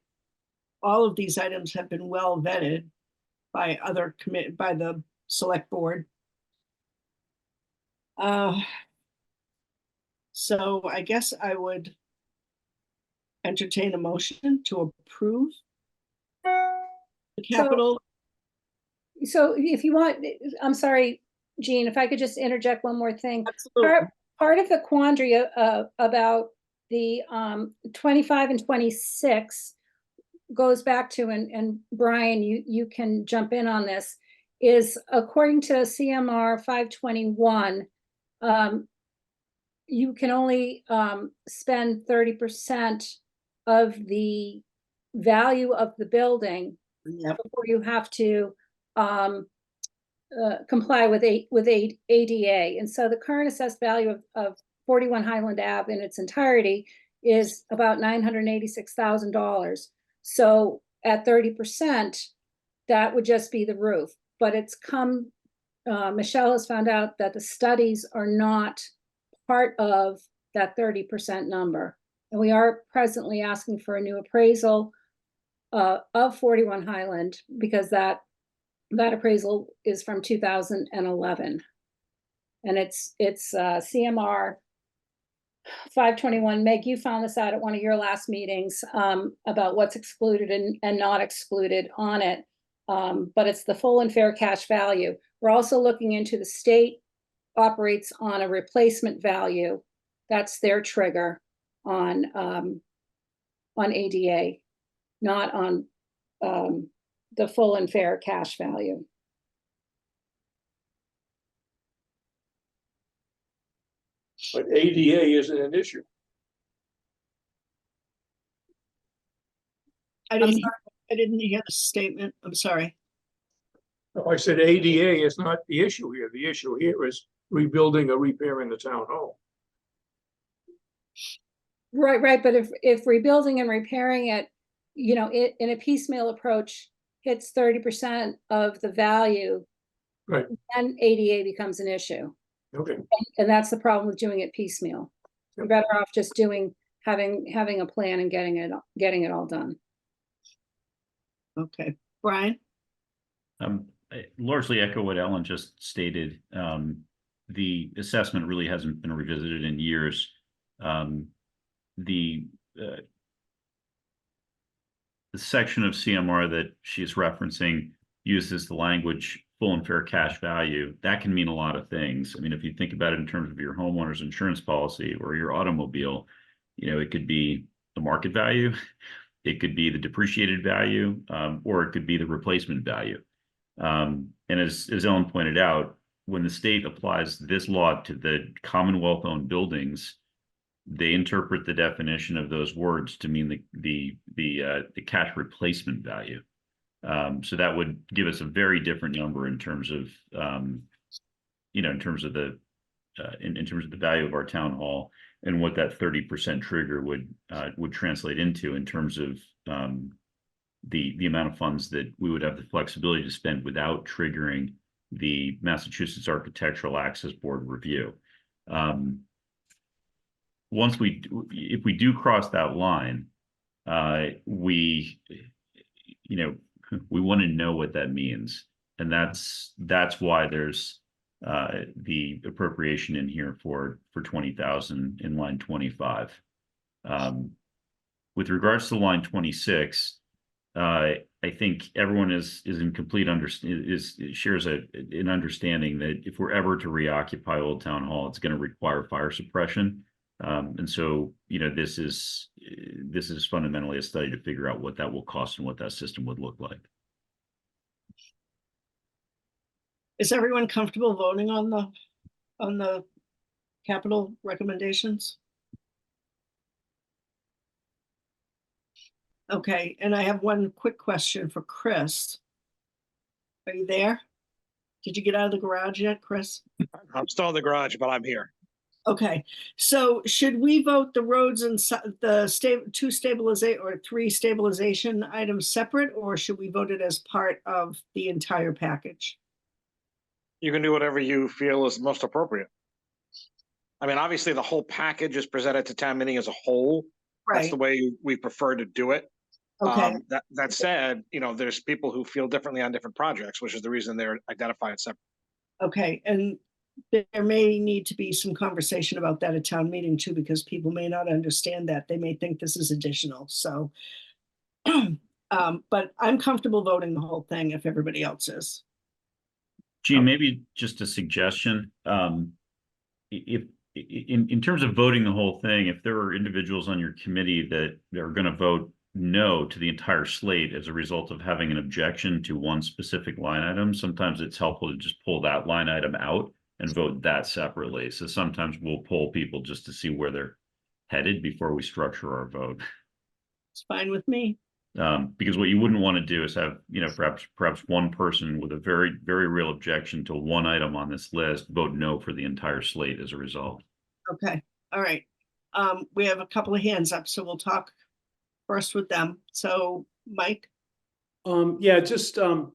A: all of these items have been well vetted by by the select board. So I guess I would entertain a motion to approve the capital.
L: So if you want, I'm sorry, Jean, if I could just interject one more thing.
A: Absolutely.
L: Part of the quandary about the 25 and 26 goes back to, and Brian, you can jump in on this, is according to CMR 521, you can only spend 30% of the value of the building before you have to comply with ADA. And so the current assessed value of 41 Highland Ave in its entirety is about $986,000. So at 30%, that would just be the roof. But it's Michelle has found out that the studies are not part of that 30% number. And we are presently asking for a new appraisal of 41 Highland, because that appraisal is from 2011. And it's CMR 521. Meg, you found this out at one of your last meetings about what's excluded and not excluded on it. But it's the full and fair cash value. We're also looking into the state operates on a replacement value. That's their trigger on ADA, not on the full and fair cash value.
C: But ADA isn't an issue.
A: I didn't hear the statement. I'm sorry.
C: No, I said ADA is not the issue here. The issue here is rebuilding or repairing the town hall.
L: Right. But if rebuilding and repairing it, it in a piecemeal approach hits 30% of the value,
C: right,
L: then ADA becomes an issue.
C: Okay.
L: And that's the problem with doing it piecemeal. You're better off just having a plan and getting it all done.
A: Okay, Brian?
K: I largely echo what Ellen just stated. The assessment really hasn't been revisited in years. The section of CMR that she's referencing uses the language full and fair cash value. That can mean a lot of things. I mean, if you think about it in terms of your homeowner's insurance policy or your automobile, it could be the market value, it could be the depreciated value, or it could be the replacement value. And as Ellen pointed out, when the state applies this law to the Commonwealth-owned buildings, they interpret the definition of those words to mean the cash replacement value. So that would give us a very different number in terms of in terms of the value of our town hall and what that 30% trigger would translate into in terms of the amount of funds that we would have the flexibility to spend without triggering the Massachusetts Architectural Access Board review. If we do cross that line, we want to know what that means, and that's why there's the appropriation in here for 20,000 in line 25. With regards to line 26, I think everyone is in complete shares an understanding that if we're ever to reoccupy Old Town Hall, it's going to require fire suppression. And so, this is fundamentally a study to figure out what that will cost and what that system would look like.
A: Is everyone comfortable voting on the capital recommendations? Okay, and I have one quick question for Chris. Are you there? Did you get out of the garage yet, Chris?
F: I'm still in the garage, but I'm here.
A: Okay, so should we vote the roads and the three stabilization items separate, or should we vote it as part of the entire package?
F: You can do whatever you feel is most appropriate. I mean, obviously the whole package is presented to town meeting as a whole, That's
A: Right,
F: the way we prefer to do it.
A: okay,
F: That said, there's people who feel differently on different projects, which is the reason they're identified separately.
A: okay, and there may need to be some conversation about that at town meeting too, because people may not understand that. They may think this is additional, so. But I'm comfortable voting the whole thing if everybody else is.
K: Gene, maybe just a suggestion. If in terms of voting the whole thing, if there are individuals on your committee that are going to vote no to the entire slate as a result of having an objection to one specific line item, sometimes it's helpful to just pull that line item out and vote that separately. So sometimes we'll poll people just to see where they're headed before we structure our vote.
A: It's fine with me.
K: Because what you wouldn't want to do is have, perhaps one person with a very, very real objection to one item on this list vote no for the entire slate as a result.
A: Okay, all right. We have a couple of hands up, so we'll talk first with them. So, Mike?
I: Yeah, just a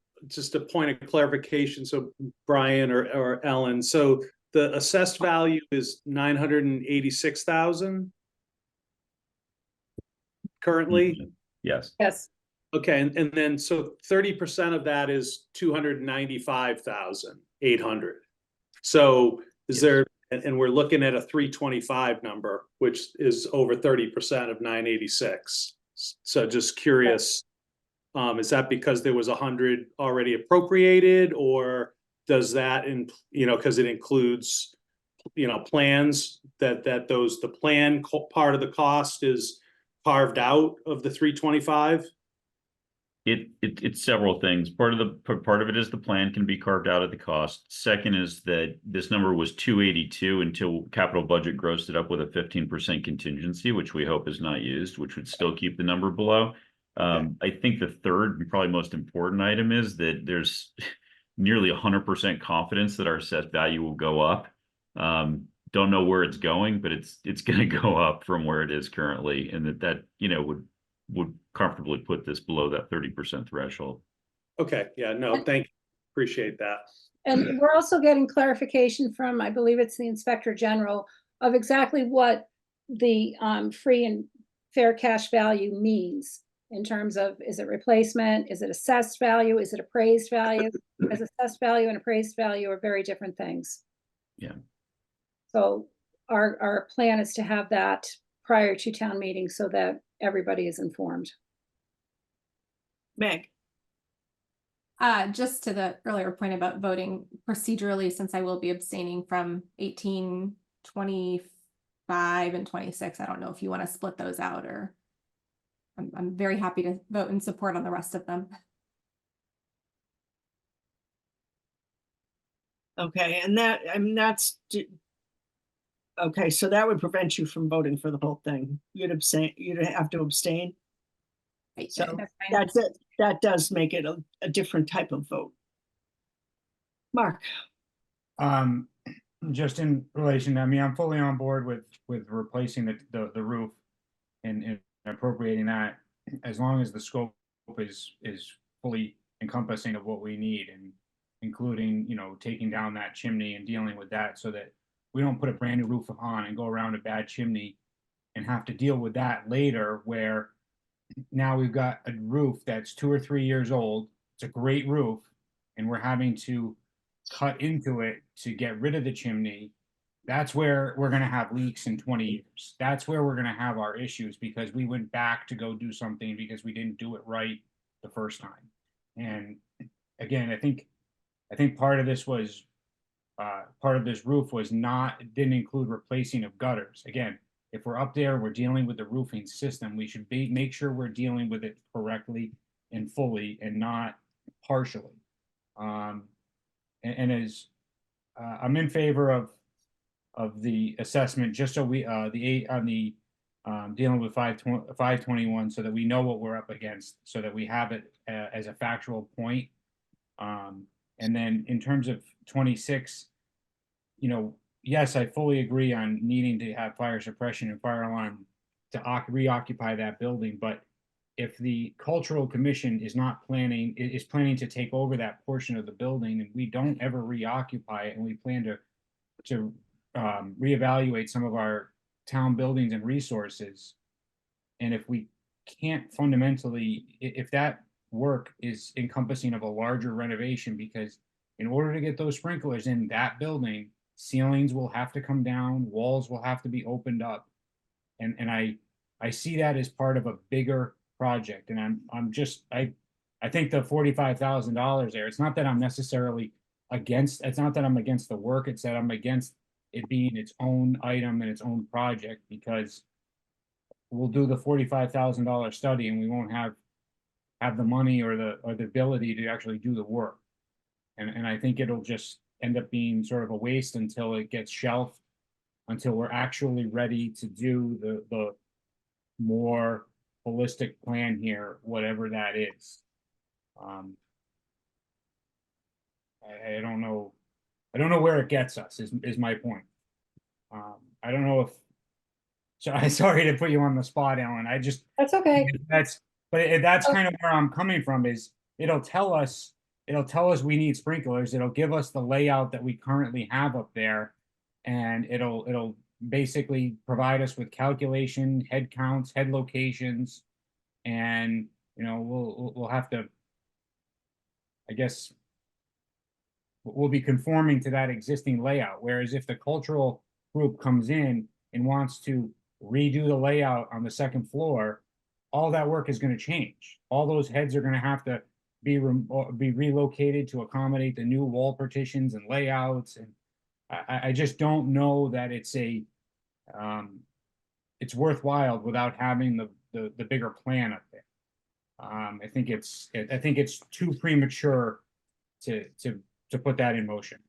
I: point of clarification. So Brian or Ellen, so the assessed value is 986,000 currently?
K: Yes.
L: Yes.
I: Okay, and then so 30% of that is 295,800. So is there, and we're looking at a 325 number, which is over 30% of 986. So just curious, is that because there was 100 already appropriated, or does that because it includes plans that the plan part of the cost is carved out of the 325?
K: It's several things. Part of it is the plan can be carved out of the cost. Second is that this number was 282 until capital budget grossed it up with a 15% contingency, which we hope is not used, which would still keep the number below. I think the third and probably most important item is that there's nearly 100% confidence that our assessed value will go up. Don't know where it's going, but it's going to go up from where it is currently, and that would comfortably put this below that 30% threshold.
I: Okay, yeah, no, thank you. Appreciate that.
L: And we're also getting clarification from, I believe it's the Inspector General, of exactly what the free and fair cash value means in terms of, is it replacement? Is it assessed value? Is it appraised value? Because assessed value and appraised value are very different things.
K: Yeah.
L: So our plan is to have that prior to town meeting so that everybody is informed.
A: Meg?
J: Just to the earlier point about voting procedurally, since I will be abstaining from 18, 25, and 26, I don't know if you want to split those out, or I'm very happy to vote in support on the rest of them.
A: Okay, and okay, so that would prevent you from voting for the whole thing. You'd have to abstain. So that's it. That does make it a different type of vote. Mark?
B: Just in relation, I'm fully on board with replacing the roof and appropriating that, as long as the scope is fully encompassing of what we need, and including, taking down that chimney and dealing with that, so that we don't put a brand new roof on and go around a bad chimney and have to deal with that later, where now we've got a roof that's 2 or 3 years old. It's a great roof, and we're having to cut into it to get rid of the chimney. That's where we're going to have leaks in 20 years. That's where we're going to have our issues, because we went back to go do something because we didn't do it right the first time. And again, I think part of this was part of this roof didn't include replacing of gutters. Again, if we're up there, we're dealing with the roofing system, we should make sure we're dealing with it correctly and fully, and not partially. And as I'm in favor of the assessment, just so we dealing with 521, so that we know what we're up against, so that we have it as a factual point. And then in terms of 26, yes, I fully agree on needing to have fire suppression and fire alarm to reoccupy that building. But if the cultural commission is planning to take over that portion of the building, and we don't ever reoccupy it, and we plan to reevaluate some of our town buildings and resources, And if we can't fundamentally, if that work is encompassing of a larger renovation, because in order to get those sprinklers in that building, ceilings will have to come down, walls will have to be opened up. And I see that as part of a bigger project. And I think the $45,000 there, it's not that I'm necessarily against, it's not that I'm against the work, it's that I'm against it being its own item and its own project, because we'll do the $45,000 study and we won't have the money or the ability to actually do the work. And I think it'll just end up being sort of a waste until it gets shelved, until we're actually ready to do the more holistic plan here, whatever that is. I don't know. I don't know where it gets us is my point. I don't know if, so I'm sorry to put you on the spot, Ellen.
L: That's okay.
B: That's kind of where I'm coming from, is it'll tell us we need sprinklers. It'll give us the layout that we currently have up there, and it'll basically provide us with calculation, head counts, head locations, and we'll have to, I guess, we'll be conforming to that existing layout. Whereas if the cultural group comes in and wants to redo the layout on the second floor, all that work is going to change. All those heads are going to have to be relocated to accommodate the new wall partitions and layouts. And I just don't know that it's worthwhile without having the bigger plan up there. I think it's too premature to put that in motion.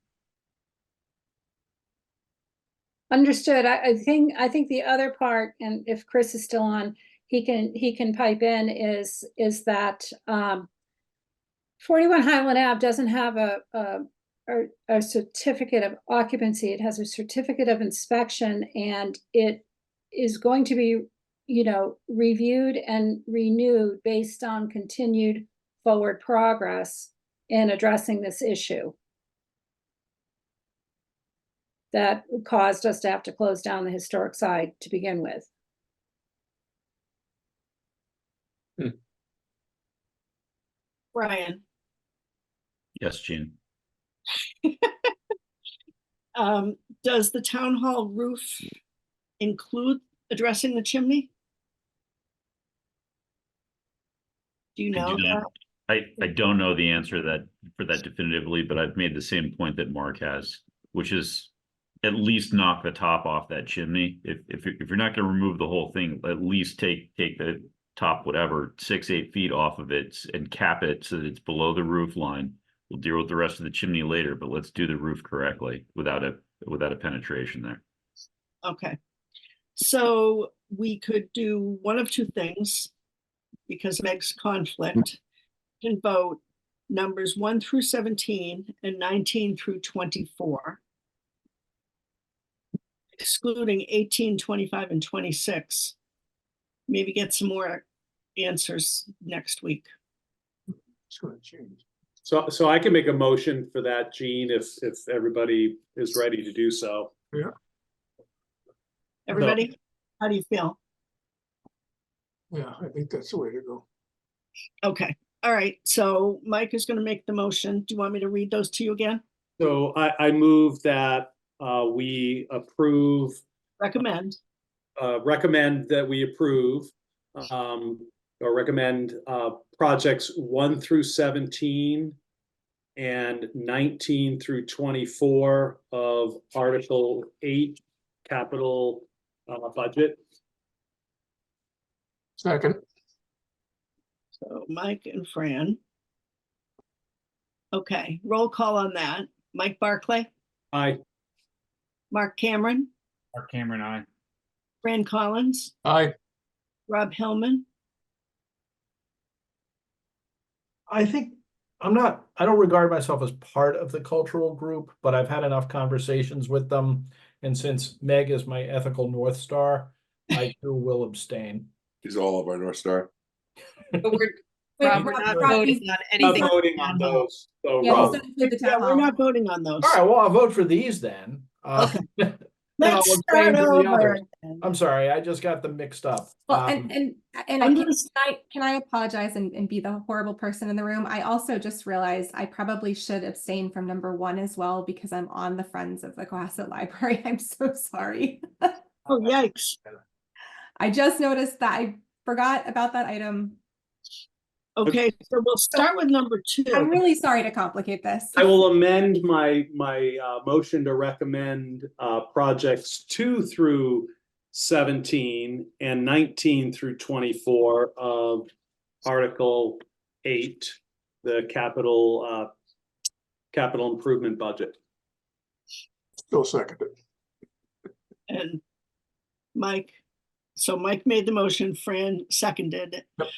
L: Understood. I think the other part, and if Chris is still on, he can pipe in, is that 41 Highland Ave doesn't have a certificate of occupancy. It has a certificate of inspection, and it is going to be, reviewed and renewed based on continued forward progress in addressing this issue that caused us to have to close down the historic side to begin with.
A: Brian.
K: Yes, Jean.
A: Does the town hall roof include addressing the chimney? Do you know that?
K: I don't know the answer for that definitively, but I've made the same point that Mark has, which is at least knock the top off that chimney. If you're not going to remove the whole thing, at least take the top, whatever, 6-8 feet off of it and cap it so that it's below the roof line. We'll deal with the rest of the chimney later, but let's do the roof correctly without a penetration there.
A: Okay. So we could do one of two things, because Meg's conflict, can vote numbers 1 through 17 and 19 through 24, excluding 18, 25, and 26. Maybe get some more answers next week.
C: It's going to change.
I: So I can make a motion for that, Gene, if everybody is ready to do so.
C: Yeah.
A: Everybody, how do you feel?
C: Yeah, I think that's the way to go.
A: Okay. All right. So Mike is going to make the motion. Do you want me to read those to you again?
I: So I move that we approve,
A: Recommend.
I: recommend that we approve, or recommend projects 1 through 17 and 19 through 24 of Article 8 capital budget.
C: Second.
A: So Mike and Fran. Okay, roll call on that. Mike Barclay,
I: Aye.
A: Mark Cameron,
B: Mark Cameron, aye.
A: Fran Collins,
C: Aye.
A: Rob Hillman.
H: I think I don't regard myself as part of the cultural group, but I've had enough conversations with them. And since Meg is my ethical North Star, I too will abstain.
G: He's all of our North Star.
D: But we're not
J: Rob,
D: voting on
I: Not
D: anything.
I: voting on those. So
J: Yeah,
I: Rob,
J: just include the
A: Yeah,
J: town
A: we're
J: hall.
A: not voting on those.
H: All right, well, I'll vote for these then.
A: Let's
H: one
A: start
H: thing to the
A: over.
H: other.
A: again.
H: I'm sorry, I just got them mixed up.
J: Well,
H: Um,
J: and
A: I'm
J: can
A: gonna
J: can I apologize and be the horrible person in the room? I also just realized I probably should abstain from number 1 as well because I'm on the Friends of the Cohasset Library. I'm so sorry.
A: Oh, yikes.
J: I just noticed that I forgot about that item.
A: Okay, so we'll start with number 2.
J: I'm really sorry to complicate this.
I: I will amend my motion to recommend projects 2 through 17 and 19 through 24 of Article 8, the capital improvement budget.
C: Still second it.
A: And Mike, so Mike made the motion, Fran seconded.
C: Yep.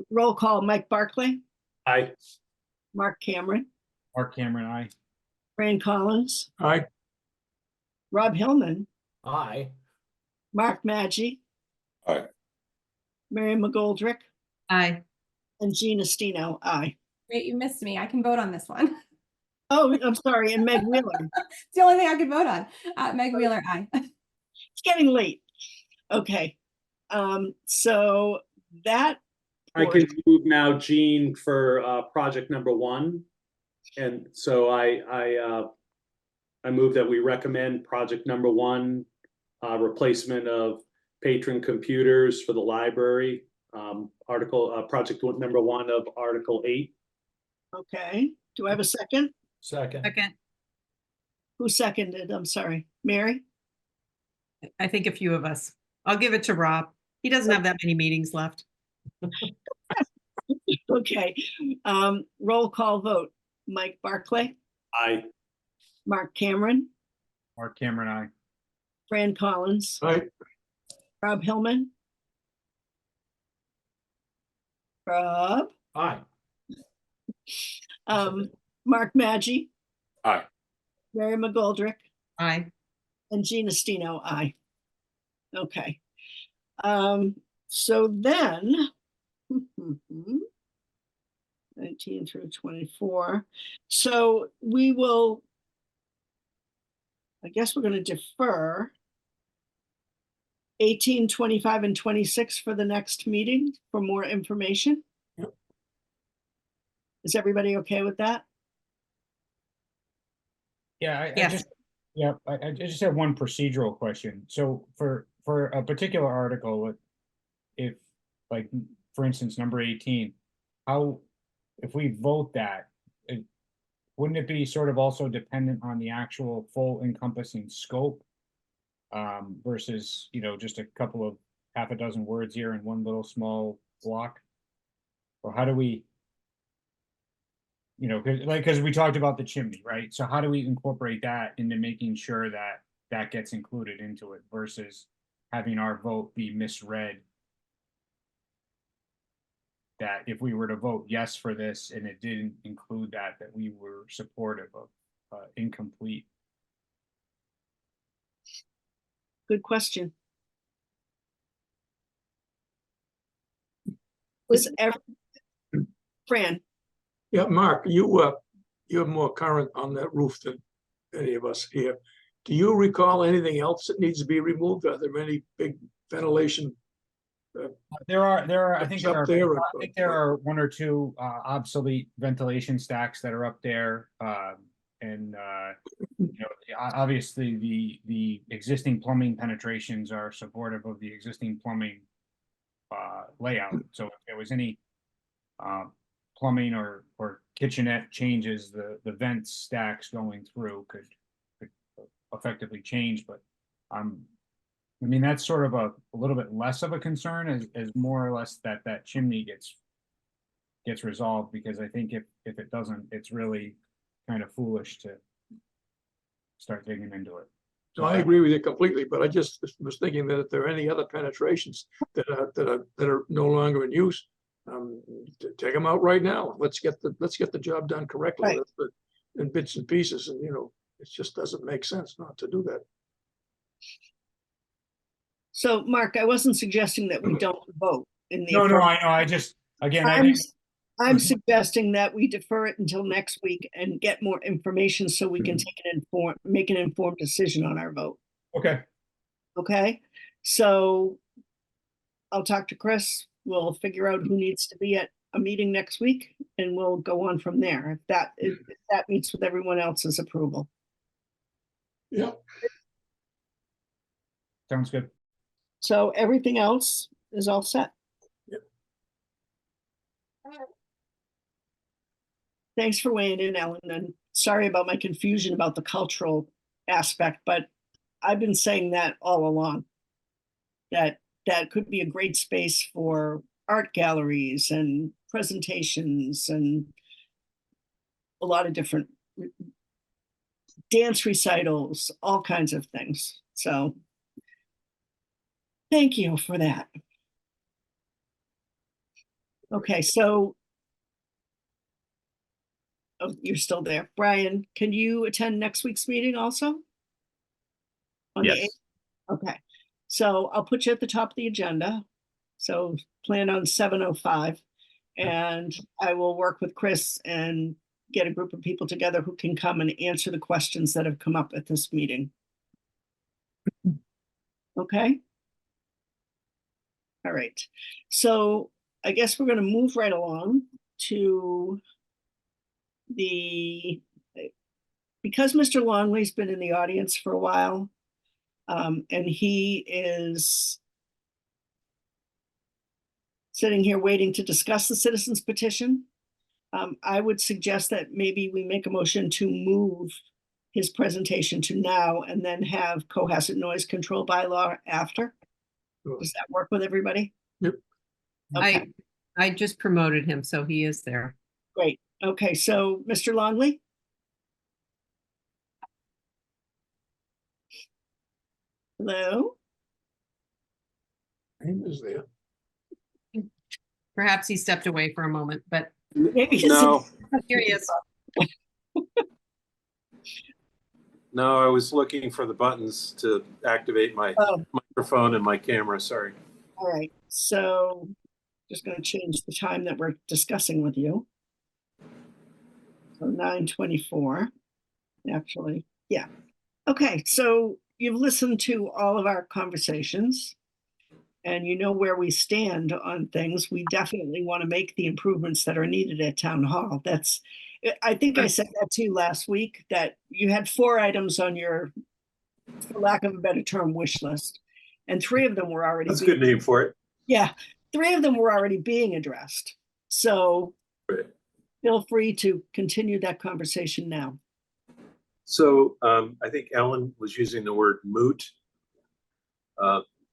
A: Roll call, Mike Barclay,
I: Aye.
A: Mark Cameron,
B: Mark Cameron, aye.
A: Fran Collins,
C: Aye.
A: Rob Hillman,
H: aye.
A: Mark Maggi,
G: Aye.
A: Mary McGoldrick,
D: Aye.
A: and Gina Stino, aye.
J: Wait, you missed me. I can vote on this one.
A: Oh, I'm sorry, and Meg Wheeler.
J: It's the only thing I could vote on. Meg Wheeler, aye.
A: It's getting late. Okay, so that.
I: I can move now, Gene, for project number 1. And so I move that we recommend project number 1, replacement of patron computers for the library, project number 1 of Article 8.
A: Okay, do I have a second?
H: Second.
D: Second.
A: Who seconded? I'm sorry, Mary?
D: I think a few of us. I'll give it to Rob. He doesn't have that many meetings left.
A: Okay, roll call vote. Mike Barclay,
I: Aye.
A: Mark Cameron,
B: Mark Cameron, aye.
A: Fran Collins,
C: Aye.
A: Rob Hillman. Rob,
H: Aye.
A: Mark Maggi,
G: Aye.
A: Mary McGoldrick,
D: Aye.
A: and Gina Stino, aye. Okay. So then 19 through 24. So we will, I guess we're going to defer 18, 25, and 26 for the next meeting for more information.
C: Yep.
A: Is everybody okay with that?
B: Yeah, I
D: Yes.
B: just, yeah, I just have one procedural question. So for a particular article, if like, for instance, number 18, how, if we vote that, wouldn't it be sort of also dependent on the actual full encompassing scope? Versus, just a couple of half a dozen words here in one little small block? Or how do we, because we talked about the chimney, right? So how do we incorporate that into making sure that that gets included into it versus having our vote be misread? That if we were to vote yes for this and it didn't include that we were supportive of incomplete.
A: Good question. Fran,
C: Yeah, Mark, you're more current on that roof than any of us here. Do you recall anything else that needs to be removed? Are there any big ventilation?
B: There are, I think
C: Up
B: there
C: there,
B: are one or two obsolete ventilation stacks that are up there. Obviously the existing plumbing penetrations are supportive of the existing plumbing layout. So if there was any plumbing or kitchenette changes, the vent stacks going through could effectively change, but that's sort of a little bit less of a concern as more or less that chimney gets resolved, because I think if it doesn't, it's really kind of foolish to start digging into it.
C: So I agree with you completely, but I just was thinking that if there are any other penetrations that are no longer in use, take them out right now. Let's get the job done correctly.
A: Right.
C: In bits and pieces, and it just doesn't make sense not to do that.
A: so Mark, I wasn't suggesting that we don't vote in the.
B: No, I know. I just, again,
A: I'm suggesting that we defer it until next week and get more information so we can make an informed decision on our vote.
B: Okay.
A: Okay, so I'll talk to Chris. We'll figure out who needs to be at a meeting next week and we'll go on from there. If that meets with everyone else's approval.
C: Yeah,
B: Sounds good.
A: So everything else is all set.
C: Yep.
A: Thanks for weighing in, Ellen, and sorry about my confusion about the cultural aspect, but I've been saying that all along. That could be a great space for art galleries and presentations and a lot of different dance recitals, all kinds of things. So thank you for that. Okay, so oh, you're still there. Brian, can you attend next week's meeting also? On the
K: Yes.
A: 8th? Okay, so I'll put you at the top of the agenda. So plan on 7:05. And I will work with Chris and get a group of people together who can come and answer the questions that have come up at this meeting. Okay? All right. So I guess we're going to move right along to because Mr. Longley's been in the audience for a while, and he is sitting here waiting to discuss the citizens petition. I would suggest that maybe we make a motion to move his presentation to now and then have Cohasset noise control bylaw after.
C: Sure.
A: Does that work with everybody?
C: Yep.
A: Okay,
D: I just promoted him, so he is there.
A: great. Okay, so Mr. Longley? Hello?
C: name is there.
D: Perhaps he stepped away for a moment, but
A: Maybe it's-
I: No,
D: here he is.
I: no, I was looking for the buttons to activate my
A: Oh,
I: microphone and my camera, sorry.
A: all right. So just going to change the time that we're discussing with you. So 9:24, actually. Yeah. Okay, so you've listened to all of our conversations and you know where we stand on things. We definitely want to make the improvements that are needed at Town Hall. I think I said that to you last week, that you had 4 items on your, for lack of a better term, wish list. And 3 of them were already.
I: That's a good name for it.
A: Yeah, 3 of them were already being addressed. So
I: Right.
A: feel free to continue that conversation now.
I: So I think Ellen was using the word moot.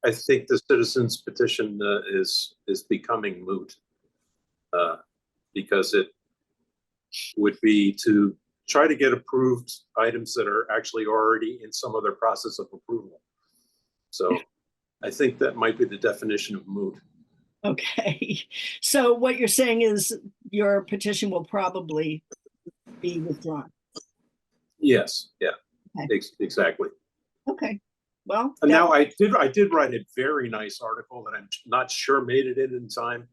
I: I think the citizens petition is becoming moot because it would be to try to get approved items that are actually already in some other process of approval. So I think that might be the definition of moot.
A: Okay, so what you're saying is your petition will probably be withdrawn.
I: Yes, yeah,
A: Okay.
I: Exactly.
A: Okay, well.
I: And now I did write a very nice article that I'm not sure made it in time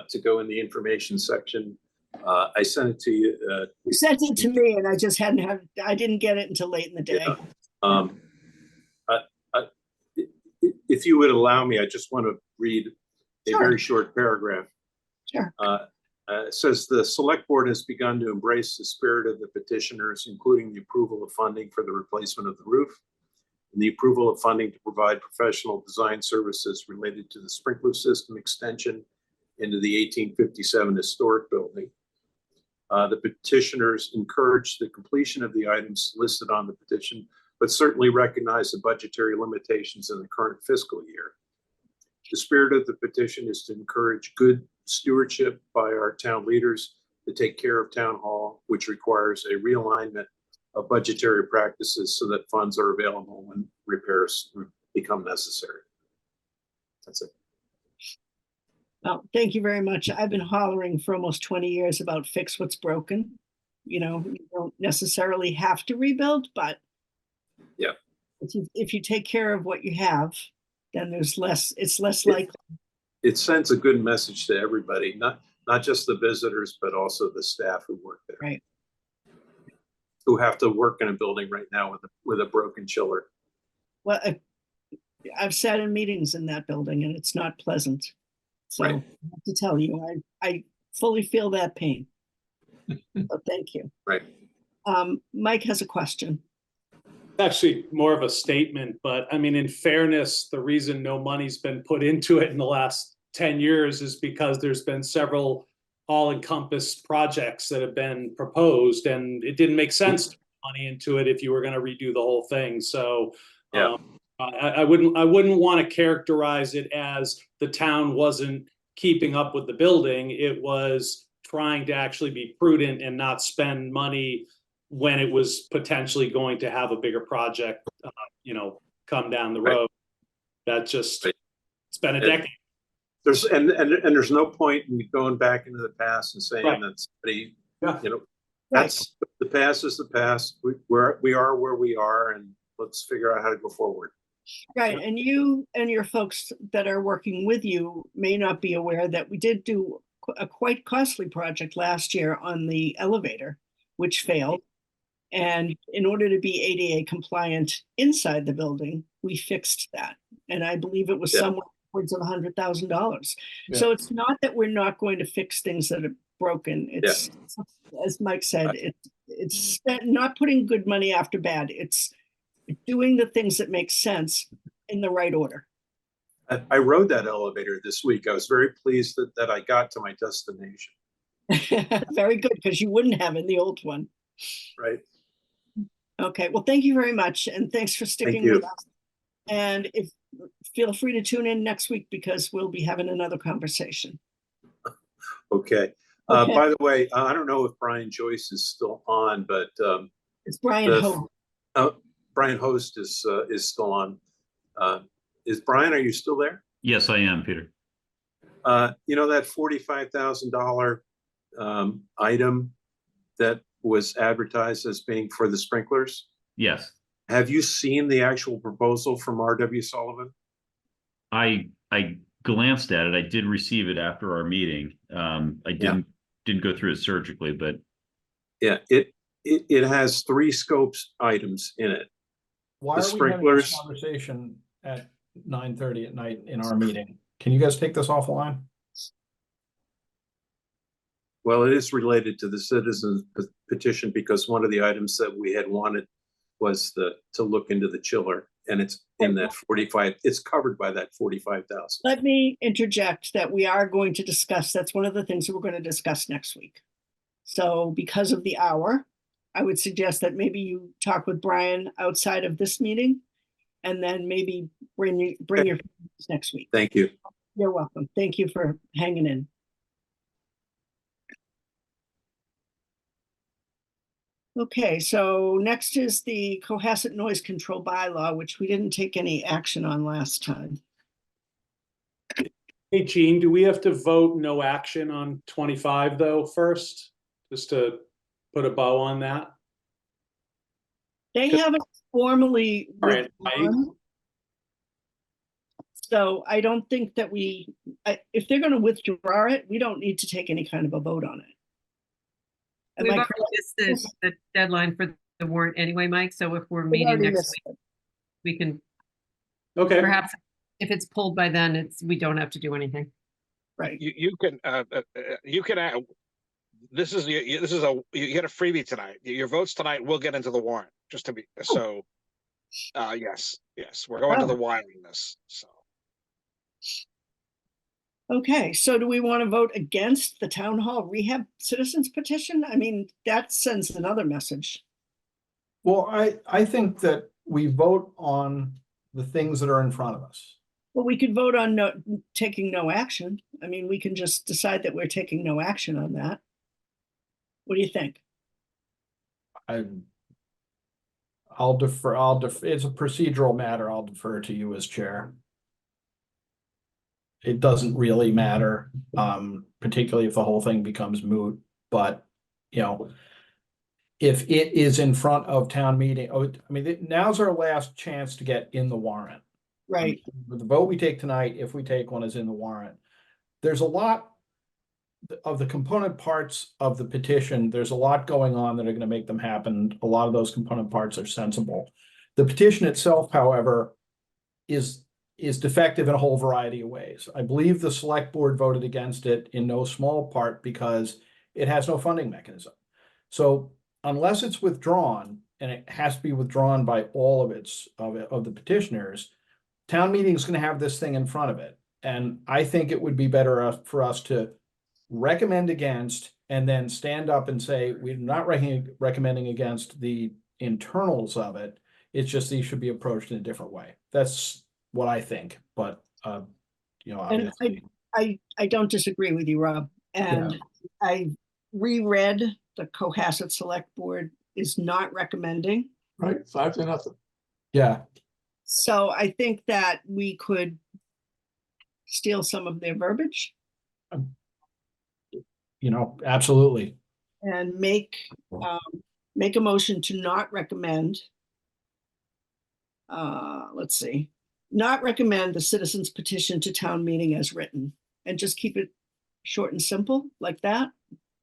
I: to go in the information section. I sent it to you.
A: You sent it to me and I just I didn't get it until late in the day.
I: Yeah. If you would allow me, I just want to read a
A: Sure.
I: very short paragraph.
A: Sure.
I: It says the select board has begun to embrace the spirit of the petitioners, including the approval of funding for the replacement of the roof and the approval of funding to provide professional design services related to the sprinkler system extension into the 1857 historic building. The petitioners encourage the completion of the items listed on the petition, but certainly recognize the budgetary limitations in the current fiscal year. The spirit of the petition is to encourage good stewardship by our town leaders to take care of Town Hall, which requires a realignment of budgetary practices so that funds are available when repairs become necessary. That's it.
A: Well, thank you very much. I've been hollering for almost 20 years about fix what's broken. You know, you don't necessarily have to rebuild, but
I: Yeah.
A: if you take care of what you have, then it's less likely.
I: It sends a good message to everybody, not just the visitors, but also the staff who work there.
A: Right.
I: Who have to work in a building right now with a broken chiller.
A: Well, I've sat in meetings in that building and it's not pleasant. So I
C: Right.
A: have to tell you, I fully feel that pain. So thank you.
C: Right.
A: Mike has a question.
I: Actually, more of a statement, but I mean, in fairness, the reason no money's been put into it in the last 10 years is because there's been several all-encompassed projects that have been proposed, and it didn't make sense to put money into it if you were going to redo the whole thing. So
C: Yeah.
I: I wouldn't want to characterize it as the town wasn't keeping up with the building. It was trying to actually be prudent and not spend money when it was potentially going to have a bigger project, come down the
C: Right.
I: road. That just,
C: Right.
I: it's been a
C: And
I: decade.
C: There's and there's no point in going back into the past and saying
I: Right.
C: that somebody,
I: Yeah.
C: that's the past is the past. We are where we are, and let's figure out how to go forward.
A: Right, and you and your folks that are working with you may not be aware that we did do a quite costly project last year on the elevator, which failed. And in order to be ADA compliant inside the building, we fixed that. And I believe it was
C: Yeah.
A: somewhere upwards of $100,000.
H: Yeah.
A: So it's not that we're not going to fix things that are broken. It's, as Mike said, it's not putting good money after bad. It's doing the things that make sense in the right order.
C: I rode that elevator this week. I was very pleased that I got to my destination.
A: Very good, because you wouldn't have in the old one.
C: Right.
A: Okay, well, thank you very much, and thanks for sticking
C: you.
A: with us. And feel free to tune in next week because we'll be having another conversation.
C: Okay.
A: Okay.
C: By the way, I don't know if Brian Joyce is still on, but
A: It's Brian Ho.
C: Brian Host is still on. Is Brian? Are you still there?
K: Yes, I am, Peter.
C: That $45,000 item that was advertised as being for the sprinklers.
K: Yes,
C: Have you seen the actual proposal from R.W. Sullivan?
K: I glanced at it. I did receive it after our meeting. I didn't go through it surgically, but
C: Yeah, it has 3 scopes items in it.
H: Why
C: The
H: are we having this
C: sprinklers-
H: conversation at 9:30 at night in our meeting? Can you guys take this offline?
C: Well, it is related to the citizens petition because one of the items that we had wanted was to look into the chiller, and it's in that 45. It's covered by that 45,000.
A: Let me interject that we are going to discuss, that's one of the things that we're going to discuss next week. So because of the hour, I would suggest that maybe you talk with Brian outside of this meeting, and then maybe bring your feelings next week.
C: Thank you.
A: You're welcome. Thank you for hanging in. Okay, so next is the Cohasset Noise Control Bylaw, which we didn't take any action on last time.
I: Hey, Gene, do we have to vote no action on 25 though first? Just to put a bow on that?
A: They haven't formally
I: Right,
A: withdrawn. So I don't think that if they're gonna withdraw it, we don't need to take any kind of a vote on it. Am
D: We've
A: I
D: already
A: correct?
D: missed the deadline for the warrant anyway, Mike, so if we're
A: We've
D: meeting
A: already
D: next
A: missed
D: week,
A: it.
D: we can,
I: Okay.
D: perhaps, if it's pulled by then, we don't have to do anything.
A: Right,
F: You can this is you get a freebie tonight. Your votes tonight will get into the warrant, just to be so. Yes, we're going to the wire on this. So
A: okay, so do we want to vote against the town hall rehab citizens petition? I mean, that sends another message.
H: Well, I think that we vote on the things that are in front of us.
A: Well, we could vote on taking no action. I mean, we can just decide that we're taking no action on that. What do you think?
H: I'll defer, it's a procedural matter. I'll defer to you as chair. It doesn't really matter, particularly if the whole thing becomes moot, but, if it is in front of town meeting, now's our last chance to get in the warrant.
A: Right,
H: The vote we take tonight, if we take one, is in the warrant. There's a lot of the component parts of the petition. There's a lot going on that are going to make them happen. A lot of those component parts are sensible. The petition itself, however, is defective in a whole variety of ways. I believe the select board voted against it in no small part because it has no funding mechanism. So unless it's withdrawn, and it has to be withdrawn by all of the petitioners, town meeting is going to have this thing in front of it. And I think it would be better for us to recommend against and then stand up and say, we're not recommending against the internals of it. It's just these should be approached in a different way. That's what I think, but you know,
A: And
H: obviously.
A: I don't disagree with you, Rob. And
H: Yeah.
A: I reread the Cohasset Select Board is not recommending.
C: Right, 5-0.
H: Yeah,
A: So I think that we could steal some of their verbiage
H: you know, absolutely.
A: and make a motion to not recommend. Let's see, not recommend the citizens petition to town meeting as written, and just keep it short and simple like that.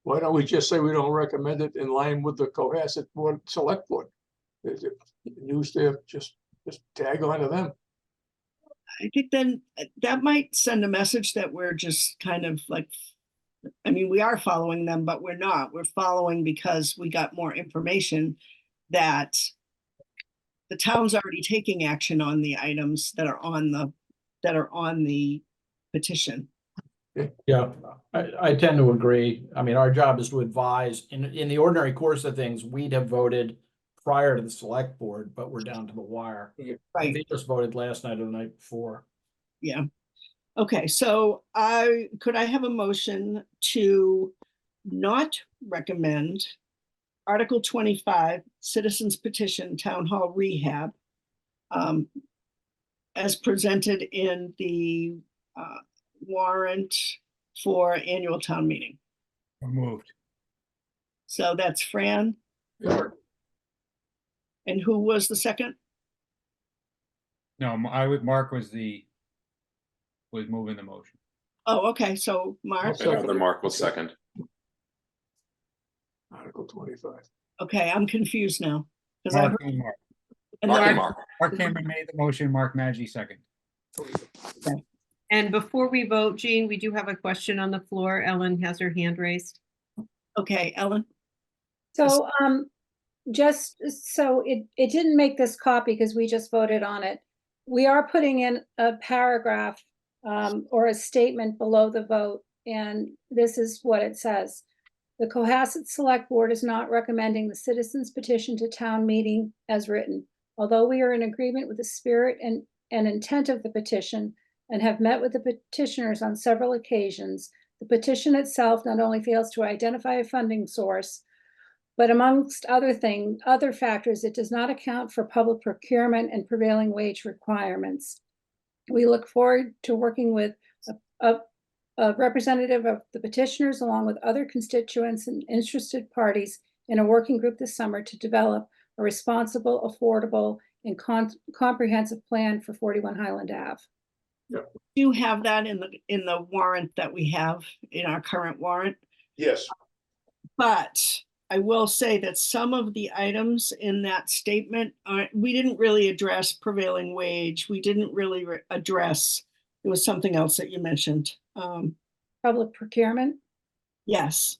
C: Why don't we just say we don't recommend it in line with the Cohasset Board Select Board? Use their, just tag on to them.
A: I think then that might send a message that we're just kind of like, I mean, we are following them, but we're not. We're following because we got more information that the town's already taking action on the items that are on the petition.
H: Yeah, I tend to agree. I mean, our job is to advise. In the ordinary course of things, we'd have voted prior to the select board, but we're down to the wire.
A: Right.
H: They just voted last night or the night before.
A: Yeah. Okay, so could I have a motion to not recommend Article 25, Citizens Petition Town Hall Rehab, as presented in the warrant for annual town meeting?
B: Removed.
A: So that's Fran.
C: Yeah.
A: And who was the second?
B: No, Mark was moving the motion.
A: Oh, okay, so Mark.
C: Okay.
G: And then Mark was second.
C: Article 25.
A: Okay, I'm confused now. 'Cause I
B: Mark
A: heard-
B: and Mark.
A: and
G: Mark
A: then
G: and
A: I-
G: Mark.
B: Mark Cameron made the motion, Mark Maggi second.
D: And before we vote, Jean, we do have a question on the floor. Ellen has her hand raised.
A: Okay, Ellen.
L: So, just so it didn't make this copy because we just voted on it. We are putting in a paragraph or a statement below the vote, and this is what it says. The Cohasset Select Board is not recommending the citizens petition to town meeting as written. Although we are in agreement with the spirit and intent of the petition and have met with the petitioners on several occasions, the petition itself not only fails to identify a funding source, but amongst other factors, it does not account for public procurement and prevailing wage requirements. We look forward to working with a representative of the petitioners along with other constituents and interested parties in a working group this summer to develop a responsible, affordable, and comprehensive plan for 41 Highland Ave.
A: You have that in the warrant that we have in our current warrant.
C: Yes.
A: But I will say that some of the items in that statement we didn't really address prevailing wage. We didn't really address, it was something else that you mentioned.
L: Public procurement?
A: Yes,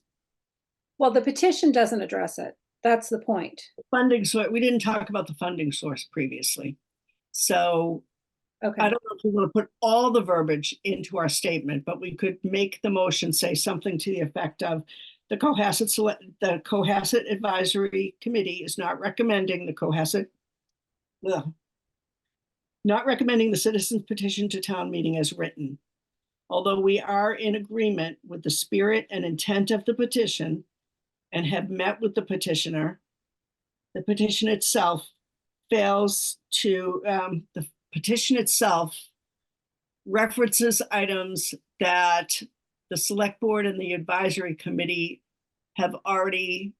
L: Well, the petition doesn't address it. That's the point.
A: funding, so we didn't talk about the funding source previously. So
L: Okay.
A: I don't know if we want to put all the verbiage into our statement, but we could make the motion say something to the effect of the Cohasset Advisory Committee is not recommending not recommending the citizens petition to town meeting as written. Although we are in agreement with the spirit and intent of the petition and have met with the petitioner, the petition itself fails to, the petition itself references items that the select board and the advisory committee have already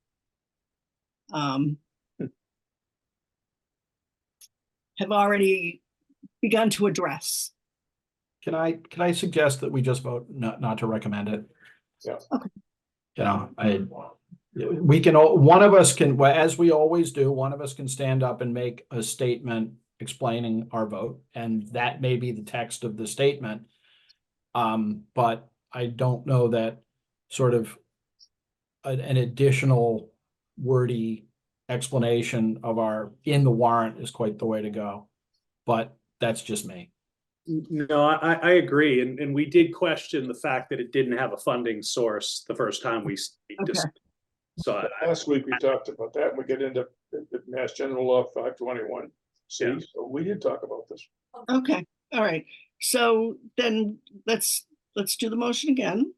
A: begun to address.
H: Can I suggest that we just vote not to recommend it?
C: Yeah.
A: Okay.
H: You know, We can, one of us can, well, as we always do, one of us can stand up and make a statement explaining our vote, and that may be the text of the statement. But I don't know that sort of an additional wordy explanation of our in the warrant is quite the way to go. But that's just me.
I: No, I agree. And we did question the fact that it didn't have a funding source the first time we discussed. So
C: Last week we talked about that, and we get into the Mass General Law 521. See,
I: Yeah.
C: so we did talk about this.
A: Okay, all right. So then let's do the motion again.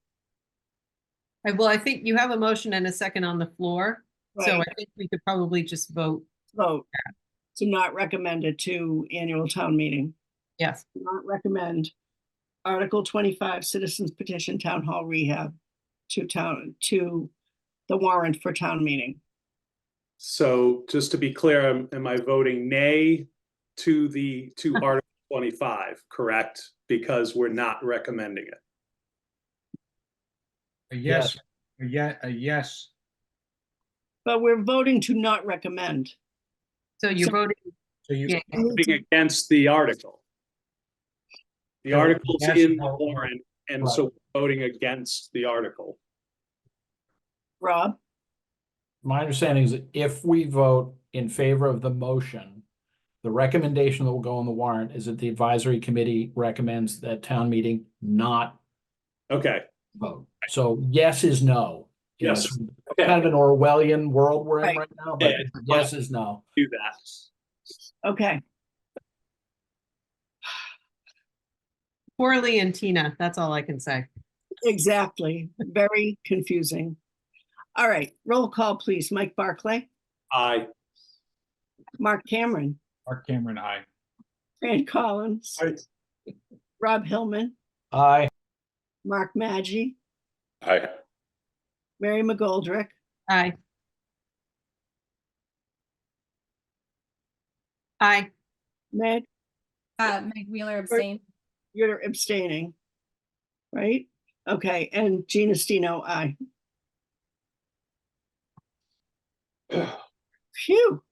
D: Well, I think you have a motion and a second on the floor. So
A: Right.
D: I think we could probably just vote.
A: Vote to not recommend it to annual town meeting.
D: Yes.
A: Not recommend Article 25 Citizens Petition Town Hall Rehab to the warrant for town meeting.
I: So just to be clear, am I voting nay to Article 25, correct? Because we're not recommending it.
B: A yes, a yes.
A: But we're voting to not recommend.
D: So you're voting.
B: So you,
D: Yeah.
I: Voting against the article. The
B: So,
I: article's
B: yes,
I: in the
B: no,
I: warrant, and
B: right.
I: so we're voting against the article.
A: Rob?
H: My understanding is that if we vote in favor of the motion, the recommendation that will go on the warrant is that the advisory committee recommends that town meeting not
I: Okay,
H: vote. So yes is no. You know,
I: Yes.
H: it's
I: okay,
H: kind of an Orwellian world we're in
A: Right.
H: right now, but
I: Yeah.
H: yes is no.
I: do that.
A: Okay,
D: Poorly and Tina, that's all I can say.
A: exactly. Very confusing. All right, roll call, please. Mike Barclay,
I: Aye.
A: Mark Cameron,
B: Mark Cameron, aye.
A: Fran Collins,
C: Aye.
A: Rob Hillman,
H: Aye.
A: Mark Maggi,
G: Aye.
A: Mary McGoldrick,
D: Aye. Aye.
A: Meg,
J: Meg Wheeler abstain.
A: you're abstaining, right? Okay, and Gina Stino, aye. Phew.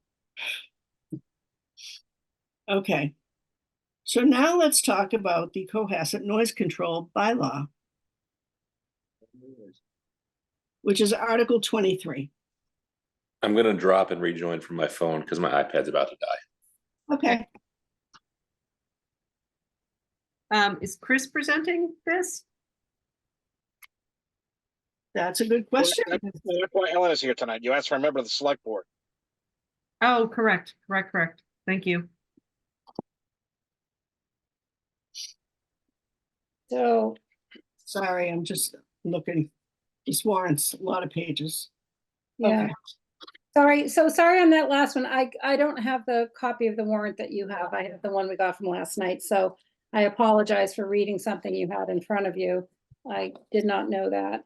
A: Okay. So now let's talk about the Cohasset noise control bylaw, which is Article 23.
G: I'm gonna drop and rejoin from my phone because my iPad's about to die.
A: Okay,
D: Is Chris presenting this?
A: that's a good question.
F: That's why Ellen is here tonight. You asked for a member of the select board.
D: Oh, correct. Thank you.
L: So,
A: Sorry, I'm just looking. This warrants a lot of pages.
L: yeah.
A: Okay.
L: Sorry, so sorry on that last one. I don't have the copy of the warrant that you have. I have the one we got from last night, so I apologize for reading something you had in front of you. I did not know that.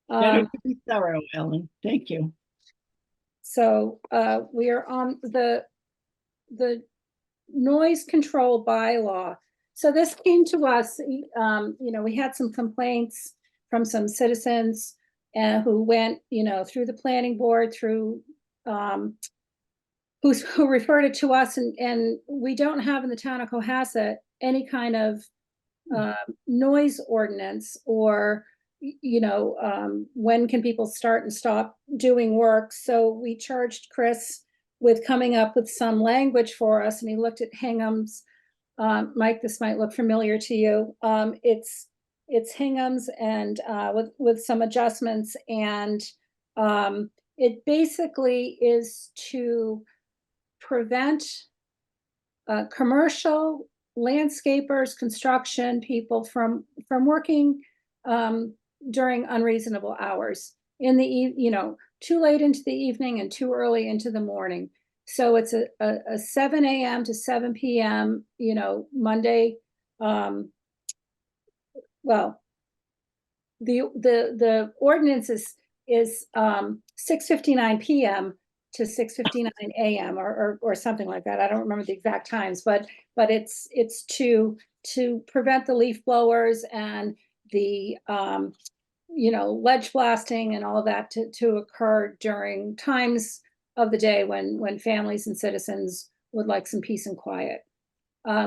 A: Better to be thorough, Ellen. Thank you.
L: So we are on the noise control bylaw. So this came to us, you know, we had some complaints from some citizens who went, you know, through the planning board, through who referred it to us, and we don't have in the town of Cohasset any kind of noise ordinance or, you know, when can people start and stop doing work. So we charged Chris with coming up with some language for us, and he looked at Hingham's. Mike, this might look familiar to you. It's Hingham's and with some adjustments, and it basically is to prevent commercial landscapers, construction people from working during unreasonable hours in the you know, too late into the evening and too early into the morning. So it's a 7 a.m. to 7 p.m., you know, Monday. Well, the ordinance is 6:59 p.m. to 6:59 a.m. or something like that. I don't remember the exact times, but it's to prevent the leaf blowers and the ledge blasting and all of that to occur during times of the day when families and citizens would like some peace and quiet.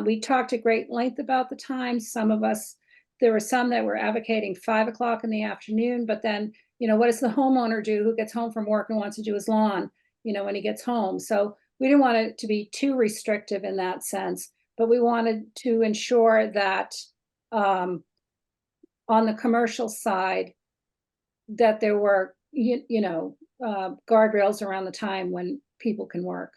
L: We talked at great length about the times. There were some that were advocating 5 o'clock in the afternoon, but then, what does the homeowner do who gets home from work and wants to do his lawn, when he gets home? So we didn't want it to be too restrictive in that sense, but we wanted to ensure that on the commercial side, that there were, guardrails around the time when people can work.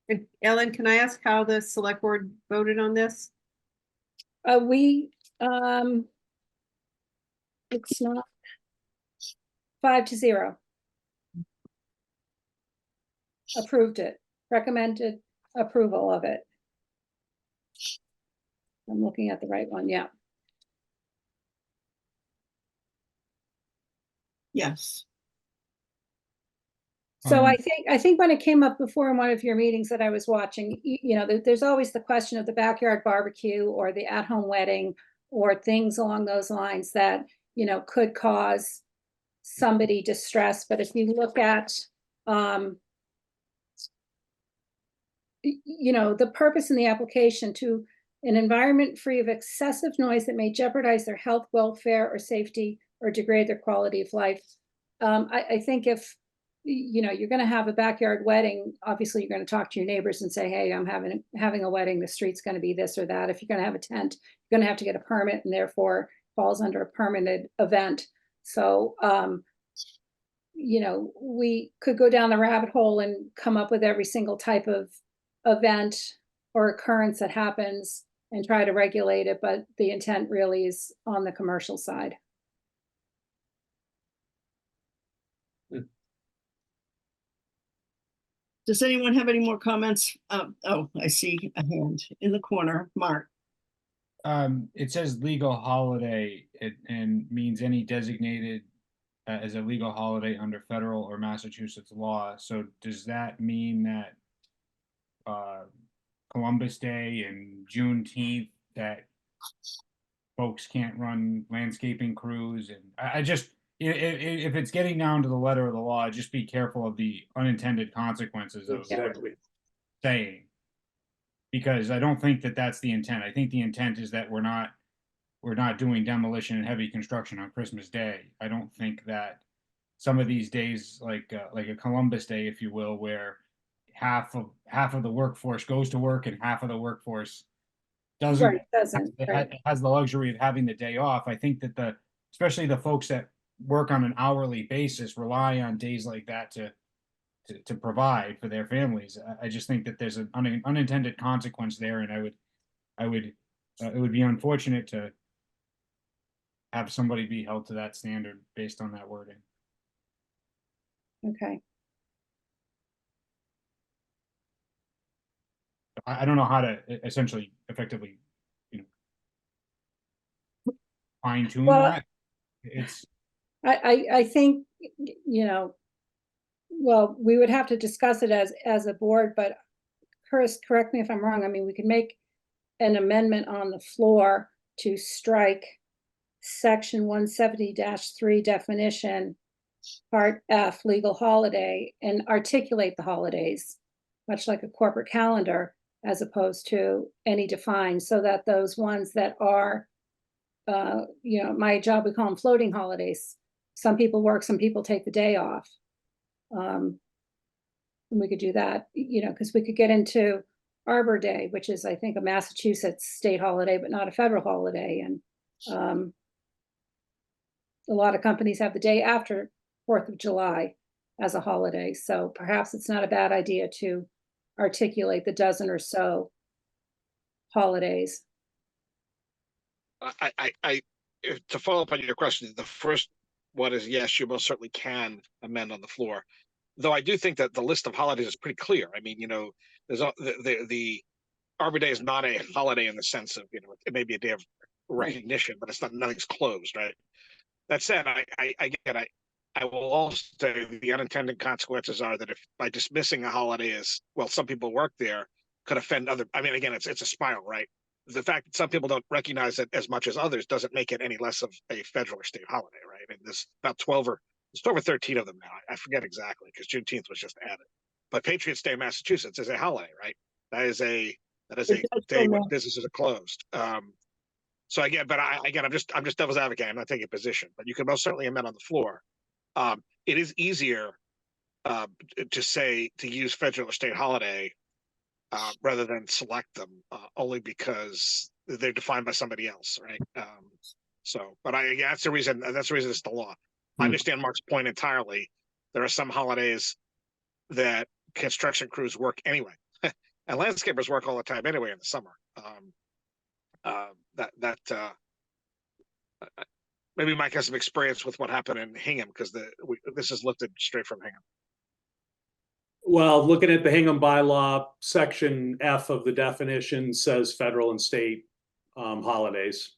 D: And Ellen, can I ask how the select board voted on this?
L: It's not 5-0. Approved it, recommended approval of it. I'm looking at the right one, yeah.
A: Yes.
L: So I think when it came up before in one of your meetings that I was watching, there's always the question of the backyard barbecue or the at-home wedding or things along those lines that, could cause somebody distress. But if you look at, the purpose in the application to an environment free of excessive noise that may jeopardize their health, welfare, or safety, or degrade their quality of life. I think if, you're going to have a backyard wedding, obviously you're going to talk to your neighbors and say, hey, I'm having a wedding, the street's going to be this or that. If you're going to have a tent, you're going to have to get a permit, and therefore falls under a permitted event. So, we could go down the rabbit hole and come up with every single type of event or occurrence that happens and try to regulate it, but the intent really is on the commercial side.
A: Does anyone have any more comments? Oh, I see a hand in the corner. Mark.
B: It says legal holiday and means any designated as a legal holiday under federal or Massachusetts law. So does that mean that Columbus Day and Juneteenth, that folks can't run landscaping crews? And I just, if it's getting down to the letter of the law, just be careful of the unintended consequences of
C: Exactly.
B: saying, because I don't think that that's the intent. I think the intent is that we're not doing demolition and heavy construction on Christmas Day. I don't think that some of these days, like a Columbus Day, if you will, where half of the workforce goes to work and half of the workforce doesn't, has the luxury of having the day off. I think that especially the folks that work on an hourly basis rely on days like that to provide for their families. I just think that there's an unintended consequence there, and it would be unfortunate to have somebody be held to that standard based on that wording.
L: Okay.
B: I don't know how to essentially effectively, fine tune that. It's.
L: I think, well, we would have to discuss it as a board, but Chris, correct me if I'm wrong. I mean, we could make an amendment on the floor to strike section 170-3 definition, part F, legal holiday, and articulate the holidays, much like a corporate calendar, as opposed to any defined, so that those ones that are, my job, we call them floating holidays. Some people work, some people take the day off. And we could do that, because we could get into Arbor Day, which is, I think, a Massachusetts state holiday, but not a federal holiday. And a lot of companies have the day after 4th of July as a holiday. So perhaps it's not a bad idea to articulate the dozen or so holidays.
F: To follow up on your question, the first one is yes, you most certainly can amend on the floor. Though I do think that the list of holidays is pretty clear. I mean, there's the Arbor Day is not a holiday in the sense of, it may be a day of recognition, but it's not, nothing's closed, right? That said, I will also say the unintended consequences are that if by dismissing a holiday as, well, some people work there, could offend other, I mean, again, it's a spiral, right? the fact that some people don't recognize it as much as others doesn't make it any less of a federal or state holiday, right? And there's about 12 or 13 of them now. I forget exactly because Juneteenth was just added. But Patriots Day in Massachusetts is a holiday, right? That is a day when businesses are closed. So again, but I'm just devil's advocate. I'm not taking a position, but you can most certainly amend on the floor. It is easier to use federal or state holiday rather than select them, only because they're defined by somebody else, right? But that's the reason. That's the reason it's the law. I understand Mark's point entirely. There are some holidays that construction crews work anyway, and landscapers work all the time anyway in the summer. Maybe Mike has some experience with what happened in Hingham because this is lifted straight from Hingham.
I: Well, looking at the Hingham bylaw, section F of the definition says federal and state holidays.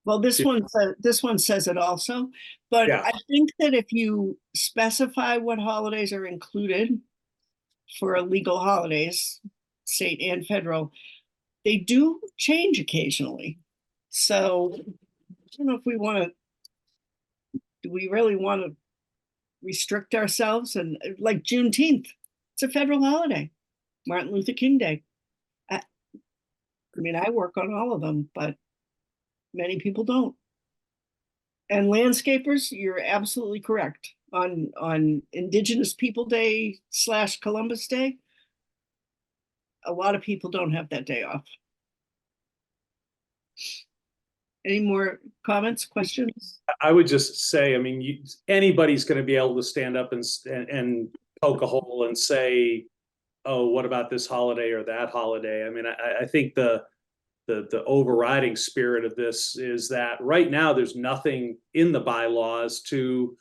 A: Well, this one says it also, but
I: Yeah.
A: I think that if you specify what holidays are included for illegal holidays, state and federal, they do change occasionally. So I don't know if we want to, do we really want to restrict ourselves? And like Juneteenth, it's a federal holiday, Martin Luther King Day. I mean, I work on all of them, but many people don't. And landscapers, you're absolutely correct. On Indigenous People Day / Columbus Day, a lot of people don't have that day off. Any more comments, questions?
I: I would just say, I mean, anybody's going to be able to stand up and poke a hole and say, oh, what about this holiday or that holiday? I mean, I think the overriding spirit of this is that right now there's nothing in the bylaws to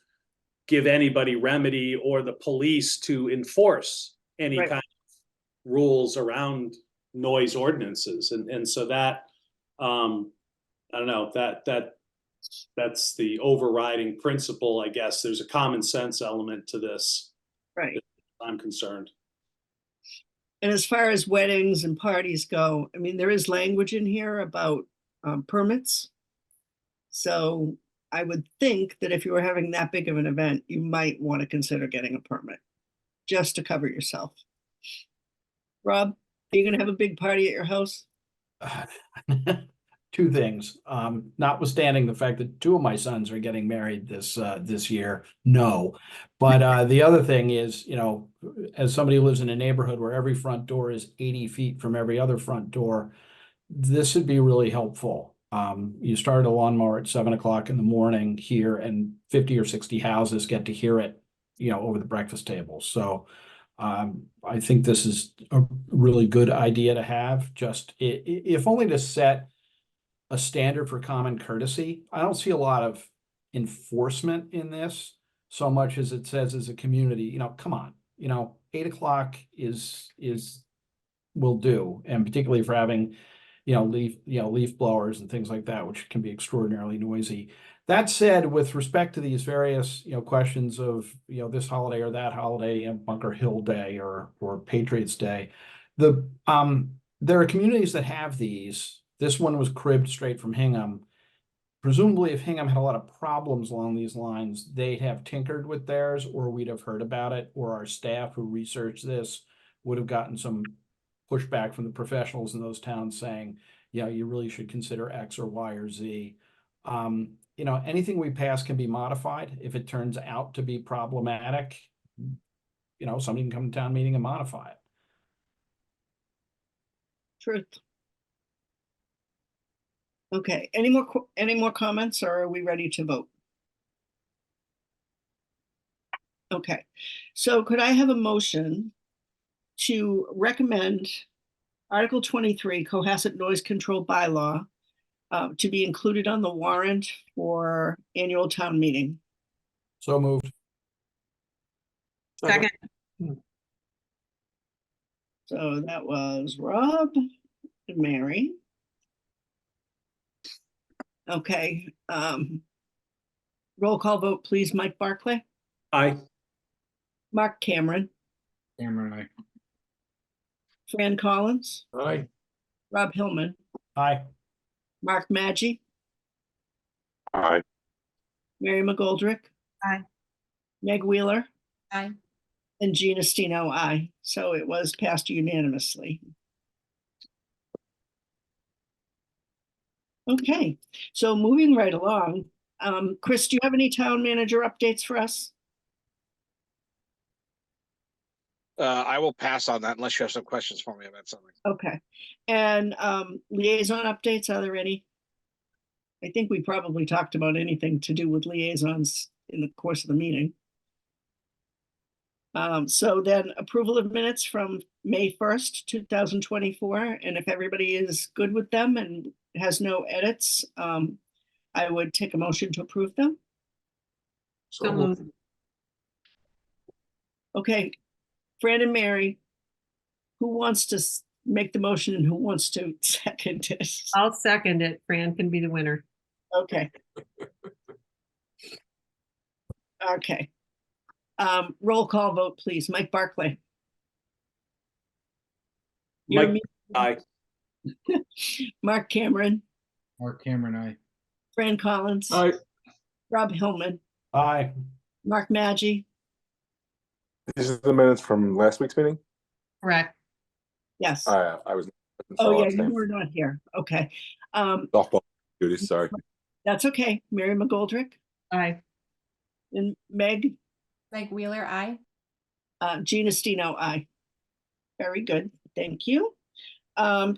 I: give anybody remedy or the police to enforce any kind of rules around noise ordinances. And so that, I don't know, that's the overriding principle, I guess. There's a common sense element to this.
A: Right.
I: I'm concerned.
A: And as far as weddings and parties go, I mean, there is language in here about permits. So I would think that if you were having that big of an event, you might want to consider getting a permit just to cover yourself. Rob, are you going to have a big party at your house?
H: Two things, notwithstanding the fact that two of my sons are getting married this year, no. But the other thing is, you know, as somebody who lives in a neighborhood where every front door is 80 feet from every other front door, this would be really helpful. You start a lawnmower at 7 o'clock in the morning here, and 50 or 60 houses get to hear it, you know, over the breakfast table. So I think this is a really good idea to have, just if only to set a standard for common courtesy. I don't see a lot of enforcement in this so much as it says as a community, you know, come on, you know, 8 o'clock will do. And particularly for having, leaf blowers and things like that, which can be extraordinarily noisy. That said, with respect to these various, questions of, this holiday or that holiday, Bunker Hill Day or Patriots Day, there are communities that have these. This one was cribbed straight from Hingham. Presumably, if Hingham had a lot of problems along these lines, they'd have tinkered with theirs, or we'd have heard about it, or our staff who researched this would have gotten some pushback from the professionals in those towns saying, yeah, you really should consider X or Y or Z. Anything we pass can be modified. If it turns out to be problematic, somebody can come to town meeting and modify it.
A: Truth. Okay, any more comments, or are we ready to vote? Okay, so could I have a motion to recommend Article 23, Cohasset Noise Control Bylaw, to be included on the warrant for annual town meeting?
H: So moved.
D: Second.
A: So that was Rob and Mary. Okay, roll call vote, please. Mike Barclay,
I: Aye.
A: Mark Cameron,
B: Cameron, aye.
A: Fran Collins,
C: Aye.
A: Rob Hillman,
H: Aye.
A: Mark Maggi,
G: Aye.
A: Mary McGoldrick.
D: Aye.
A: Meg Wheeler.
J: Aye.
A: And Gina Stino, aye. So it was passed unanimously. Okay, so moving right along, Chris, do you have any town manager updates for us?
F: I will pass on that unless you have some questions for me about something.
A: Okay, and liaison updates, are there any? I think we probably talked about anything to do with liaisons in the course of the meeting. So then approval of minutes from May 1st, 2024, and if everybody is good with them and has no edits, I would take a motion to approve them.
D: So moved.
A: Okay, Fran and Mary, who wants to make the motion and who wants to second it?
D: I'll second it. Fran can be the winner.
A: Okay. Okay. Roll call vote, please. Mike Barclay. You're
I: Mike, aye.
A: Mark Cameron,
B: Mark Cameron, aye.
A: Fran Collins,
C: Aye.
A: Rob Hillman,
H: Aye.
A: Mark Maggi.
G: These are the minutes from last week's meeting?
D: Correct.
A: Yes.
G: I was.
A: Oh, yeah, you were not here. Okay.
G: Softball duties, sorry.
A: That's okay. Mary McGoldrick
D: Aye.
A: and Meg,
J: Meg Wheeler, aye.
A: Gina Stino, aye. Very good. Thank you.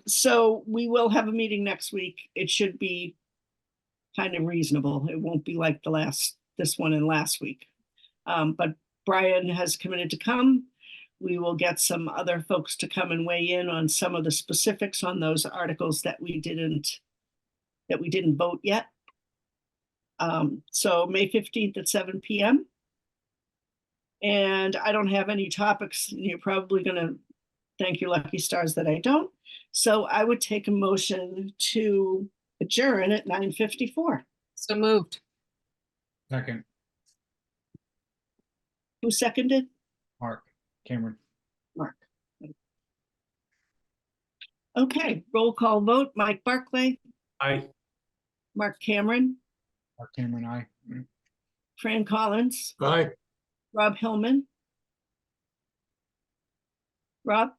A: So we will have a meeting next week. It should be kind of reasonable. It won't be like this one and last week. But Brian has committed to come. We will get some other folks to come and weigh in on some of the specifics on those articles that we didn't vote yet. So May 15th at 7 p.m. And I don't have any topics. You're probably going to thank your lucky stars that I don't. So I would take a motion to adjourn at 9:54.
D: So moved.
B: Second,
A: Who seconded?
B: Mark Cameron.
A: Mark. Okay, roll call vote. Mike Barclay,
I: Aye.
A: Mark Cameron,
B: Mark Cameron, aye.
A: Fran Collins,
C: Aye.
A: Rob Hillman. Rob,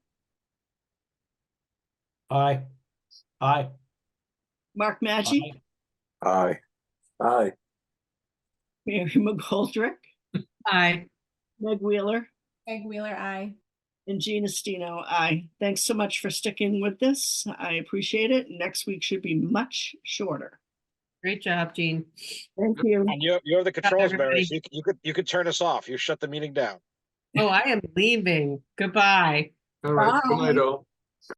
H: Aye. Aye.
A: Mark Maggi,
H: Aye.
G: Aye. Aye.
A: Mary McGoldrick,
D: Aye.
A: Meg Wheeler,
J: Meg Wheeler, aye.
A: and Gina Stino, aye. Thanks so much for sticking with this. I appreciate it. Next week should be much shorter.
D: Great job, Jean.
A: Thank you.
F: And you're the controls
D: everybody.
F: bearer, so you could turn us off. You shut the meeting down.
D: Oh, I am leaving. Goodbye.
C: All right. Good night, all.